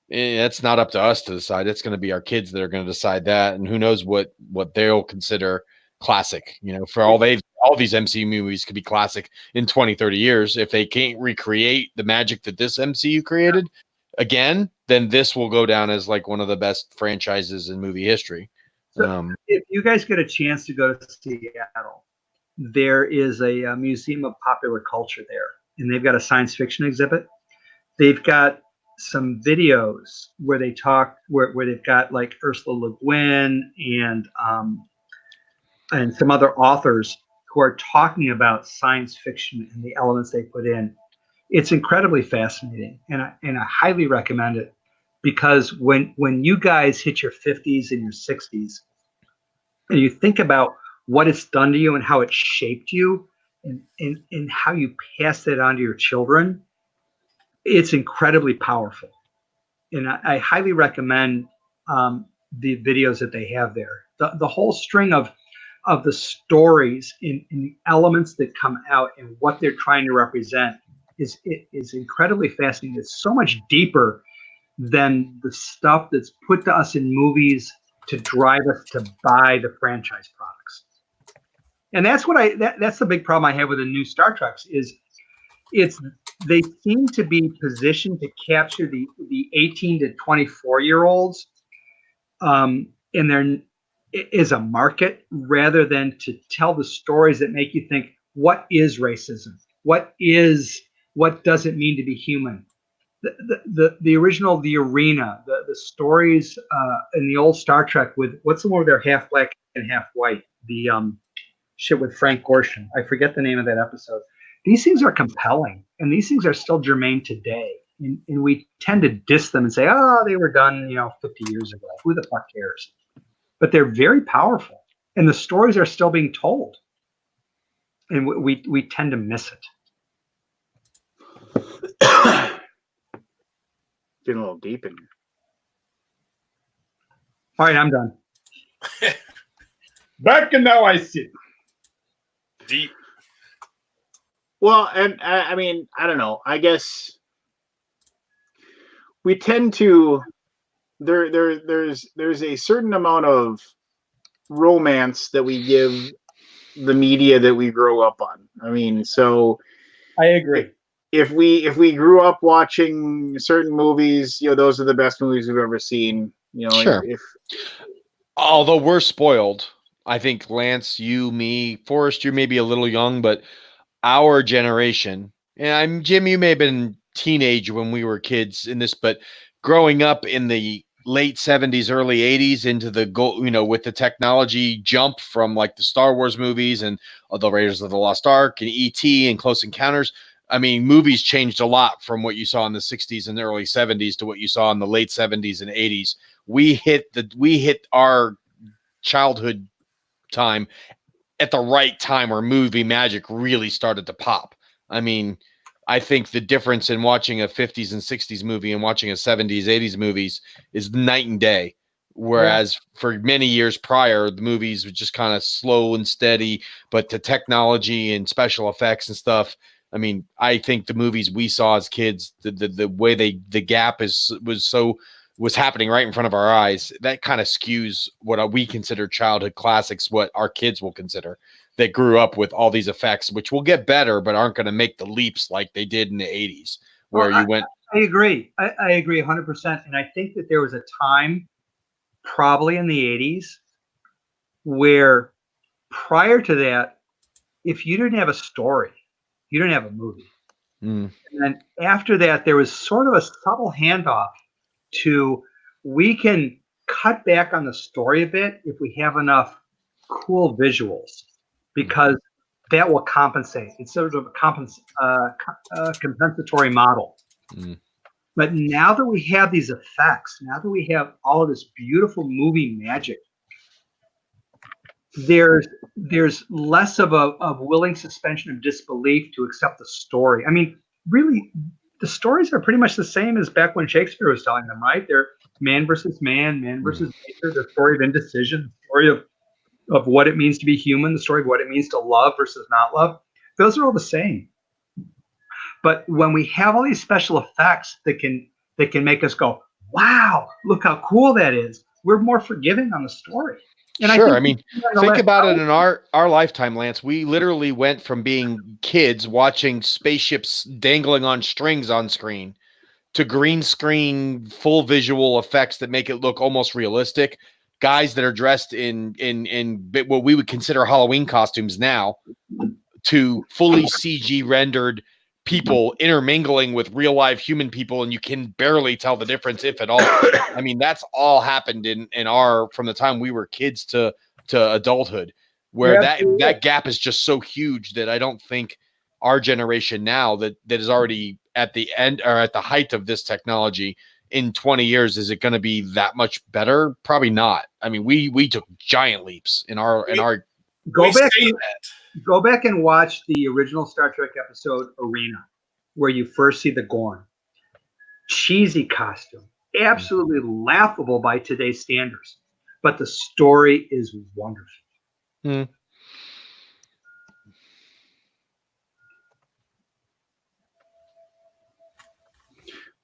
[SPEAKER 1] it's not up to us to decide. It's going to be our kids that are going to decide that. And who knows what they'll consider classic, for all these MCU movies could be classic in 20, 30 years. If they can't recreate the magic that this MCU created again, then this will go down as like one of the best franchises in movie history.
[SPEAKER 3] So if you guys get a chance to go to Seattle, there is a museum of popular culture there, and they've got a science fiction exhibit. They've got some videos where they talk, where they've got like Ursula Le Guin and some other authors who are talking about science fiction and the elements they put in. It's incredibly fascinating, and I highly recommend it, because when you guys hit your 50s and your 60s, and you think about what it's done to you and how it shaped you, and how you pass it on to your children, it's incredibly powerful. And I highly recommend the videos that they have there. The whole string of the stories and the elements that come out and what they're trying to represent is incredibly fascinating. It's so much deeper than the stuff that's put to us in movies to drive us to buy the franchise products. And that's that's the big problem I have with the new Star Treks is they seem to be positioned to capture the 18 to 24-year-olds and there is a market, rather than to tell the stories that make you think, what is racism? What does it mean to be human? The original, the arena, the stories in the old Star Trek with, what's the one where they're half black and half white? The shit with Frank Gorshin. I forget the name of that episode. These things are compelling, and these things are still germane today. And we tend to diss them and say, oh, they were done, 50 years ago. Who the fuck cares? But they're very powerful, and the stories are still being told. And we tend to miss it.
[SPEAKER 2] Getting a little deep in here.
[SPEAKER 3] All right, I'm done. Back and now I sit.
[SPEAKER 5] Deep.
[SPEAKER 2] Well, and I mean, I don't know. I guess we tend to there's a certain amount of romance that we give the media that we grow up on. I mean, so
[SPEAKER 3] I agree.
[SPEAKER 2] if we grew up watching certain movies, those are the best movies we've ever seen.
[SPEAKER 1] Sure.
[SPEAKER 2] If
[SPEAKER 1] Although we're spoiled, I think Lance, you, me, Forrest, you may be a little young, but our generation, and I'm Jim, you may have been teenage when we were kids in this, but growing up in the late 70s, early 80s into the with the technology jump from like the Star Wars movies and the Raiders of the Lost Ark and E.T. and Close Encounters. I mean, movies changed a lot from what you saw in the 60s and early 70s to what you saw in the late 70s and 80s. We hit our childhood time at the right time where movie magic really started to pop. I mean, I think the difference in watching a 50s and 60s movie and watching a 70s, 80s movies is night and day. Whereas for many years prior, the movies were just kind of slow and steady, but the technology and special effects and stuff. I mean, I think the movies we saw as kids, the way the gap was happening right in front of our eyes. That kind of skews what we consider childhood classics, what our kids will consider, that grew up with all these effects, which will get better, but aren't going to make the leaps like they did in the 80s, where you went.
[SPEAKER 3] I agree. I agree 100%. And I think that there was a time, probably in the 80s, where prior to that, if you didn't have a story, you didn't have a movie. And then after that, there was sort of a subtle handoff to, we can cut back on the story a bit if we have enough cool visuals, because that will compensate. It's sort of a compensatory model. But now that we have these effects, now that we have all of this beautiful movie magic, there's less of a willing suspension of disbelief to accept the story. I mean, really, the stories are pretty much the same as back when Shakespeare was telling them, right? They're man versus man, man versus nature, the story of indecision, the story of what it means to be human, the story of what it means to love versus not love. Those are all the same. But when we have all these special effects that can make us go, wow, look how cool that is, we're more forgiving on the story. And
[SPEAKER 1] sure. I mean, think about it in our lifetime, Lance. We literally went from being kids watching spaceships dangling on strings on screen to green screen, full visual effects that make it look almost realistic. Guys that are dressed in what we would consider Halloween costumes now, to fully CG rendered people intermingling with real live human people, and you can barely tell the difference, if at all. I mean, that's all happened in our, from the time we were kids to adulthood, where that gap is just so huge that I don't think our generation now that is already at the end or at the height of this technology, in 20 years, is it going to be that much better? Probably not. I mean, we took giant leaps in our
[SPEAKER 3] Go back and watch the original Star Trek episode Arena, where you first see the Gorn. Cheesy costume, absolutely laughable by today's standards, but the story is wonderful.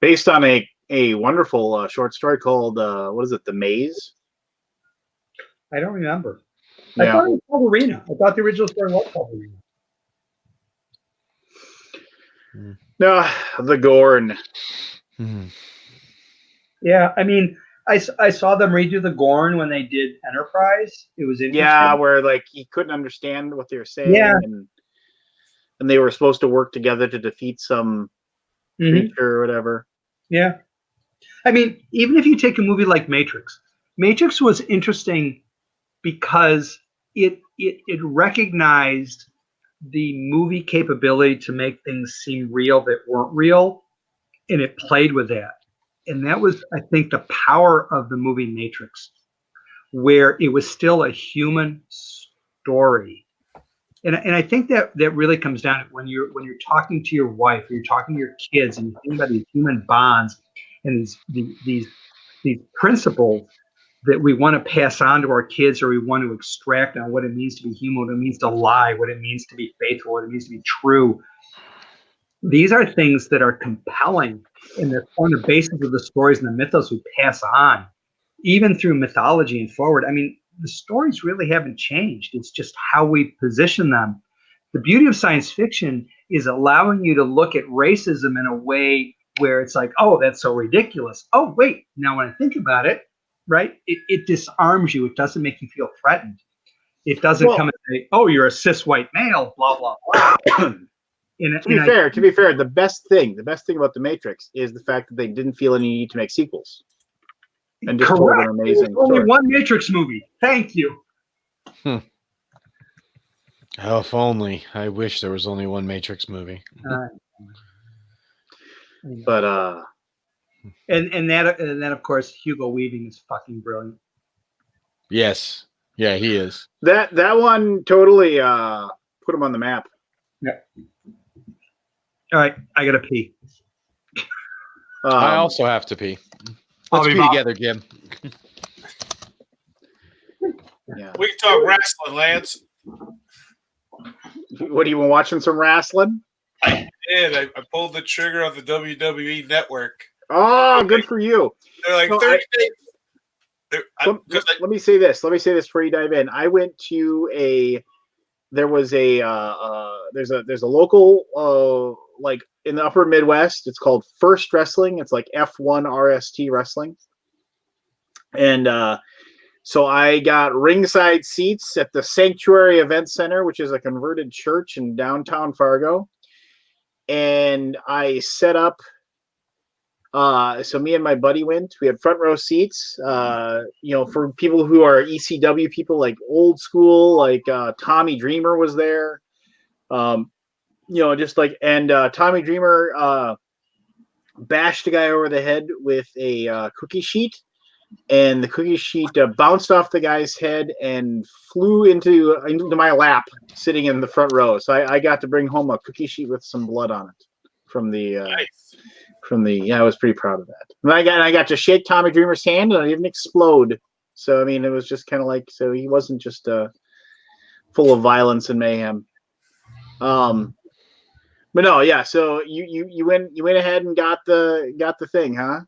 [SPEAKER 2] Based on a wonderful short story called what is it, The Maze?
[SPEAKER 3] I don't remember.
[SPEAKER 2] Yeah.
[SPEAKER 3] I thought it was called Arena. I thought the original story was called Arena.
[SPEAKER 2] No, the Gorn.
[SPEAKER 3] Yeah, I mean, I saw them redo the Gorn when they did Enterprise. It was interesting.
[SPEAKER 2] Yeah, where like he couldn't understand what they were saying, and they were supposed to work together to defeat some creature or whatever.
[SPEAKER 3] Yeah. I mean, even if you take a movie like Matrix was interesting because it recognized the movie capability to make things seem real that weren't real, and it played with that. And that was, I think, the power of the movie Matrix, where it was still a human story. And I think that really comes down to when you're talking to your wife, or you're talking to your kids, and you think about these human bonds and these principles that we want to pass on to our kids, or we want to extract on what it means to be human, what it means to lie, what it means to be faithful, what it means to be true. These are things that are compelling, and that form the basis of the stories and the mythos we pass on, even through mythology and forward. I mean, the stories really haven't changed. It's just how we position them. The beauty of science fiction is allowing you to look at racism in a way where it's like, oh, that's so ridiculous. Oh, wait, now when I think about it, right, it disarms you. It doesn't make you feel threatened. It doesn't come and say, oh, you're a cis white male, blah, blah, blah.
[SPEAKER 2] To be fair, the best thing about The Matrix is the fact that they didn't feel any need to make sequels. And just told an amazing
[SPEAKER 3] only
[SPEAKER 2] story.
[SPEAKER 3] one Matrix movie. Thank you.
[SPEAKER 1] Oh, if only. I wish there was only one Matrix movie.
[SPEAKER 2] But
[SPEAKER 3] and that of course Hugo Weaving is fucking brilliant.
[SPEAKER 1] Yes. Yeah, he is.
[SPEAKER 2] that one totally put him on the map.
[SPEAKER 3] Yeah. All right, I gotta pee.
[SPEAKER 1] I also have to pee.
[SPEAKER 3] I'll
[SPEAKER 1] Let's
[SPEAKER 3] be
[SPEAKER 1] pee
[SPEAKER 3] back.
[SPEAKER 1] together, Jim.
[SPEAKER 2] Yeah.
[SPEAKER 5] We can talk wrestling, Lance.
[SPEAKER 2] What, you been watching some wrestling?
[SPEAKER 5] I pulled the trigger on the WWE Network.
[SPEAKER 2] Oh, good for you.
[SPEAKER 5] They're like
[SPEAKER 2] No,
[SPEAKER 5] 30 days.
[SPEAKER 2] Let me say this. Let me say this before you dive in. I went to there's a local like in the upper Midwest. It's called First Wrestling. It's like F1 RST Wrestling. And so I got ringside seats at the Sanctuary Event Center, which is a converted church in downtown Fargo. And I set up. So me and my buddy went. We had front row seats. For people who are ECW people, like old school, like Tommy Dreamer was there. Tommy Dreamer bashed a guy over the head with a cookie sheet, and the cookie sheet bounced off the guy's head and flew into my lap, sitting in the front row. So I got to bring home a cookie sheet with some blood on it from the.
[SPEAKER 5] Nice.
[SPEAKER 2] I was pretty proud of that. And I got to shake Tommy Dreamer's hand, and I didn't explode. So I mean, it was just kind of like, so he wasn't just full of violence and mayhem. But no, yeah. So you went ahead and got the thing, huh?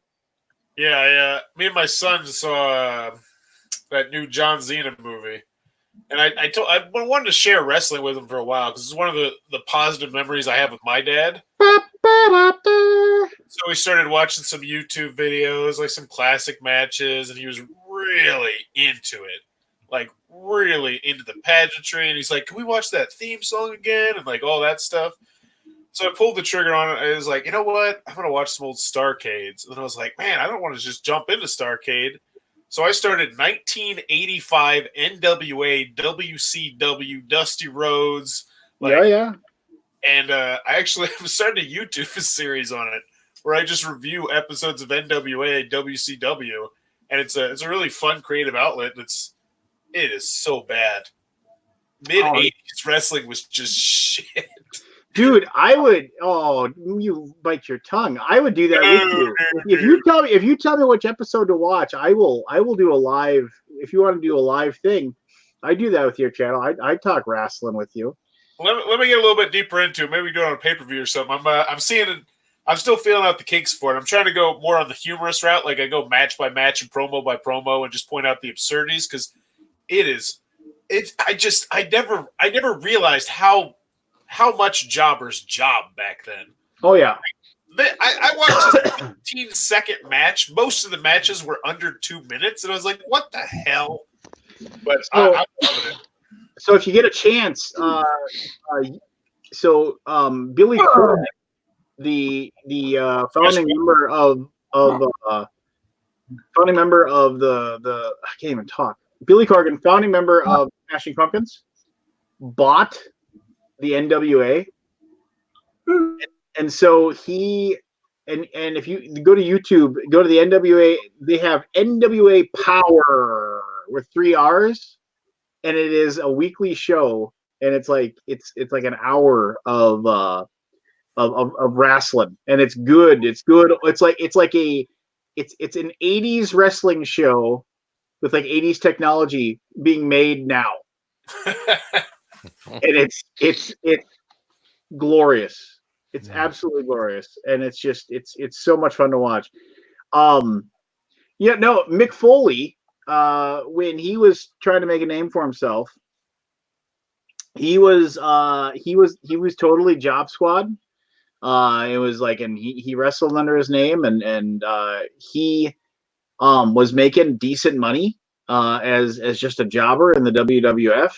[SPEAKER 5] Yeah. Me and my son saw that new John Cena movie, and I wanted to share wrestling with him for a while because it's one of the positive memories I have with my dad. So we started watching some YouTube videos, like some classic matches, and he was really into it, like really into the pageantry. And he's like, "Can we watch that theme song again?" And like all that stuff. So I pulled the trigger on it. I was like, you know what? I'm going to watch some old Starcades. And then I was like, man, I don't want to just jump into Starcade. So I started 1985 NWA, WCW, Dusty Rhodes.
[SPEAKER 2] Yeah.
[SPEAKER 5] And I actually am starting a YouTube series on it where I just review episodes of NWA, WCW. And it's a really fun, creative outlet. And it is so bad. Mid-80s wrestling was just shit.
[SPEAKER 2] Dude, you bite your tongue. I would do that with you. If you tell me which episode to watch, I will do a live. If you want to do a live thing, I do that with your channel. I talk wrestling with you.
[SPEAKER 5] Let me get a little bit deeper into it. Maybe we do it on a pay-per-view or something. I'm seeing it. I'm still feeling out the kinks for it. I'm trying to go more on the humorous route. Like I go match by match and promo by promo and just point out the absurdities because I never realized how much jobbers job back then.
[SPEAKER 2] Oh yeah.
[SPEAKER 5] I watched a 15-second match. Most of the matches were under 2 minutes, and I was like, "What the hell?" But I loved it.
[SPEAKER 2] So if you get a chance, Billy Corgan, the founding member of the I can't even talk. Billy Corgan, founding member of Smashing Pumpkins, bought the NWA, and so he and if you go to YouTube, go to the NWA, they have NWA Power with 3 R's, and it is a weekly show, and it's like an hour of wrestling, and it's good. It's an 80s wrestling show with like 80s technology being made now. And it's glorious. It's absolutely glorious, and it's just it's so much fun to watch. Mick Foley when he was trying to make a name for himself, he was totally Job Squad. It was like, and he wrestled under his name, and he was making decent money as just a jobber in the WWF,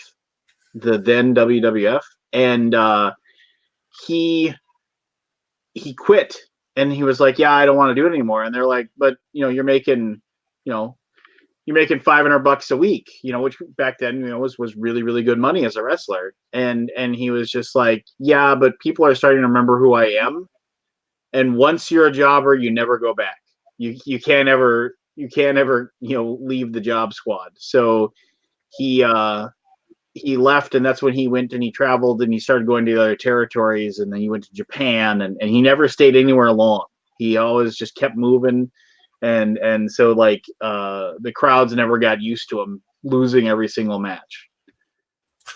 [SPEAKER 2] the then WWF, and he quit, and he was like, yeah, I don't want to do it anymore. And they're like, but you're making $500 a week, which back then was really, really good money as a wrestler. And he was just like, yeah, but people are starting to remember who I am, and once you're a jobber, you never go back. You can't ever leave the Job Squad. So he left, and that's when he went and he traveled and he started going to the other territories, and then he went to Japan, and he never stayed anywhere long. He always just kept moving, and so like the crowds never got used to him losing every single match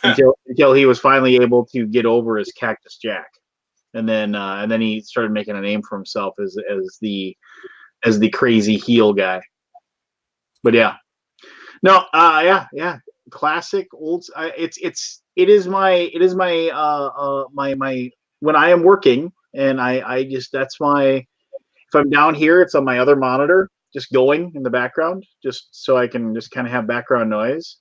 [SPEAKER 2] until he was finally able to get over as Cactus Jack, and then he started making a name for himself as the crazy heel guy. But yeah, no, yeah. Classic old. It is my when I am working, and I just, that's my, if I'm down here, it's on my other monitor just going in the background, just so I can just kind of have background noise.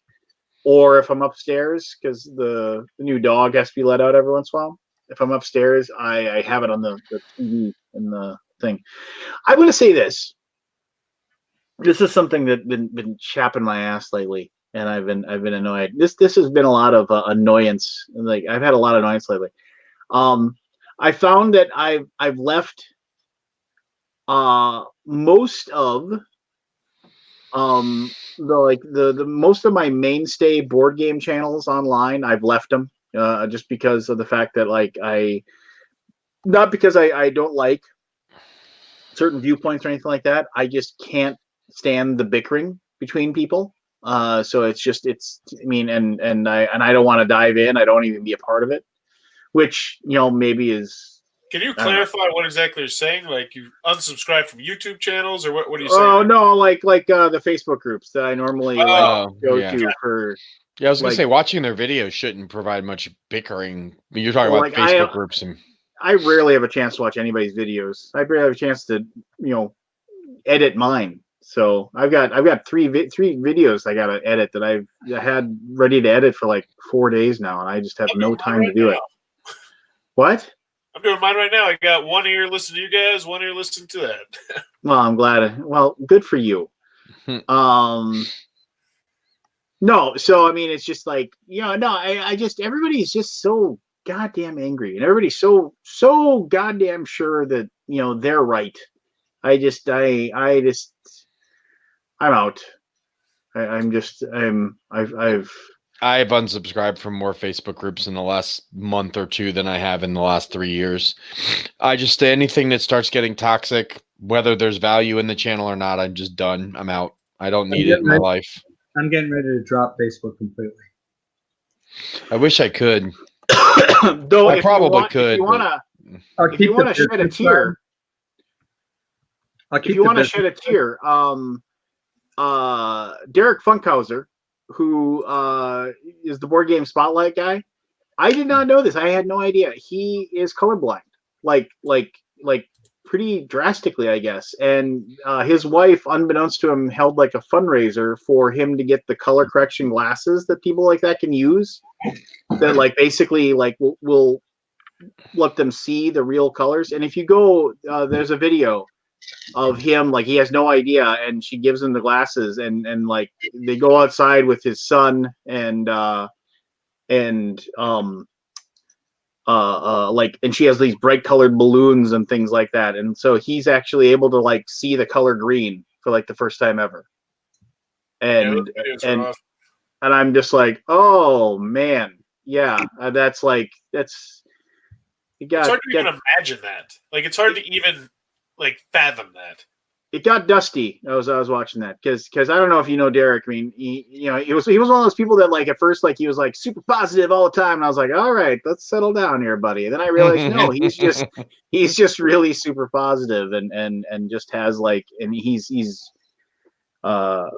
[SPEAKER 2] Or if I'm upstairs, because the new dog has to be let out every once in a while, if I'm upstairs, I have it on the TV in the thing. I'm going to say this. This is something that's been chapping my ass lately, and I've been annoyed. This has been a lot of annoyance. Like, I've had a lot of annoyance lately. I found that I've left most of the most of my mainstay board game channels online. I've left them just because of the fact that, like, not because I don't like certain viewpoints or anything like that. I just can't stand the bickering between people. So I don't want to dive in. I don't even be a part of it, which, maybe is.
[SPEAKER 5] Can you clarify what exactly you're saying? Like, you unsubscribe from YouTube channels, or what are you saying?
[SPEAKER 2] Oh no, like the Facebook groups that I normally go to for.
[SPEAKER 1] Yeah, I was gonna say, watching their videos shouldn't provide much bickering. I mean, you're talking about Facebook groups, and
[SPEAKER 2] I rarely have a chance to watch anybody's videos. I barely have a chance to, edit mine. So I've got three videos I gotta edit that I've had ready to edit for like 4 days now, and I just have no time to do it. What?
[SPEAKER 5] I'm doing mine right now. I got one ear listening to you guys, one ear listening to that.
[SPEAKER 2] Well, I'm glad. Well, good for you. No, so I mean, it's just like, I just, everybody's just so goddamn angry, and everybody's so goddamn sure that they're right. I'm out.
[SPEAKER 1] I've unsubscribed from more Facebook groups in the last month or two than I have in the last 3 years. I just, anything that starts getting toxic, whether there's value in the channel or not, I'm just done. I'm out. I don't need it in my life.
[SPEAKER 3] I'm getting ready to drop Facebook completely.
[SPEAKER 2] Oh,
[SPEAKER 1] I wish I could.
[SPEAKER 2] Though
[SPEAKER 1] I probably could.
[SPEAKER 2] If you want to shed a tear, Derek Funkhauser, who is the board game spotlight guy. I did not know this. I had no idea. He is colorblind, like pretty drastically, I guess. And his wife, unbeknownst to him, held like a fundraiser for him to get the color correction glasses that people like that can use. That like basically like will let them see the real colors. And if you go, there's a video of him, like, he has no idea, and she gives him the glasses, and like they go outside with his son, and she has these bright colored balloons and things like that, and so he's actually able to like see the color green for like the first time ever. And I'm just like, oh man, yeah, it's hard
[SPEAKER 5] to even imagine that. Like, it's hard to even like fathom that.
[SPEAKER 2] It got dusty. I was watching that because I don't know if you know Derek. I mean, he was one of those people that, like, at first, like, he was like super positive all the time, and I was like, all right, let's settle down here, buddy. And then I realized, no, he's just really super positive, and just has like, and he's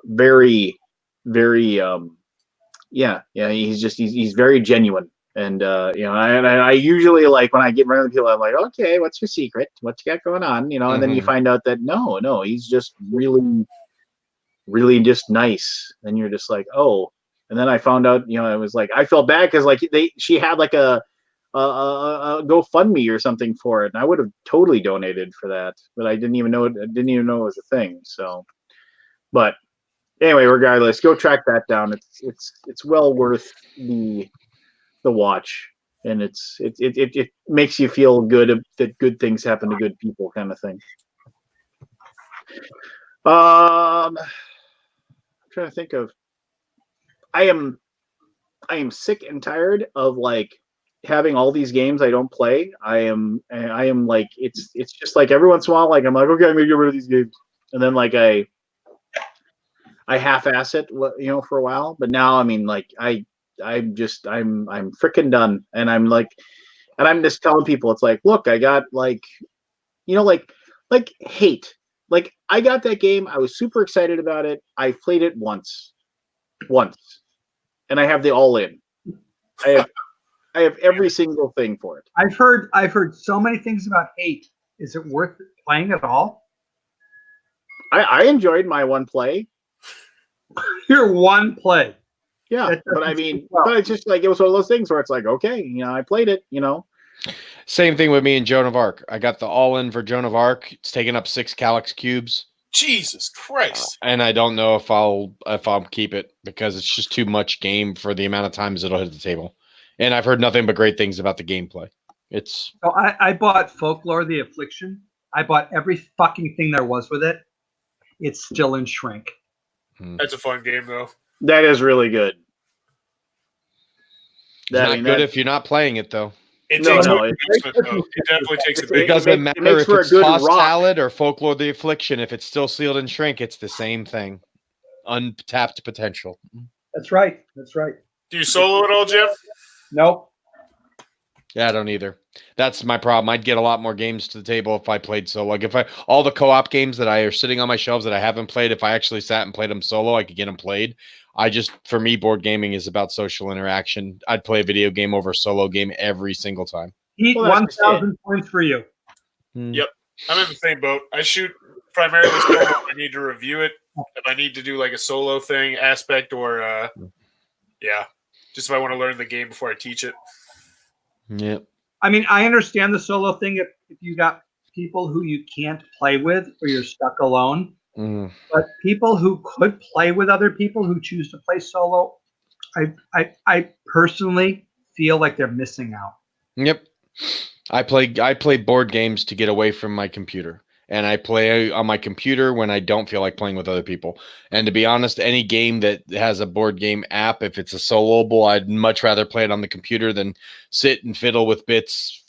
[SPEAKER 2] very very he's very genuine. And I usually, like, when I get around people, I'm like, okay, what's your secret? What you got going on? And then you find out that no, he's just really, really just nice. And you're just like, oh. And then I found out, it was like, I felt bad because, like, she had like a GoFundMe or something for it, and I would have totally donated for that, but I didn't even know it was a thing. So, but anyway, regardless, go track that down. It's well worth the watch, and it makes you feel good that good things happen to good people, kind of thing. I'm trying to think of. I am sick and tired of, like, having all these games I don't play. I am like, it's just like every once in a while, like, I'm like, okay, I'm gonna get rid of these games, and then, like, I half-ass it, for a while. But now, I mean, like, I'm freaking done, and I'm like, and I'm just telling people, it's like, look, I got, like, like Hate, like, I got that game, I was super excited about it, I played it once, and I have the all-in. I have every single thing for it.
[SPEAKER 3] I've heard so many things about Hate. Is it worth playing at all?
[SPEAKER 2] I enjoyed my one play.
[SPEAKER 3] Your one play.
[SPEAKER 2] Yeah, but I mean, but it's just like, it was one of those things where it's like, okay, I played it,
[SPEAKER 1] Same thing with me and Joan of Arc. I got the all-in for Joan of Arc. It's taking up 6 Calyx cubes.
[SPEAKER 5] Jesus Christ!
[SPEAKER 1] And I don't know if I'll keep it, because it's just too much game for the amount of times it'll hit the table. And I've heard nothing but great things about the gameplay.
[SPEAKER 3] So I bought Folklore: The Affliction. I bought every fucking thing there was with it. It's still in shrink.
[SPEAKER 5] That's a fun game, though.
[SPEAKER 2] That is really good.
[SPEAKER 1] It's not good if you're not playing it, though.
[SPEAKER 5] It definitely takes a big.
[SPEAKER 1] It doesn't matter if it's Tossed Salad or Folklore: The Affliction. If it's still sealed in shrink, it's the same thing. Untapped potential.
[SPEAKER 3] That's right.
[SPEAKER 5] Do you solo at all, Jim?
[SPEAKER 3] Nope.
[SPEAKER 1] Yeah, I don't either. That's my problem. I'd get a lot more games to the table if I played solo. Like, if all the co-op games that are sitting on my shelves that I haven't played, if I actually sat and played them solo, I could get them played. For me, board gaming is about social interaction. I'd play a video game over a solo game every single time.
[SPEAKER 3] Heat 1,000 points for you.
[SPEAKER 5] Yep. I'm in the same boat. I shoot primarily solo. I need to review it. If I need to do like a solo thing aspect, or just if I want to learn the game before I teach it.
[SPEAKER 1] Yep.
[SPEAKER 3] I mean, I understand the solo thing if you got people who you can't play with or you're stuck alone. But people who could play with other people who choose to play solo, I personally feel like they're missing out.
[SPEAKER 1] Yep. I play board games to get away from my computer. And I play on my computer when I don't feel like playing with other people. And to be honest, any game that has a board game app, if it's a soloable, I'd much rather play it on the computer than sit and fiddle with bits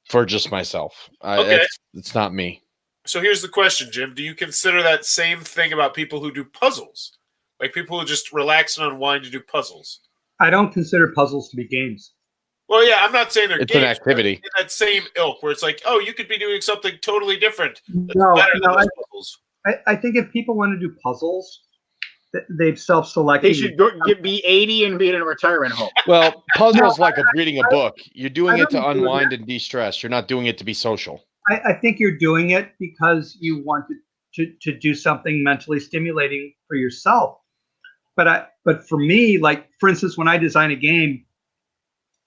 [SPEAKER 1] for just myself.
[SPEAKER 5] Okay.
[SPEAKER 1] It's not me.
[SPEAKER 5] So here's the question, Jim. Do you consider that same thing about people who do puzzles? Like people who just relax and unwind to do puzzles?
[SPEAKER 3] I don't consider puzzles to be games.
[SPEAKER 5] Well, yeah, I'm not saying they're
[SPEAKER 1] it's
[SPEAKER 5] games,
[SPEAKER 1] an activity.
[SPEAKER 5] In that same ilk where it's like, oh, you could be doing something totally different. That's
[SPEAKER 3] No,
[SPEAKER 5] better than those puzzles.
[SPEAKER 3] I think if people want to do puzzles, they've self-selected.
[SPEAKER 2] They should be 80 and be in a retirement home.
[SPEAKER 1] Well, puzzles like reading a book. You're doing it to unwind and de-stress. You're not doing it to be social.
[SPEAKER 3] I think you're doing it because you want to do something mentally stimulating for yourself. But for me, like, for instance, when I design a game,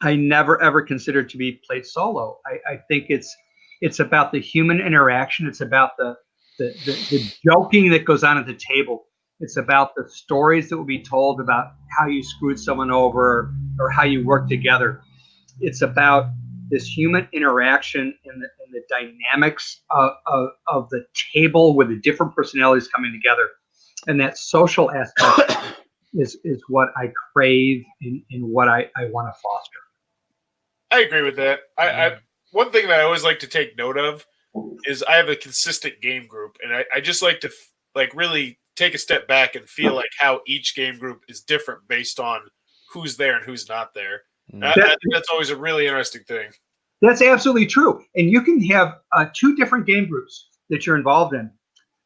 [SPEAKER 3] I never ever consider it to be played solo. I think it's about the human interaction. It's about the joking that goes on at the table. It's about the stories that will be told about how you screwed someone over or how you work together. It's about this human interaction and the dynamics of the table with the different personalities coming together. And that social aspect is what I crave and what I want to foster.
[SPEAKER 5] I agree with that. I one thing that I always like to take note of is I have a consistent game group, and I just like to really take a step back and feel like how each game group is different based on who's there and who's not there. I think that's always a really interesting thing.
[SPEAKER 3] That's absolutely true. And you can have 2 different game groups that you're involved in.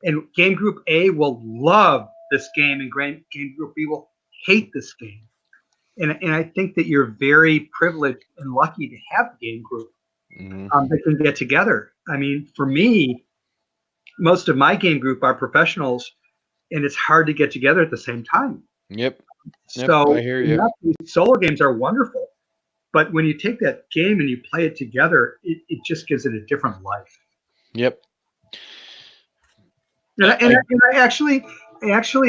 [SPEAKER 3] And game group A will love this game, and game group B will hate this game. And I think that you're very privileged and lucky to have a game group that can get together. I mean, for me, most of my game group are professionals, and it's hard to get together at the same time.
[SPEAKER 1] Yep.
[SPEAKER 3] So
[SPEAKER 1] I hear you.
[SPEAKER 3] solo games are wonderful, but when you take that game and you play it together, it just gives it a different life.
[SPEAKER 1] Yep.
[SPEAKER 3] And I actually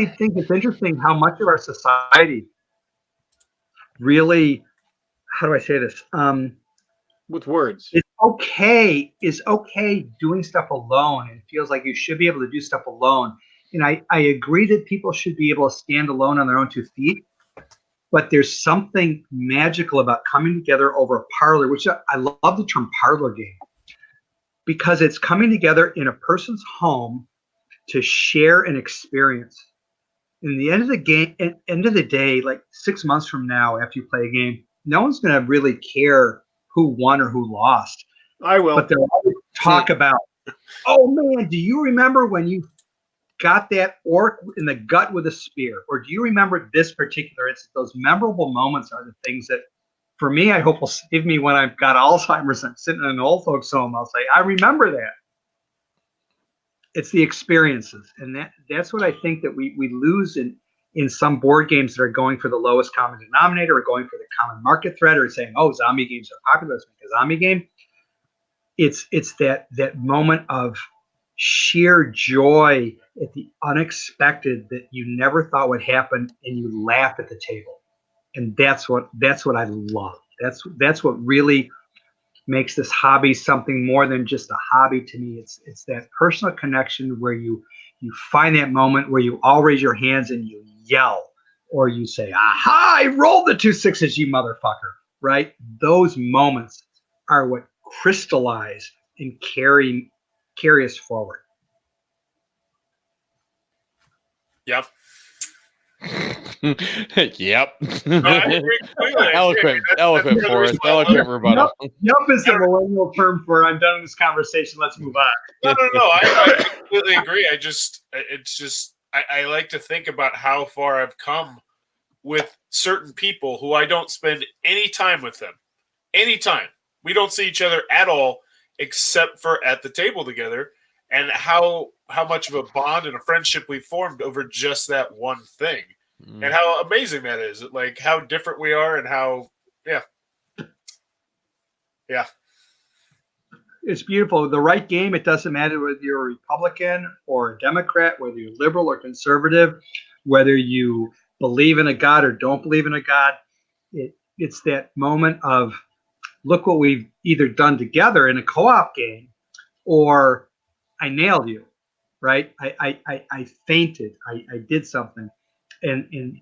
[SPEAKER 3] think it's interesting how much of our society really, how do I say this?
[SPEAKER 2] With words.
[SPEAKER 3] Is okay doing stuff alone, and feels like you should be able to do stuff alone. And I agree that people should be able to stand alone on their own 2 feet, but there's something magical about coming together over a parlor, which I love the term parlor game, because it's coming together in a person's home to share an experience. In the end of the day, like 6 months from now, after you play a game, no one's going to really care who won or who lost.
[SPEAKER 2] I will.
[SPEAKER 3] But they'll always talk about, oh man, do you remember when you got that orc in the gut with a spear? Or do you remember this particular instance? Those memorable moments are the things that, for me, I hope will save me when I've got Alzheimer's and I'm sitting in an old folks home. I'll say, I remember that. It's the experiences. And that's what I think that we lose in some board games that are going for the lowest common denominator, or going for the common market threat, or saying, oh, zombie games are popular, let's make a zombie game. It's that moment of sheer joy at the unexpected that you never thought would happen, and you laugh at the table. And that's what I love. That's what really makes this hobby something more than just a hobby to me. It's that personal connection where you find that moment where you all raise your hands and you yell, or you say, aha, I rolled the 2 6s, you motherfucker, right? Those moments are what crystallize and carry us forward.
[SPEAKER 5] Yep.
[SPEAKER 1] Yep.
[SPEAKER 5] No, I agree completely.
[SPEAKER 1] Eloquent,
[SPEAKER 5] That's
[SPEAKER 1] Forrest. Eloquent rebuttal.
[SPEAKER 3] Yup is the millennial term for I'm done with this conversation. Let's move on.
[SPEAKER 5] No. I completely agree. I like to think about how far I've come with certain people who I don't spend any time with them. Anytime. We don't see each other at all, except for at the table together, and how much of a bond and a friendship we formed over just that one thing. And how amazing that is. Like how different we are, and how
[SPEAKER 3] It's beautiful. The right game, it doesn't matter whether you're a Republican or a Democrat, whether you're liberal or conservative, whether you believe in a God or don't believe in a God. It's that moment of, look what we've either done together in a co-op game, or I nailed you, right? I fainted. I did something. And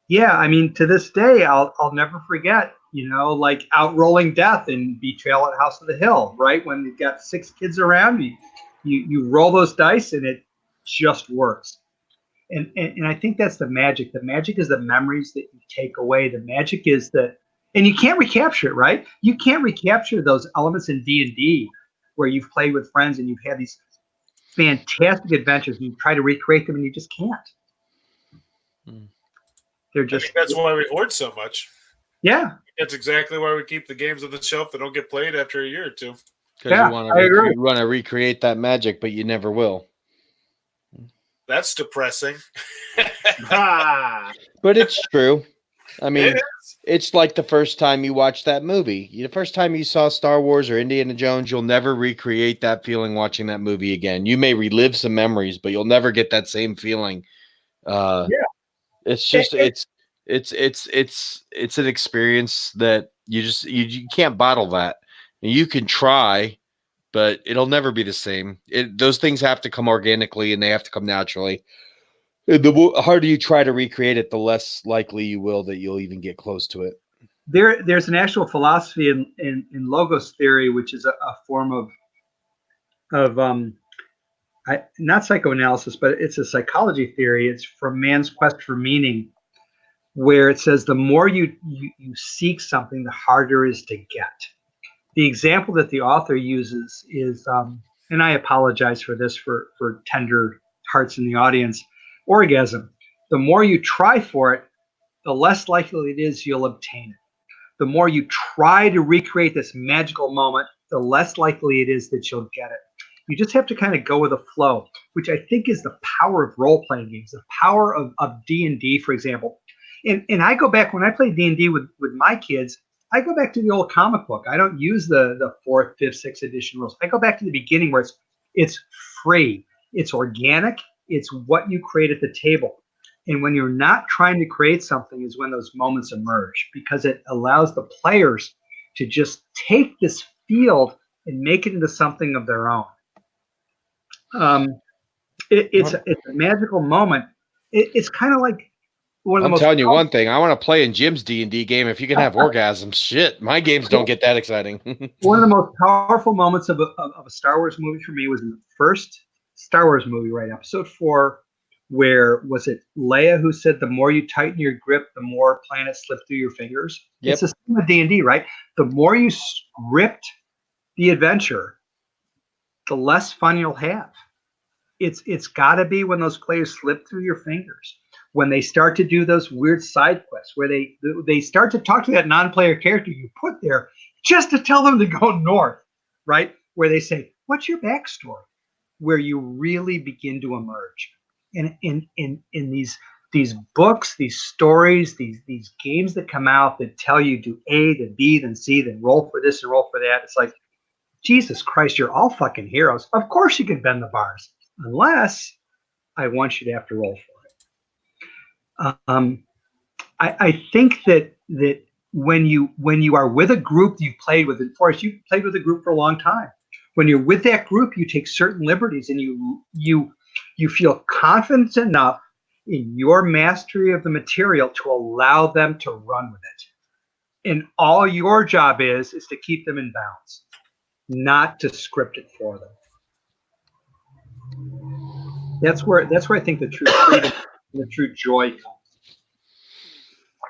[SPEAKER 3] yeah, I mean, to this day, I'll never forget, like outrolling death in Betrayal at House of the Hill, right? When you've got 6 kids around you roll those dice and it just works. And I think that's the magic. The magic is the memories that you take away. The magic is that, and you can't recapture it, right? You can't recapture those elements in D&D where you've played with friends and you've had these fantastic adventures and you try to recreate them and you just can't. They're
[SPEAKER 5] I
[SPEAKER 3] just.
[SPEAKER 5] think that's why we hoard so much.
[SPEAKER 3] Yeah.
[SPEAKER 5] That's exactly why we keep the games on the shelf that don't get played after a year or two.
[SPEAKER 3] Yeah,
[SPEAKER 1] you want to recreate that magic, but you never will.
[SPEAKER 5] That's depressing.
[SPEAKER 2] Ah.
[SPEAKER 1] But it's true. I mean,
[SPEAKER 5] It is.
[SPEAKER 1] it's like the first time you watched that movie. The first time you saw Star Wars or Indiana Jones, you'll never recreate that feeling watching that movie again. You may relive some memories, but you'll never get that same feeling. It's just it's an experience that you can't bottle that. You can try, but it'll never be the same. Those things have to come organically and they have to come naturally. The harder you try to recreate it, the less likely you will that you'll even get close to it.
[SPEAKER 3] There's an actual philosophy in logos theory, which is a form of not psychoanalysis, but it's a psychology theory. It's from man's quest for meaning, where it says the more you seek something, the harder it is to get. The example that the author uses is, and I apologize for this for tender hearts in the audience, orgasm. The more you try for it, the less likely it is you'll obtain it. The more you try to recreate this magical moment, the less likely it is that you'll get it. You just have to kind of go with the flow, which I think is the power of role-playing games, the power of D&D, for example. And I go back, when I play D&D with my kids, I go back to the old comic book. I don't use the 4th, 5th, 6th edition rules. I go back to the beginning where it's free, it's organic, it's what you create at the table. And when you're not trying to create something is when those moments emerge, because it allows the players to just take this field and make it into something of their own. It's a magical moment. It's kind of like one of the most.
[SPEAKER 1] I'm telling you one thing. I want to play in Jim's D&D game if you can have orgasms. Shit, my games don't get that exciting.
[SPEAKER 3] One of the most powerful moments of a Star Wars movie for me was in the first Star Wars movie, right? Episode 4, where was it Leia who said, "The more you tighten your grip, the more planets slip through your fingers." Yep. It's the same with D&D, right? The more you script the adventure, the less fun you'll have. It's got to be when those players slip through your fingers, when they start to do those weird side quests, where they start to talk to that non-player character you put there just to tell them to go north, right? Where they say, "What's your backstory?" Where you really begin to emerge. And in these books, these stories, these games that come out that tell you do A, then B, then C, then roll for this and roll for that, it's like, Jesus Christ, you're all fucking heroes. Of course you can bend the bars, unless I want you to have to roll for it. I think that when you are with a group you've played with, and Forrest, you've played with a group for a long time. When you're with that group, you take certain liberties, and you feel confident enough in your mastery of the material to allow them to run with it. And all your job is to keep them in bounds, not to script it for them. That's where I think the true freedom, the true joy comes.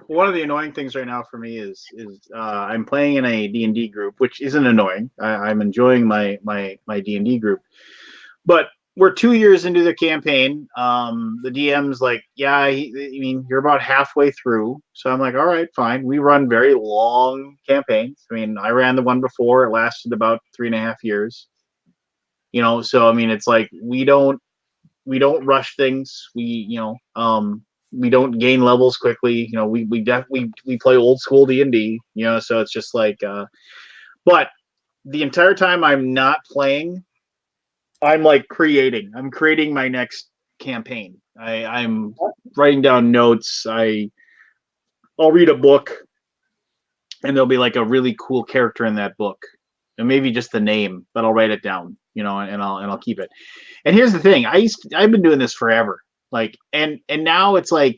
[SPEAKER 2] One of the annoying things right now for me is I'm playing in a D&D group, which isn't annoying. I'm enjoying my D&D group, but we're 2 years into the campaign. The DM's like, yeah, I mean, you're about halfway through. So I'm like, all right, fine. We run very long campaigns. I mean, I ran the one before. It lasted about 3.5 years. You know, so I mean, it's like we don't rush things. We don't gain levels quickly. You know, we play old school D&D. You know, so it's just like, but the entire time I'm not playing, I'm like creating. I'm creating my next campaign. I'm writing down notes. I'll read a book, and there'll be like a really cool character in that book, and maybe just the name, but I'll write it down. You know, and I'll keep it. And here's the thing: I've been doing this forever. Like, and now it's like,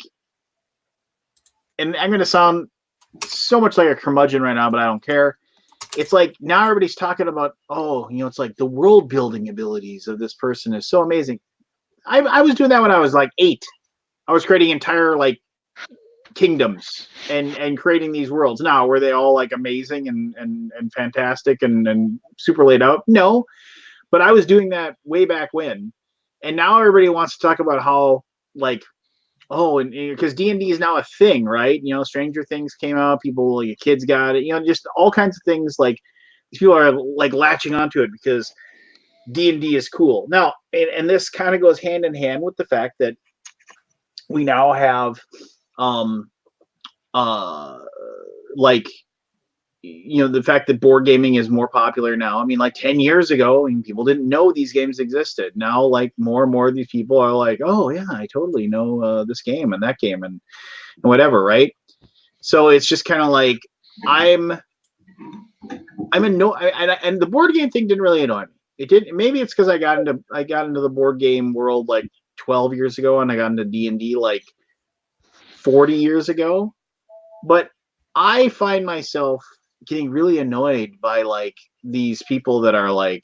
[SPEAKER 2] and I'm going to sound so much like a curmudgeon right now, but I don't care. It's like now everybody's talking about, oh, you know, it's like the world building abilities of this person is so amazing. I was doing that when I was like 8. I was creating entire like kingdoms and creating these worlds. Now, were they all like amazing and fantastic and super laid out? No, but I was doing that way back when. And now everybody wants to talk about how like, oh, and because D&D is now a thing, right? You know, Stranger Things came out, people, like, kids got it, you know, just all kinds of things. Like, these people are like latching onto it because D&D is cool. Now, and this kind of goes hand in hand with the fact that we now have, like, you know, the fact that board gaming is more popular now. I mean, like 10 years ago, I mean, people didn't know these games existed. Now, like, more and more of these people are like, oh yeah, I totally know this game and that game and whatever, right? So it's just kind of like and the board game thing didn't really annoy me. It didn't. Maybe it's because I got into the board game world like 12 years ago, and I got into D&D like 40 years ago. But I find myself getting really annoyed by like these people that are like,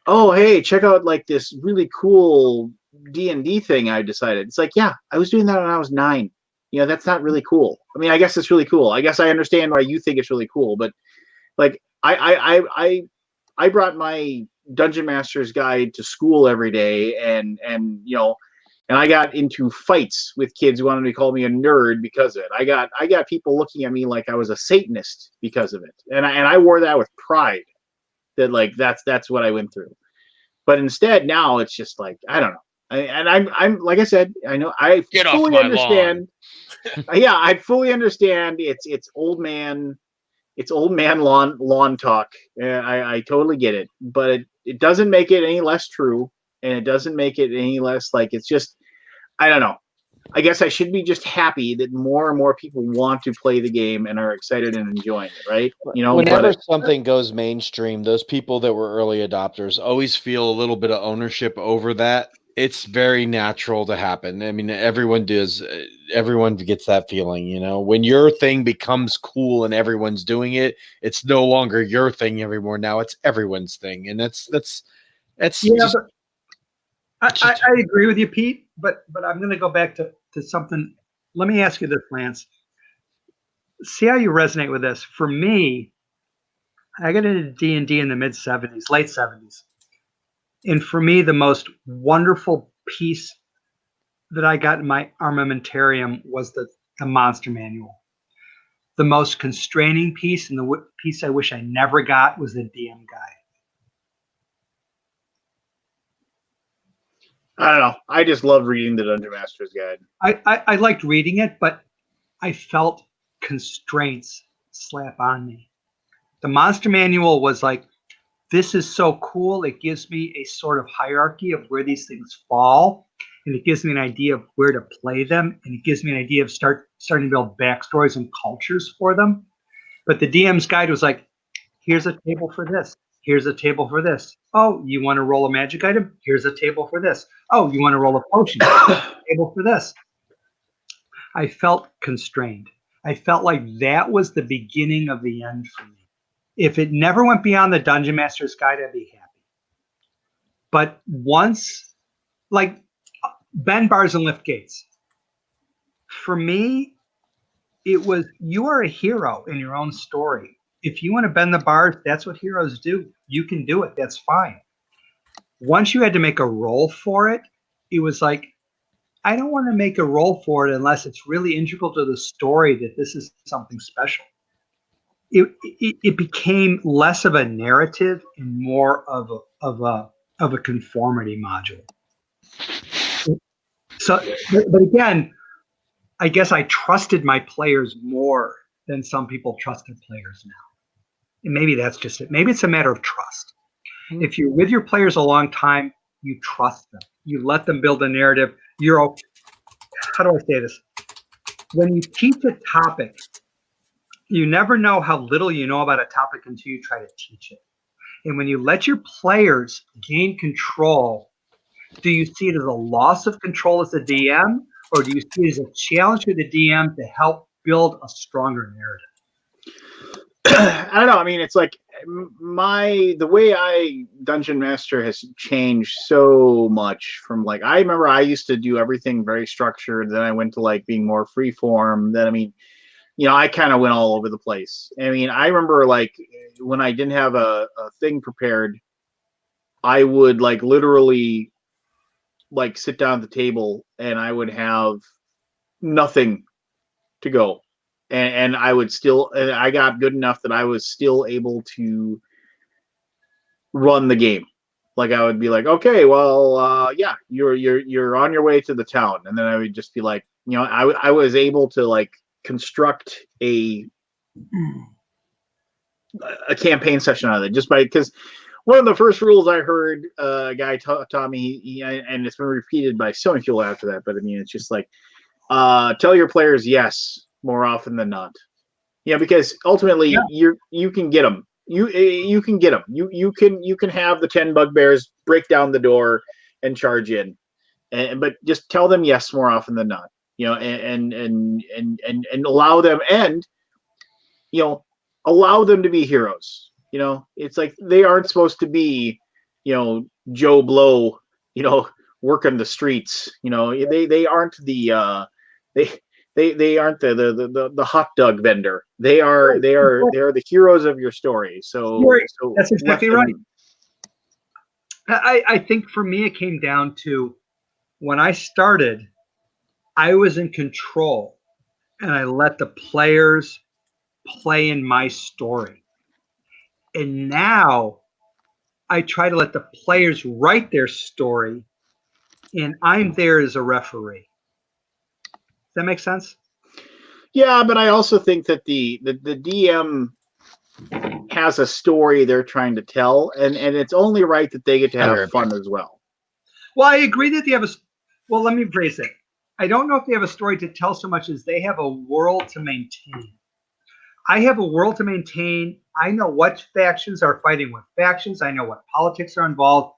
[SPEAKER 2] oh, hey, check out like this really cool D&D thing I decided. It's like, yeah, I was doing that when I was 9. You know, that's not really cool. I mean, I guess it's really cool. I guess I understand why you think it's really cool, but like I brought my Dungeon Master's Guide to school every day, and you know, And I got into fights with kids who wanted to call me a nerd because of it. I got people looking at me like I was a Satanist because of it. And I wore that with pride, that like that's what I went through. But instead now it's just like, I don't know. I'm like I said, I know I
[SPEAKER 1] Get off
[SPEAKER 2] fully
[SPEAKER 1] my
[SPEAKER 2] understand. Yeah, I fully understand. It's old man lawn talk. I totally get it, but it doesn't make it any less true, and it doesn't make it any less like, it's just, I don't know. I guess I should be just happy that more and more people want to play the game and are excited and enjoying it, right? You know,
[SPEAKER 1] whenever something goes mainstream, those people that were early adopters always feel a little bit of ownership over that. It's very natural to happen. I mean, everyone does. Everyone gets that feeling, you know, when your thing becomes cool and everyone's doing it, it's no longer your thing anymore. Now it's everyone's thing. And that's
[SPEAKER 3] yeah,
[SPEAKER 1] just,
[SPEAKER 3] I agree with you, Pete, but I'm going to go back to something. Let me ask you this, Lance. See how you resonate with this. For me, I got into D&D in the late 70s. And for me, the most wonderful piece that I got in my armamentarium was the monster manual. The most constraining piece, and the piece I wish I never got, was the DM guide.
[SPEAKER 2] I don't know. I just love reading the Dungeon Master's Guide.
[SPEAKER 3] I liked reading it, but I felt constraints slap on me. The monster manual was like, this is so cool. It gives me a sort of hierarchy of where these things fall, and it gives me an idea of where to play them, and it gives me an idea of starting to build backstories and cultures for them. But the DM's guide was like, here's a table for this. Here's a table for this. Oh, you want to roll a magic item? Here's a table for this. Oh, you want to roll a potion? Here's a table for this. I felt constrained. I felt like that was the beginning of the end for me. If it never went beyond the Dungeon Master's Guide, I'd be happy. But once, like bend bars and lift gates, for me, it was, you are a hero in your own story. If you want to bend the bars, that's what heroes do. You can do it. That's fine. Once you had to make a roll for it, it was like, I don't want to make a roll for it unless it's really integral to the story that this is something special. It became less of a narrative and more of a conformity module. So, but again, I guess I trusted my players more than some people trusted players now. And maybe that's just it. Maybe it's a matter of trust. Mm-hmm. If you're with your players a long time, you trust them. You let them build a narrative. How do I say this? When you teach a topic, you never know how little you know about a topic until you try to teach it. And when you let your players gain control, do you see it as a loss of control as a DM, or do you see it as a challenge to the DM to help build a stronger narrative?
[SPEAKER 2] I don't know. I mean, it's like the way I Dungeon Master has changed so much from like, I remember I used to do everything very structured. Then I went to like being more free form. Then, I mean, you know, I kind of went all over the place. I mean, I remember like when I didn't have a thing prepared, I would like literally like sit down at the table and I would have nothing to go. And I would still, and I got good enough that I was still able to run the game. Like I would be like, okay, well, yeah, you're on your way to the town. And then I would just be like, you know, I was able to like construct a campaign session out of it just by, because one of the first rules I heard a guy taught me, and it's been repeated by so many people after that, but I mean, it's just like, tell your players yes more often than not. Yeah, because ultimately you can get them. You can get them. You can have the 10 bugbears break down the door and charge in, but just tell them yes more often than not. You know, and allow them, and you know, allow them to be heroes. You know, it's like they aren't supposed to be, you know, Joe Blow, you know, working the streets. You know, they aren't the they aren't the hot dog vendor. They are the heroes of your story. So
[SPEAKER 3] that's exactly right. I think for me it came down to when I started, I was in control and I let the players play in my story. And now I try to let the players write their story and I'm there as a referee. Does that make sense?
[SPEAKER 2] Yeah, but I also think that the DM has a story they're trying to tell, and it's only right that they get to have fun as well.
[SPEAKER 3] Well, I agree that they have well, let me phrase it. I don't know if they have a story to tell so much as they have a world to maintain. I have a world to maintain. I know what factions are fighting with factions. I know what politics are involved.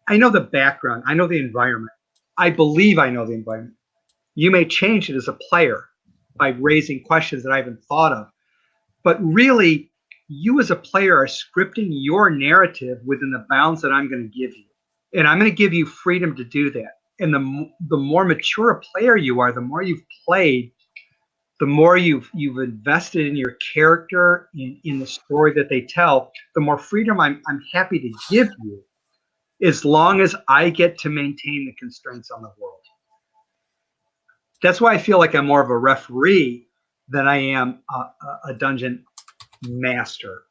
[SPEAKER 3] I know the background. I know the environment. I believe I know the environment. You may change it as a player by raising questions that I haven't thought of. But really, you as a player are scripting your narrative within the bounds that I'm going to give you. And I'm going to give you freedom to do that. And the more mature a player you are, the more you've played, the more you've invested in your character, in the story that they tell, the more freedom I'm happy to give you, as long as I get to maintain the constraints on the world. That's why I feel like I'm more of a referee than I am a dungeon master.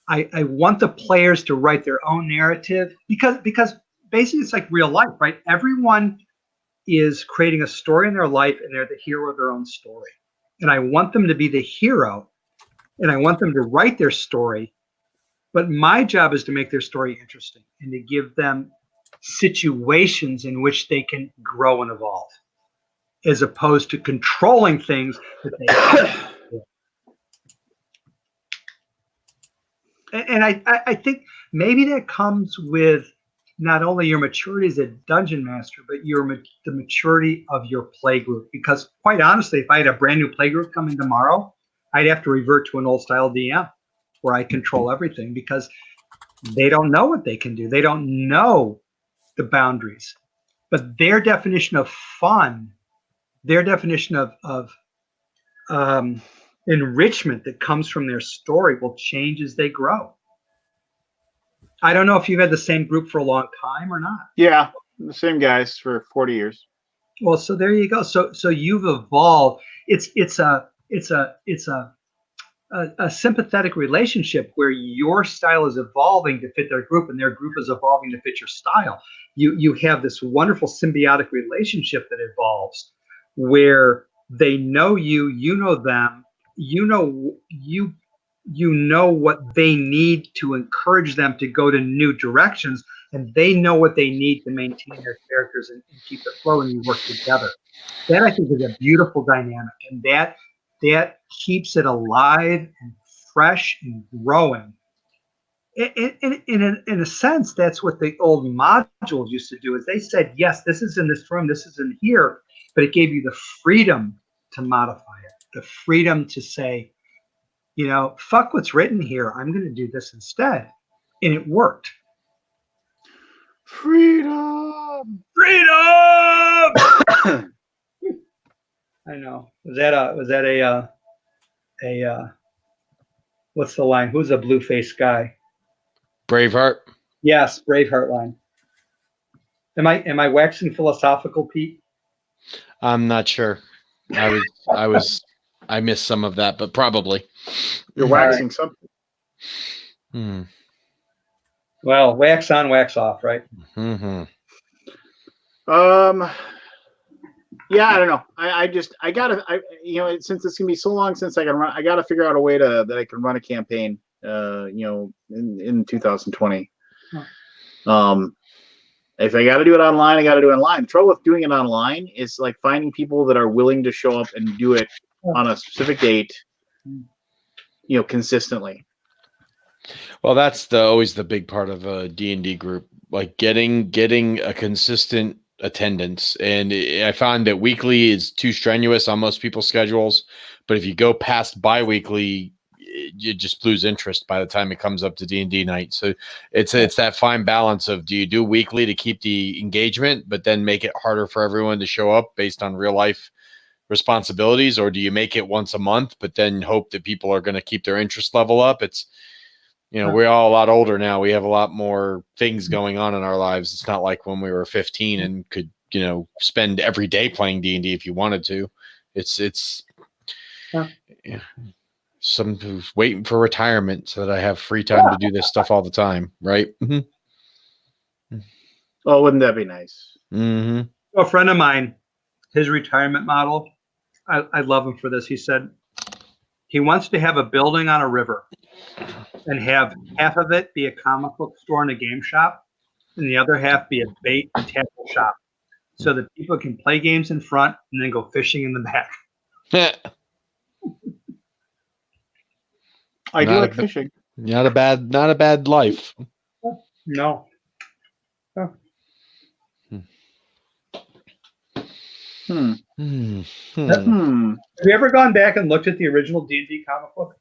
[SPEAKER 3] I want the players to write their own narrative because basically it's like real life, right? Everyone is creating a story in their life and they're the hero of their own story. And I want them to be the hero and I want them to write their story. But my job is to make their story interesting and to give them situations in which they can grow and evolve, as opposed to controlling things that they have. And I think maybe that comes with not only your maturity as a dungeon master, but the maturity of your play group. Because quite honestly, if I had a brand new play group coming tomorrow, I'd have to revert to an old style DM where I control everything because they don't know what they can do. They don't know the boundaries. But their definition of fun, their definition of enrichment that comes from their story will change as they grow. I don't know if you've had the same group for a long time or not.
[SPEAKER 2] Yeah, the same guys for 40 years.
[SPEAKER 3] Well, so there you go. So you've evolved. It's a sympathetic relationship where your style is evolving to fit their group and their group is evolving to fit your style. You have this wonderful symbiotic relationship that evolves where they know you, you know them, you know what they need to encourage them to go to new directions, and they know what they need to maintain their characters and keep it flowing. You work together. That I think is a beautiful dynamic, and that keeps it alive and fresh and growing. In a sense, that's what the old modules used to do. Is they said, yes, this is in this room, this is in here, but it gave you the freedom to modify it, the freedom to say, you know, fuck what's written here. I'm going to do this instead. And it worked.
[SPEAKER 2] Freedom!
[SPEAKER 3] Freedom! I know. Was that a what's the line? Who's a blue-faced guy?
[SPEAKER 1] Braveheart.
[SPEAKER 3] Yes, Braveheart line. Am I waxing philosophical, Pete?
[SPEAKER 1] I'm not sure. I missed some of that, but probably.
[SPEAKER 2] You're waxing something.
[SPEAKER 3] Well, wax on, wax off, right?
[SPEAKER 1] Mm-hmm.
[SPEAKER 2] Yeah, I don't know. I gotta, since it's gonna be so long since I can run, I gotta figure out a way that I can run a campaign, in 2020. If I got to do it online, I got to do it online. The trouble with doing it online is like finding people that are willing to show up and do it on a specific date, consistently.
[SPEAKER 1] Well, that's always the big part of a D&D group, like getting a consistent attendance. And I found that weekly is too strenuous on most people's schedules. But if you go past bi-weekly, you just lose interest by the time it comes up to D&D night. So it's that fine balance of, do you do weekly to keep the engagement, but then make it harder for everyone to show up based on real life responsibilities? Or do you make it once a month, but then hope that people are going to keep their interest level up? It's You know, we're all a lot older now. We have a lot more things going on in our lives. It's not like when we were 15 and could, you know, spend every day playing D&D if you wanted to. It's yeah. Some who's waiting for retirement so that I have free time to do this stuff all the time, right? Mm-hmm.
[SPEAKER 2] Oh, wouldn't that be nice?
[SPEAKER 1] Mm-hmm.
[SPEAKER 3] A friend of mine, his retirement model, I love him for this. He said he wants to have a building on a river and have half of it be a comic book store and a game shop, and the other half be a bait and tackle shop, so that people can play games in front and then go fishing in the back.
[SPEAKER 2] I do like fishing.
[SPEAKER 1] Not a bad life.
[SPEAKER 3] No.
[SPEAKER 2] Hmm.
[SPEAKER 3] Have you ever gone back and looked at the original D&D comic book?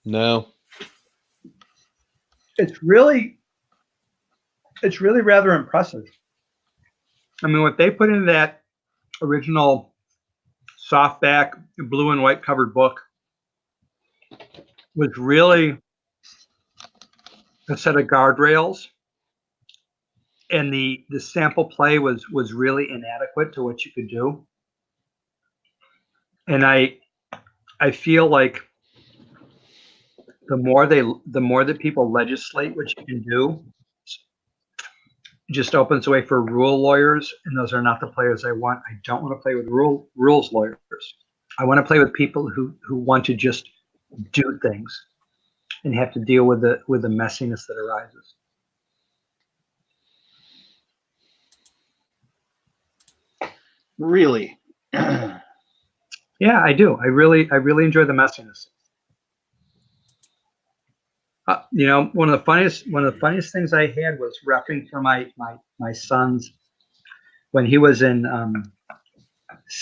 [SPEAKER 1] No.
[SPEAKER 3] It's really rather impressive. I mean, what they put into that original softback blue and white covered book was really a set of guardrails, and the sample play was really inadequate to what you could do. And I feel like the more that people legislate what you can do, it just opens the way for rule lawyers, and those are not the players I want. I don't want to play with rules lawyers. I want to play with people who want to just do things and have to deal with the messiness that arises.
[SPEAKER 2] Really?
[SPEAKER 3] Yeah, I do. I really enjoy the messiness. You know, one of the funniest things I had was repping for my son's when he was in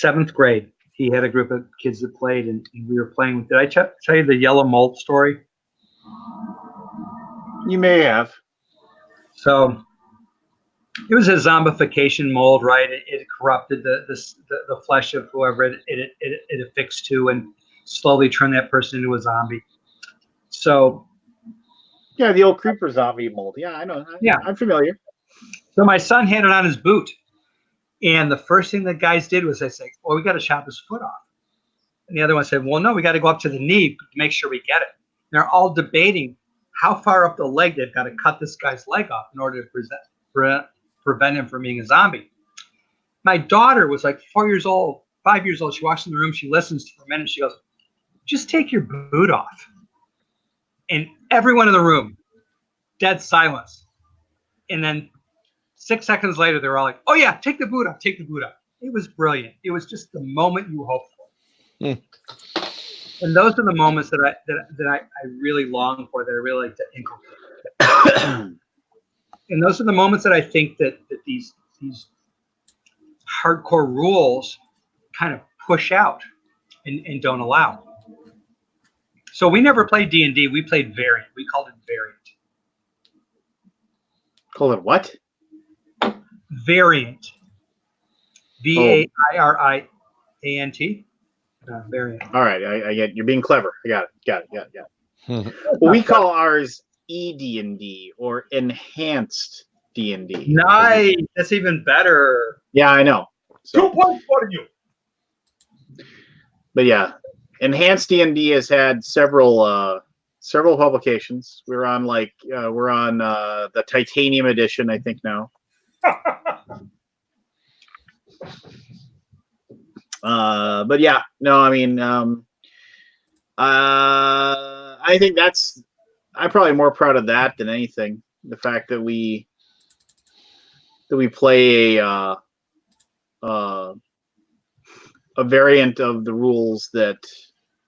[SPEAKER 3] 7th grade. He had a group of kids that played, and we were playing. Did I tell you the yellow mold story?
[SPEAKER 2] You may have.
[SPEAKER 3] So it was a zombification mold, right? It corrupted the flesh of whoever it affixed to, and slowly turned that person into a zombie. So
[SPEAKER 2] yeah, the old creeper zombie mold. Yeah, I know. I'm familiar.
[SPEAKER 3] So my son had it on his boot, and the first thing the guys did was they said, "Well, we got to chop his foot off." And the other one said, "Well, no, we got to go up to the knee to make sure we get it." And they're all debating how far up the leg they've got to cut this guy's leg off in order to prevent him from being a zombie. My daughter was like 5 years old. She walks in the room. She listens for a minute. She goes, "Just take your boot off." And everyone in the room, dead silence. And then 6 seconds later, they were all like, "Oh yeah, take the boot off. Take the boot off." It was brilliant. It was just the moment you hope for. And those are the moments that I really long for, that I really like to inculcate. And those are the moments that I think that these hardcore rules kind of push out and don't allow. So we never played D&D. We played Variant. We called it Variant.
[SPEAKER 2] Call it what?
[SPEAKER 3] Variant. Variant. Variant.
[SPEAKER 2] All right, I get. You're being clever. I got it. Well, we call ours ED&D or enhanced D&D.
[SPEAKER 3] Nice. That's even better.
[SPEAKER 2] Yeah, I know. So,
[SPEAKER 3] 2 points for you.
[SPEAKER 2] But yeah, enhanced D&D has had several publications. We're on the Titanium edition, I think now. But yeah, no, I mean, I think I'm probably more proud of that than anything. The fact that we play a variant of the rules that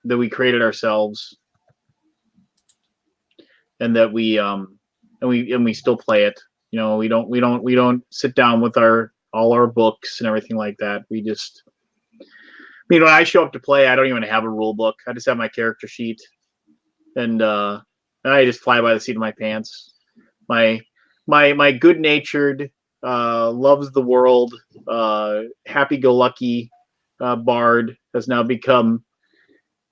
[SPEAKER 2] we created ourselves, and that we still play it. You know, we don't sit down with all our books and everything like that. We just, when I show up to play, I don't even have a rule book. I just have my character sheet, and I just fly by the seat of my pants. My good-natured, loves the world, happy-go-lucky bard has now become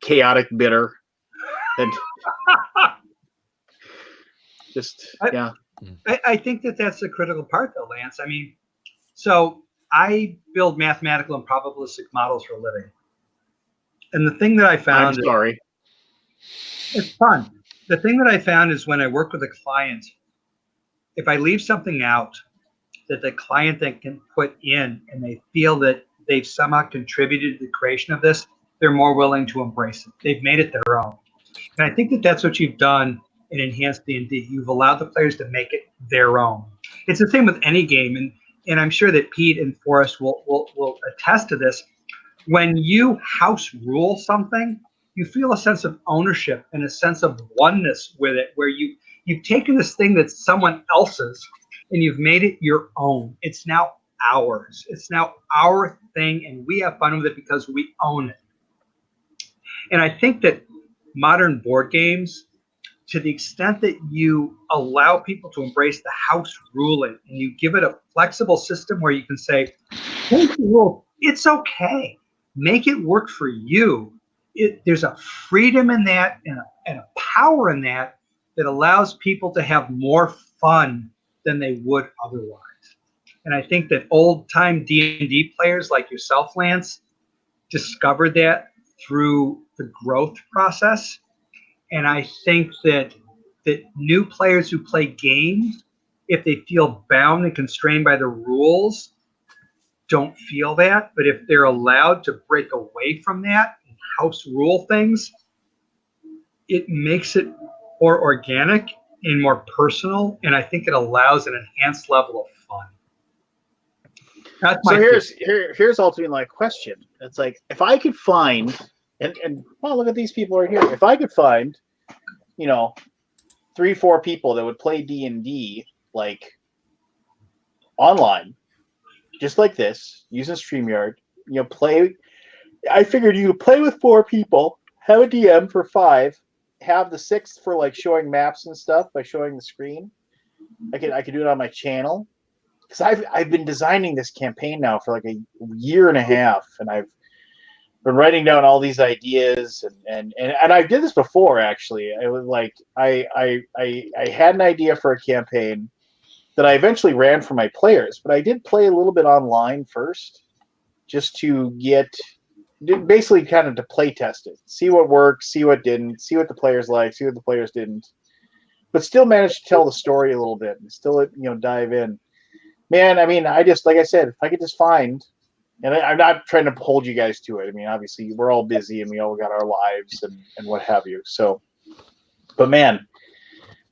[SPEAKER 2] chaotic bitter, and Yeah.
[SPEAKER 3] I think that's the critical part, though, Lance. I mean, so I build mathematical and probabilistic models for a living, and the thing that I
[SPEAKER 2] I'm
[SPEAKER 3] found
[SPEAKER 2] sorry.
[SPEAKER 3] it's fun. The thing that I found is when I work with a client, if I leave something out that the client then can put in, and they feel that they've somehow contributed to the creation of this, they're more willing to embrace it. They've made it their own. And I think that that's what you've done in Enhanced D&D. You've allowed the players to make it their own. It's the same with any game, and I'm sure that Pete and Forrest will attest to this. When you house rule something, you feel a sense of ownership and a sense of oneness with it, where you've taken this thing that's someone else's and you've made it your own. It's now ours. It's now our thing, and we have fun with it because we own it. And I think that modern board games, to the extent that you allow people to embrace the house ruling and you give it a flexible system where you can say, change the rule, it's okay. Make it work for you. There's a freedom in that and a power in that allows people to have more fun than they would otherwise. And I think that old-time D&D players like yourself, Lance, discovered that through the growth process. And I think that new players who play games, if they feel bound and constrained by the rules, don't feel that. But if they're allowed to break away from that and house rule things, it makes it more organic and more personal. And I think it allows an enhanced level of fun. That's
[SPEAKER 2] So
[SPEAKER 3] my
[SPEAKER 2] here's ultimately my question. It's like, if I could find, and well, look at these people right here. If I could find, 3-4 people that would play D&D like online, just like this, using StreamYard, play. I figured you could play with 4 people, have a DM for 5, have the 6th for like showing maps and stuff by showing the screen. I could do it on my channel, because I've been designing this campaign now for like a year and a half, and I've been writing down all these ideas, and I did this before actually. It was like I had an idea for a campaign that I eventually ran for my players, but I did play a little bit online first, just to basically kind of to play test it, see what worked, see what didn't, see what the players liked, see what the players didn't, but still managed to tell the story a little bit and still dive in. Man, I mean, like I said, if I could just find, and I'm not trying to hold you guys to it. I mean, obviously we're all busy and we all got our lives and what have you. So, but man,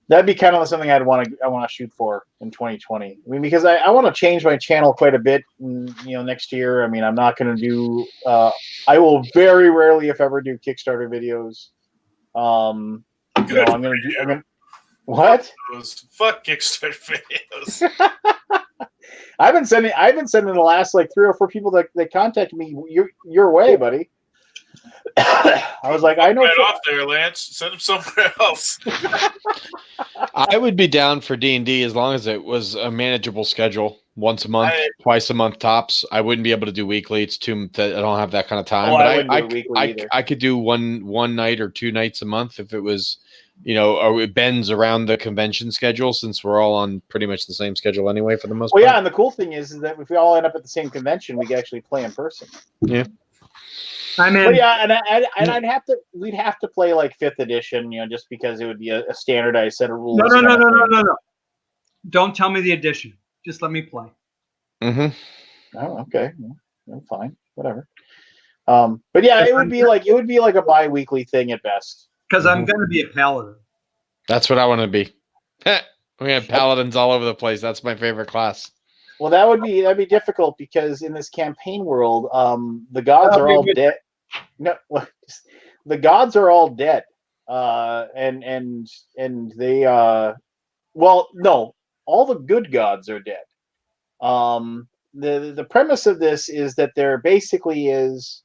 [SPEAKER 2] that'd be kind of something I want to shoot for in 2020. I mean, because I want to change my channel quite a bit, next year. I mean, I'm not going to do. I will very rarely, if ever, do Kickstarter videos. I'm going to do. What?
[SPEAKER 5] Fuck Kickstarter videos.
[SPEAKER 2] I've been sending the last like 3 or 4 people that contacted me your way, buddy. I was like, I know.
[SPEAKER 5] Right off there, Lance. Send them somewhere else.
[SPEAKER 1] I would be down for D&D as long as it was a manageable schedule. Once a month, twice a month tops. I wouldn't be able to do weekly. It's too. I don't have that kind of time. But I could do one night or 2 nights a month if it was, or it bends around the convention schedule, since we're all on pretty much the same schedule anyway for the most part.
[SPEAKER 2] Well, yeah, and the cool thing is that if we all end up at the same convention, we can actually play in person.
[SPEAKER 1] Yeah.
[SPEAKER 3] I mean,
[SPEAKER 2] but yeah, and we'd have to play like 5th edition, just because it would be a standardized set of rules.
[SPEAKER 3] No. Don't tell me the edition. Just let me play.
[SPEAKER 1] Mm-hmm.
[SPEAKER 2] Oh, okay. Well, fine. Whatever. But yeah, it would be like a bi-weekly thing at best.
[SPEAKER 3] Because I'm going to be a paladin.
[SPEAKER 1] That's what I want to be. We have paladins all over the place. That's my favorite class.
[SPEAKER 2] Well, that'd be difficult, because in this campaign world, the gods are all dead. No, the gods are all dead. And they no, all the good gods are dead. The premise of this is that there basically is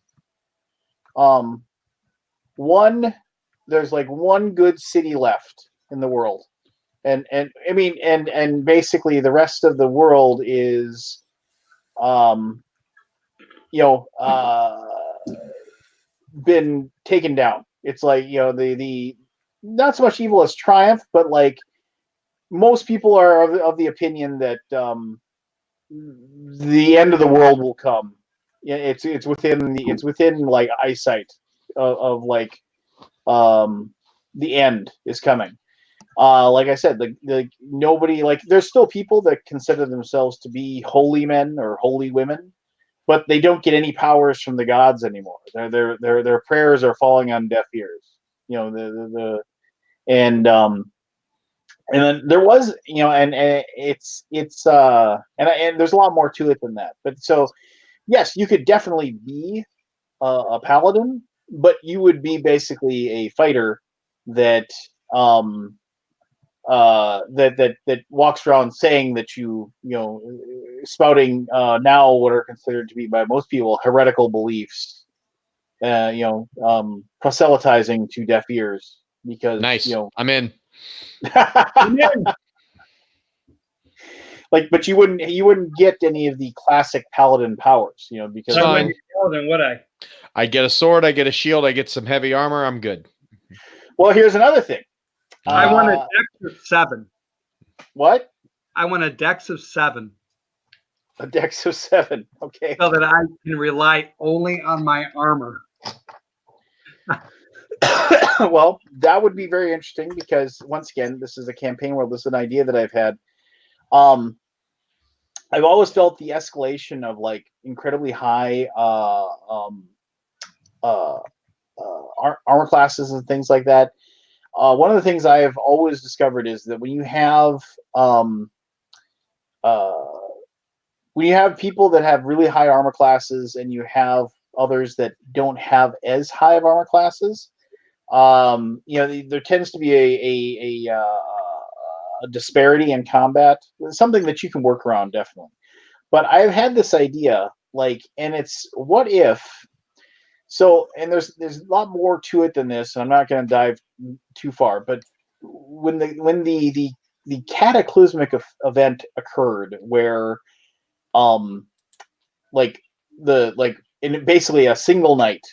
[SPEAKER 2] there's like one good city left in the world. And I mean, and basically the rest of the world is, been taken down. It's like, the not so much evil as triumph, but like most people are of the opinion that the end of the world will come. Yeah, it's within like eyesight of like the end is coming. Like I said, like nobody, like there's still people that consider themselves to be holy men or holy women, but they don't get any powers from the gods anymore. Their prayers are falling on deaf ears. You know, and then there was, you know, and and there's a lot more to it than that. But so yes, you could definitely be a paladin, but you would be basically a fighter that that walks around saying that you know, spouting now what are considered to be by most people heretical beliefs, you know, proselytizing to deaf ears because
[SPEAKER 1] Nice.
[SPEAKER 2] you know,
[SPEAKER 1] I'm in.
[SPEAKER 2] like, but you wouldn't get any of the classic paladin powers, you know, because
[SPEAKER 1] It's
[SPEAKER 3] I
[SPEAKER 1] fine.
[SPEAKER 3] wouldn't be paladin, would I?
[SPEAKER 1] I get a sword, I get a shield, I get some heavy armor. I'm good.
[SPEAKER 2] well, here's another thing.
[SPEAKER 3] I want a dex of 7.
[SPEAKER 2] What?
[SPEAKER 3] I want a dex of 7
[SPEAKER 2] A dex of 7. Okay.
[SPEAKER 3] so that I can rely only on my armor.
[SPEAKER 2] Well, that would be very interesting because once again, this is a campaign world. This is an idea that I've had. I've always felt the escalation of like incredibly high armor classes and things like that. One of the things I have always discovered is that when you have people that have really high armor classes and you have others that don't have as high of armor classes, you know, there tends to be a disparity in combat. Something that you can work around, definitely. But I've had this idea, like, and it's what if. So, and there's a lot more to it than this. And I'm not going to dive too far, but when the cataclysmic event occurred, where like in basically a single night,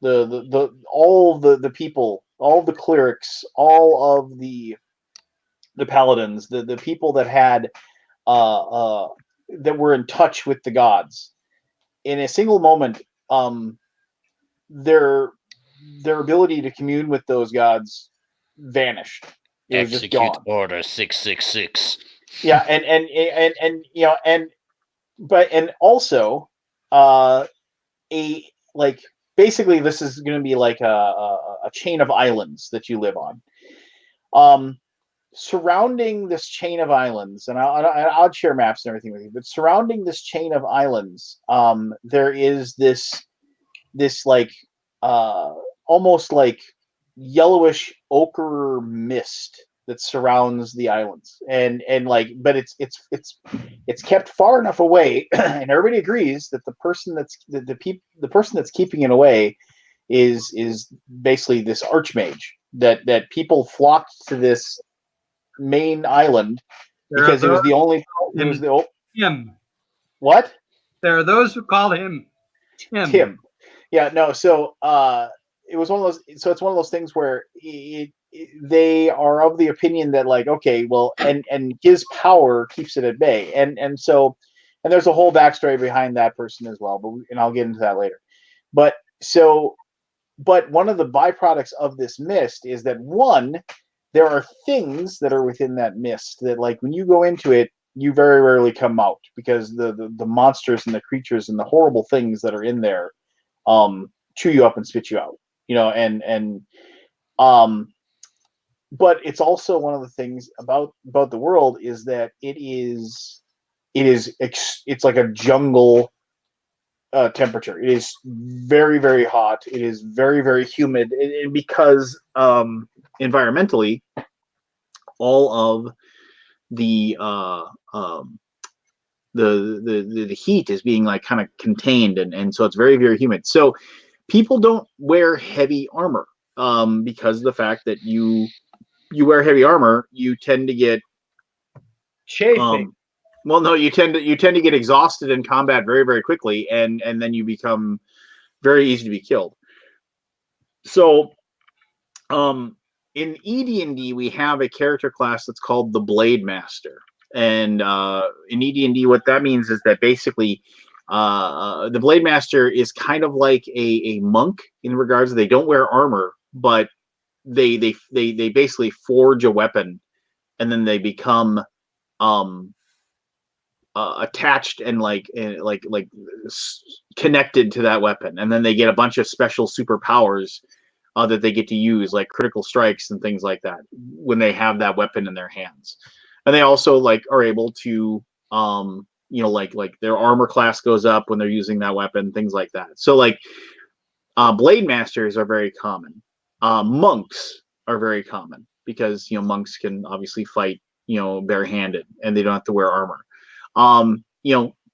[SPEAKER 2] all the people, all the clerics, all of the paladins, the people that had that were in touch with the gods, in a single moment, their ability to commune with those gods vanished. It was just gone.
[SPEAKER 1] Order 666.
[SPEAKER 2] Yeah, and you know, and also a like basically this is going to be like a chain of islands that you live on. Surrounding this chain of islands, and I'll share maps and everything with you, but surrounding this chain of islands, there is this like almost like yellowish ochre mist that surrounds the islands, and like, but it's kept far enough away, and everybody agrees that the person that's keeping it away is basically this archmage that people flocked to this main island because it was the only. It was the
[SPEAKER 3] Tim.
[SPEAKER 2] What?
[SPEAKER 3] There are those who call him Tim.
[SPEAKER 2] Yeah, no. So it was one of those. So it's one of those things where they are of the opinion that like, okay, well, and his power keeps it at bay, and so, and there's a whole backstory behind that person as well, and I'll get into that later. But one of the byproducts of this mist is that one, there are things that are within that mist that like when you go into it, you very rarely come out because the monsters and the creatures and the horrible things that are in there chew you up and spit you out, you know, and but it's also one of the things about the world is that it's like a jungle temperature. It is very, very hot. It is very, very humid, and because environmentally, all of the heat is being like kind of contained, and so it's very, very humid. So people don't wear heavy armor because of the fact that you wear heavy armor, you tend to get
[SPEAKER 3] chafing.
[SPEAKER 2] Well, no, you tend to get exhausted in combat very, very quickly, and then you become very easy to be killed. So, in ED&D, we have a character class that's called the Blade Master. And in ED&D, what that means is that basically the Blade Master is kind of like a monk in regards to they don't wear armor, but they basically forge a weapon, and then they become attached and connected to that weapon, and then they get a bunch of special superpowers that they get to use, like critical strikes and things like that, when they have that weapon in their hands. And they also are able to their armor class goes up when they're using that weapon, things like that. So Blade Masters are very common. Monks are very common because monks can obviously fight barehanded, and they don't have to wear armor.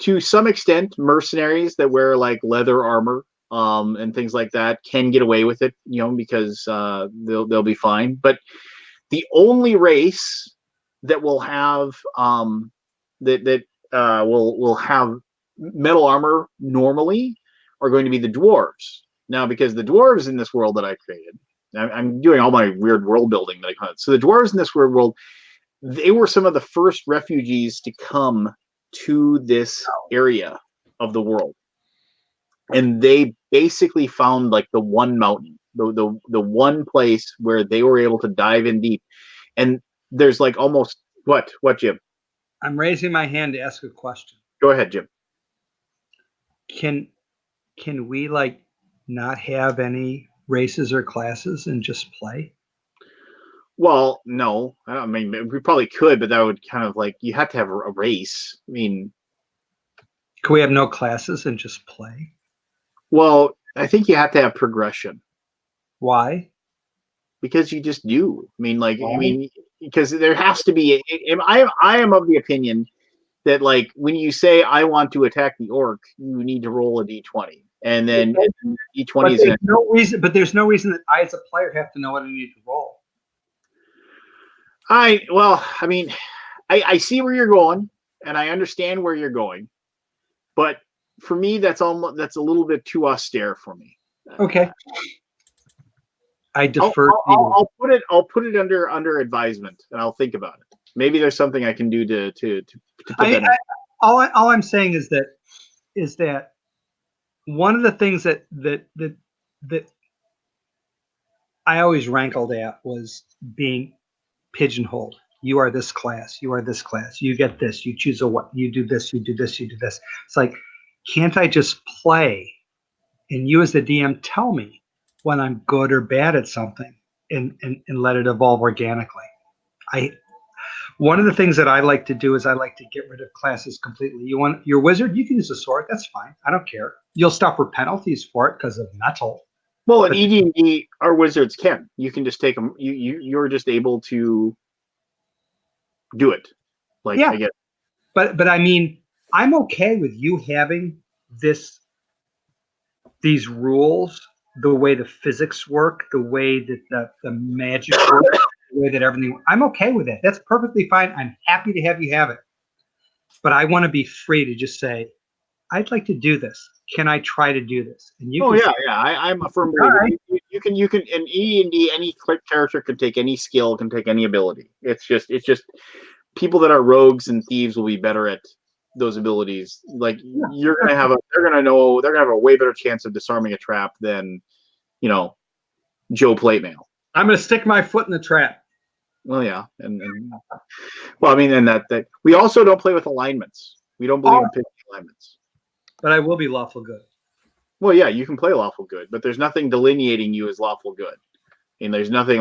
[SPEAKER 2] To some extent, mercenaries that wear leather armor and things like that can get away with it, because they'll be fine. But the only race that will have will have metal armor normally are going to be the dwarves. Now, because the dwarves in this world that I created, I'm doing all my weird world building that I call it. So the dwarves in this weird world, they were some of the first refugees to come to this area of the world, and they basically found the one mountain, the one place where they were able to dive in deep. And there's almost what Jim?
[SPEAKER 3] I'm raising my hand to ask a question.
[SPEAKER 2] Go ahead, Jim.
[SPEAKER 3] Can we not have any races or classes and just play?
[SPEAKER 2] Well, no. I mean, we probably could, but that would kind of you have to have a race. I mean,
[SPEAKER 3] can we have no classes and just play?
[SPEAKER 2] Well, I think you have to have progression.
[SPEAKER 3] Why?
[SPEAKER 2] Because you just do. I mean, because there has to be. I am of the opinion that when you say I want to attack the orc, you need to roll a d20, and then d20 is
[SPEAKER 3] no reason. But there's no reason that I, as a player, have to know what I need to roll.
[SPEAKER 2] I see where you're going, and I understand where you're going, but for me, that's a little bit too austere for me.
[SPEAKER 3] Okay. I defer.
[SPEAKER 2] I'll put it under advisement, and I'll think about it. Maybe there's something I can do to put that in.
[SPEAKER 3] All I'm saying is that one of the things that I always rankled at was being pigeonholed. You are this class. You are this class. You get this. You choose what. You do this. You do this. You do this. It's can't I just play, and you as the DM tell me when I'm good or bad at something, and let it evolve organically? One of the things that I like to do is I like to get rid of classes completely. You want your wizard, you can use a sword. That's fine. I don't care. You'll suffer penalties for it because of metal.
[SPEAKER 2] Well, in ED&D, our wizards can. You can just take them. You're just able to do it.
[SPEAKER 3] Yeah.
[SPEAKER 2] I get.
[SPEAKER 3] But I mean, I'm okay with you having these rules, the way the physics work, the way that the magic works, the way that everything. I'm okay with it. That's perfectly fine. I'm happy to have you have it. But I want to be free to just say, I'd like to do this. Can I try to do this? And you.
[SPEAKER 2] I'm a firm believer. Right. You can in E&D, any character can take any skill, can take any ability. It's just people that are rogues and thieves will be better at those abilities. They're gonna have a way better chance of disarming a trap than Joe Platemail.
[SPEAKER 3] I'm gonna stick my foot in the trap.
[SPEAKER 2] Well, yeah, and well, I mean, and that we also don't play with alignments. We don't believe in picking alignments.
[SPEAKER 3] But I will be lawful good.
[SPEAKER 2] Well, yeah, you can play lawful good, but there's nothing delineating you as lawful good. And there's nothing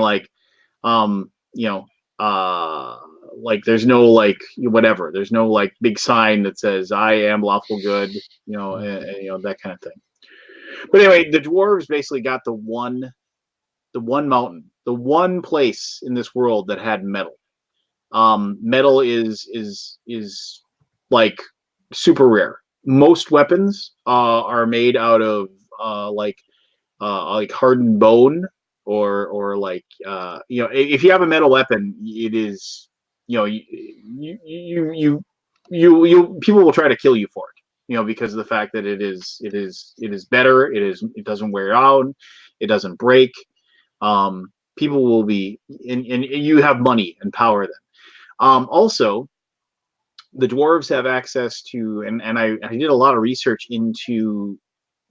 [SPEAKER 2] there's no whatever. There's no big sign that says I am lawful good, and that kind of thing. But anyway, the dwarves basically got the one mountain, the one place in this world that had metal. Metal is super rare. Most weapons are made out of hardened bone or if you have a metal weapon, it is you people will try to kill you for it, because of the fact that it is better. It doesn't wear out. It doesn't break. people will be, and you have money and power then. Also, the dwarves have access to, and I did a lot of research into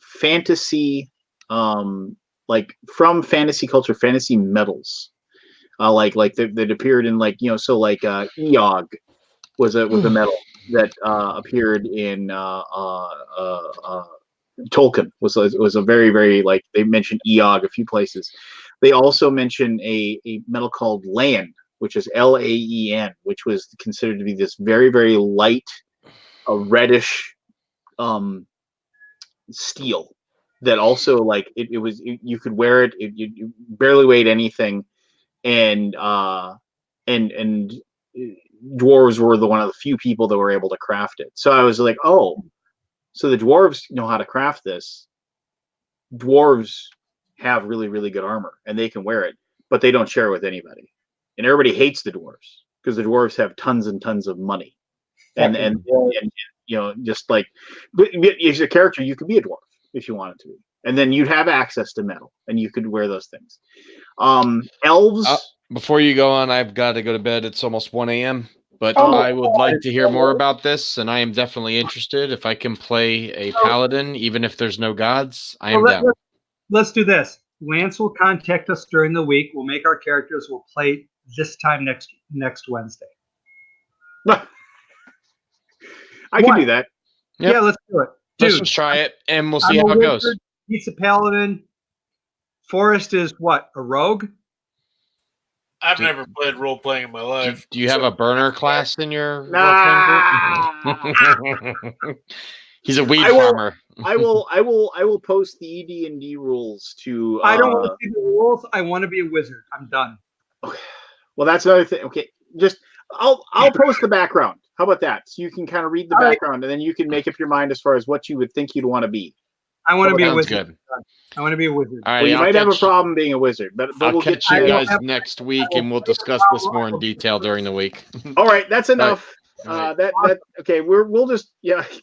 [SPEAKER 2] fantasy, like from fantasy culture, fantasy metals, like that appeared in so like Eog was a metal that appeared in Tolkien was a very, very, like, they mentioned Eog a few places. They also mention a metal called Lan, which is Laen, which was considered to be this very, very light, reddish steel that also, like, it was, you could wear it, you barely weighed anything, and dwarves were one of the few people that were able to craft it. So I was like, oh, so the dwarves know how to craft this. Dwarves have really, really good armor, and they can wear it, but they don't share it with anybody. And everybody hates the dwarves because the dwarves have tons and tons of money. And just like, but as a character, you could be a dwarf if you wanted to be. And then you'd have access to metal, and you could wear those things. Elves.
[SPEAKER 1] Before you go on, I've got to go to bed. It's almost 1 a.m. But I would like to hear more about this, and I am definitely interested. If I can play a paladin, even if there's no gods, I am down.
[SPEAKER 3] Let's do this. Lance will contact us during the week. We'll make our characters. We'll play this time next Wednesday.
[SPEAKER 2] I can do that.
[SPEAKER 1] Yep.
[SPEAKER 3] Yeah, let's do it.
[SPEAKER 1] Let's
[SPEAKER 3] Dude,
[SPEAKER 1] just try it, and we'll see how it goes.
[SPEAKER 3] He's a paladin. Forrest is what? A rogue?
[SPEAKER 5] I've never played role playing in my life.
[SPEAKER 1] Do you have a burner class in your role-playing group? He's a weed farmer.
[SPEAKER 2] I will post the ED&D rules to.
[SPEAKER 3] I don't want to see the rules. I want to be a wizard. I'm done.
[SPEAKER 2] Okay. Well, that's another thing. Okay, just I'll post the background. How about that? So you can kind of read the background, and then you can make up your mind as far as what you would think you'd want to be.
[SPEAKER 3] I want to be a wizard.
[SPEAKER 1] Good.
[SPEAKER 3] I want to be a wizard.
[SPEAKER 2] All right, well, you might have a problem being a wizard, but
[SPEAKER 1] we'll catch you guys next week, and we'll discuss this more in detail during the week.
[SPEAKER 2] All right, that's enough.
[SPEAKER 1] All right.
[SPEAKER 2] Okay. We'll just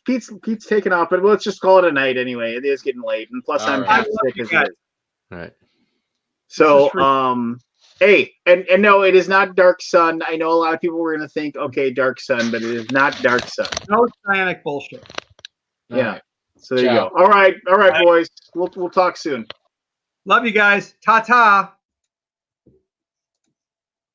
[SPEAKER 2] Pete's taking off, but let's just call it a night anyway. It is getting late, and plus I'm half sick as it is.
[SPEAKER 1] All right.
[SPEAKER 2] So hey, and no, it is not Dark Sun. I know a lot of people were going to think, okay, Dark Sun, but it is not Dark Sun.
[SPEAKER 3] No cyanic bullshit.
[SPEAKER 2] Yeah. Right. So there you go. All right, boys. We'll talk soon.
[SPEAKER 3] Love you guys. Ta-ta.